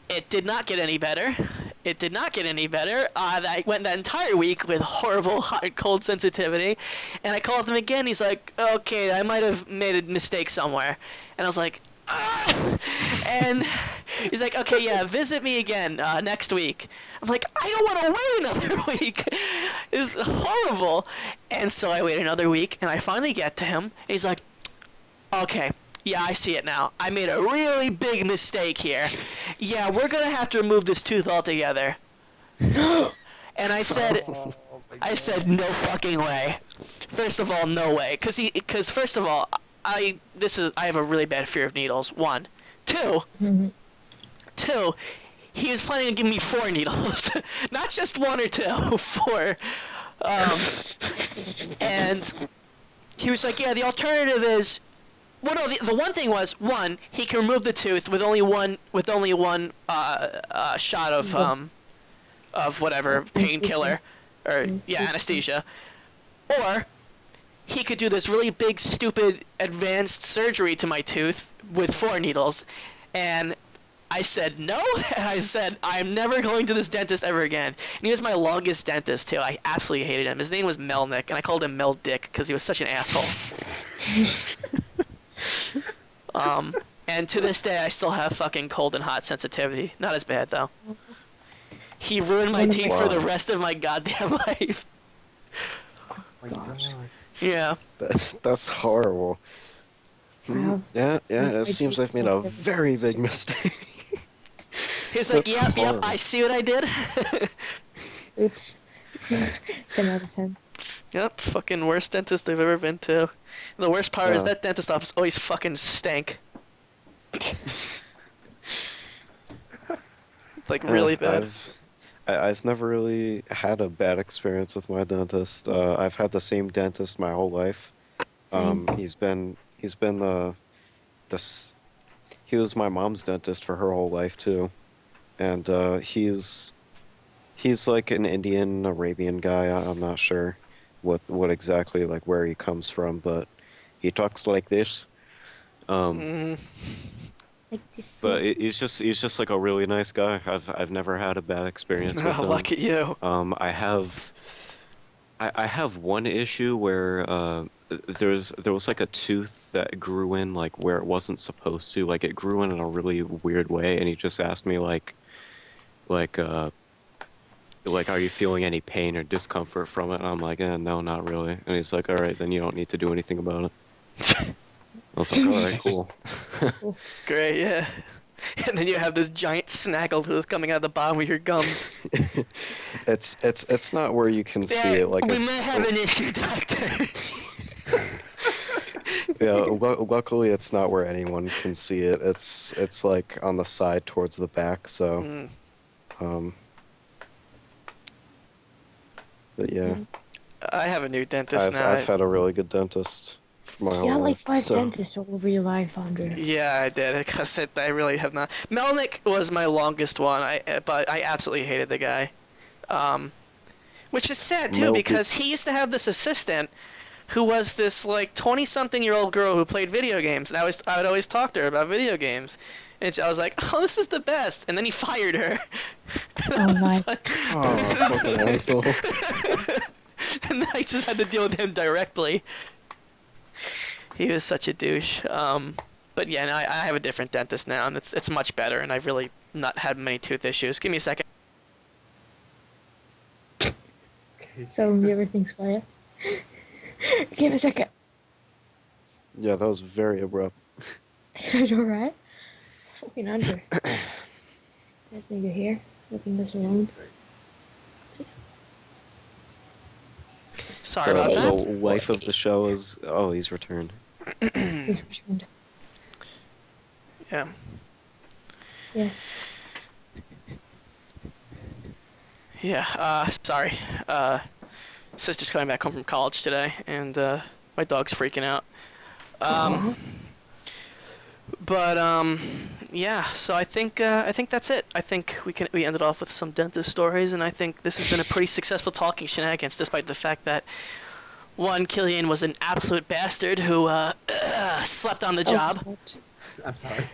it did not get any better. It did not get any better. I went that entire week with horrible hot and cold sensitivity, and I called him again. He's like, "Okay, I might have made a mistake somewhere," and I was like, "Ah!" And he's like, "Okay, yeah, visit me again next week." I'm like, "I don't want to wait another week. It's horrible." And so I wait another week, and I finally get to him. And he's like, "Okay, yeah, I see it now. I made a really big mistake here. Yeah, we're gonna have to remove this tooth altogether." And I said, "No fucking way. First of all, no way. Cause first of all, I have a really bad fear of needles. One, two, two. He was planning on giving me 4 needles, not just 1 or 2, 4. And he was like, "Yeah, the alternative is." Well, no, the one thing was, one, he can remove the tooth with only one shot of whatever painkiller, or yeah, anesthesia, or he could do this really big, stupid, advanced surgery to my tooth with 4 needles, and I said no, and I said I'm never going to this dentist ever again. And he was my longest dentist too. I absolutely hated him. His name was Melnick, and I called him Mel Dick because he was such an asshole. And to this day, I still have fucking cold and hot sensitivity. Not as bad, though. He ruined my teeth for the rest of my goddamn life. Yeah. That's horrible. Yeah, it seems I've made a very big mistake. He's like, That's yep, horrible. I see what I did. Oops. 10 out of 10. Yep, fucking worst dentist I've ever been to. The worst part is that dentist office always fucking stank. Like, really bad. I've never really had a bad experience with my dentist. I've had the same dentist my whole life. He's been he was my mom's dentist for her whole life too, and he's like an Indian Arabian guy. I'm not sure what exactly, like, where he comes from, but he talks like this. But he's just like a really nice guy. I've never had a bad experience with him. Lucky you. I have one issue where there was like a tooth that grew in like where it wasn't supposed to. Like, it grew in a really weird way, and he just asked me like are you feeling any pain or discomfort from it? And I'm like, no, not really. And he's like, all right, then you don't need to do anything about it. I was like, all right, cool. Great, yeah. And then you have this giant snaggletooth coming out of the bottom of your gums. It's not where you can see it. Like, we might have an issue, doctor. Yeah, luckily it's not where anyone can see it. It's like on the side towards the back. So, but yeah. I have a new dentist now. I've had a really good dentist for my whole life. Yeah, like 5 so. dentists all over your life, Andrew. Yeah, I did. Because I really have not. Melnick was my longest one, but I absolutely hated the guy. Which is sad too, because he used to have this assistant who was this like 20-something-year-old girl who played video games, and I would always talk to her about video games. And I was like, oh, this is the best. And then he fired her. Oh, nice. Like, fucking asshole. And then I just had to deal with him directly. He was such a douche. But yeah, no, I have a different dentist now, and it's much better, and I've really not had many tooth issues. Give me a second. So, you ever think about it? Give me a second. Yeah, that was very abrupt. Alright? Fucking Andrew. This nigga here, looking this around. Sorry about The that. wife of the show is... Oh, he's returned. He's returned. Yeah. Yeah. Yeah, sorry. Sister's coming back home from college today, and my dog's freaking out. But Yeah, so I think that's it. I think we ended off with some dentist stories, and I think this has been a pretty successful talking shenanigans, despite the fact that one, Killian was an absolute bastard who slept on the Oh, job. shit. I'm sorry.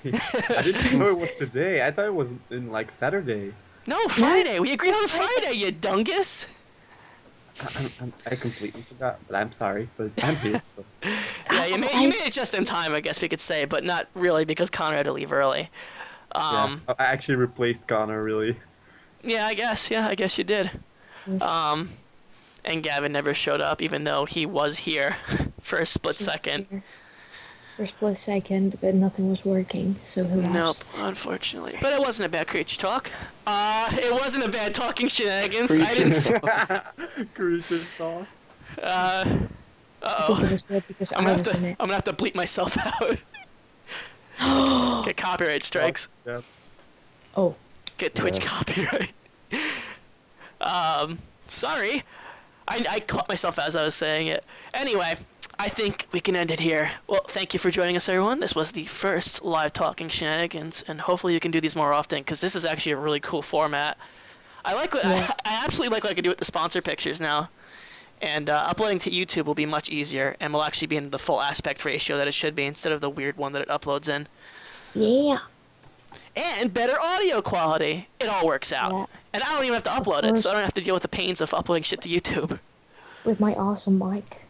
I didn't know it was today. I thought it was in like Saturday. No, Friday. We it's agreed a on Friday. Friday, you dungus. I completely forgot, but I'm sorry. But I'm here. So. Yeah, you made it just in time, I guess we could say, but not really because Connor had to leave early. Yeah, I actually replaced Connor. Really. Yeah, I guess you did. Um, and Gavin never showed up, even though he was here for a split second. For a split second, but nothing was working, so who Nope, else? unfortunately. But it wasn't a bad creature talk. It wasn't a bad talking shenanigans. I Creature didn't. Creature talk. Uh I think it oh. was good because I was in it. I'm gonna have to bleep myself out. Get copyright strikes. Yeah. Oh, Get Twitch Yeah. copyright. Sorry. I caught myself as I was saying it. Anyway, I think we can end it here. Well, thank you for joining us, everyone. This was the first live talking shenanigans, and hopefully you can do these more often, because this is actually a really cool format. I like what yes. I absolutely like what I can do with the sponsor pictures now. And uploading to YouTube will be much easier, and will actually be in the full aspect ratio that it should be, instead of the weird one that it uploads in. Yeah. And better audio quality. It all works out. Yeah. And I don't even have to upload it, so I don't have to deal with the pains of uploading shit to YouTube. With my awesome mic.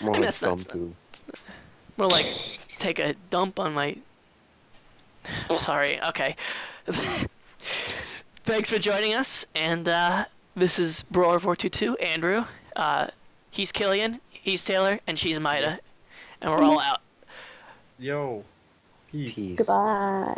More And like that's not- dumb too. More like take a dump on my... Sorry, okay. Thanks for joining us, and this is Brawler422, Andrew. He's Killian, he's Taylor, and she's MAITA. Yes. And we're all out. Yo. Peace. Peace. Goodbye.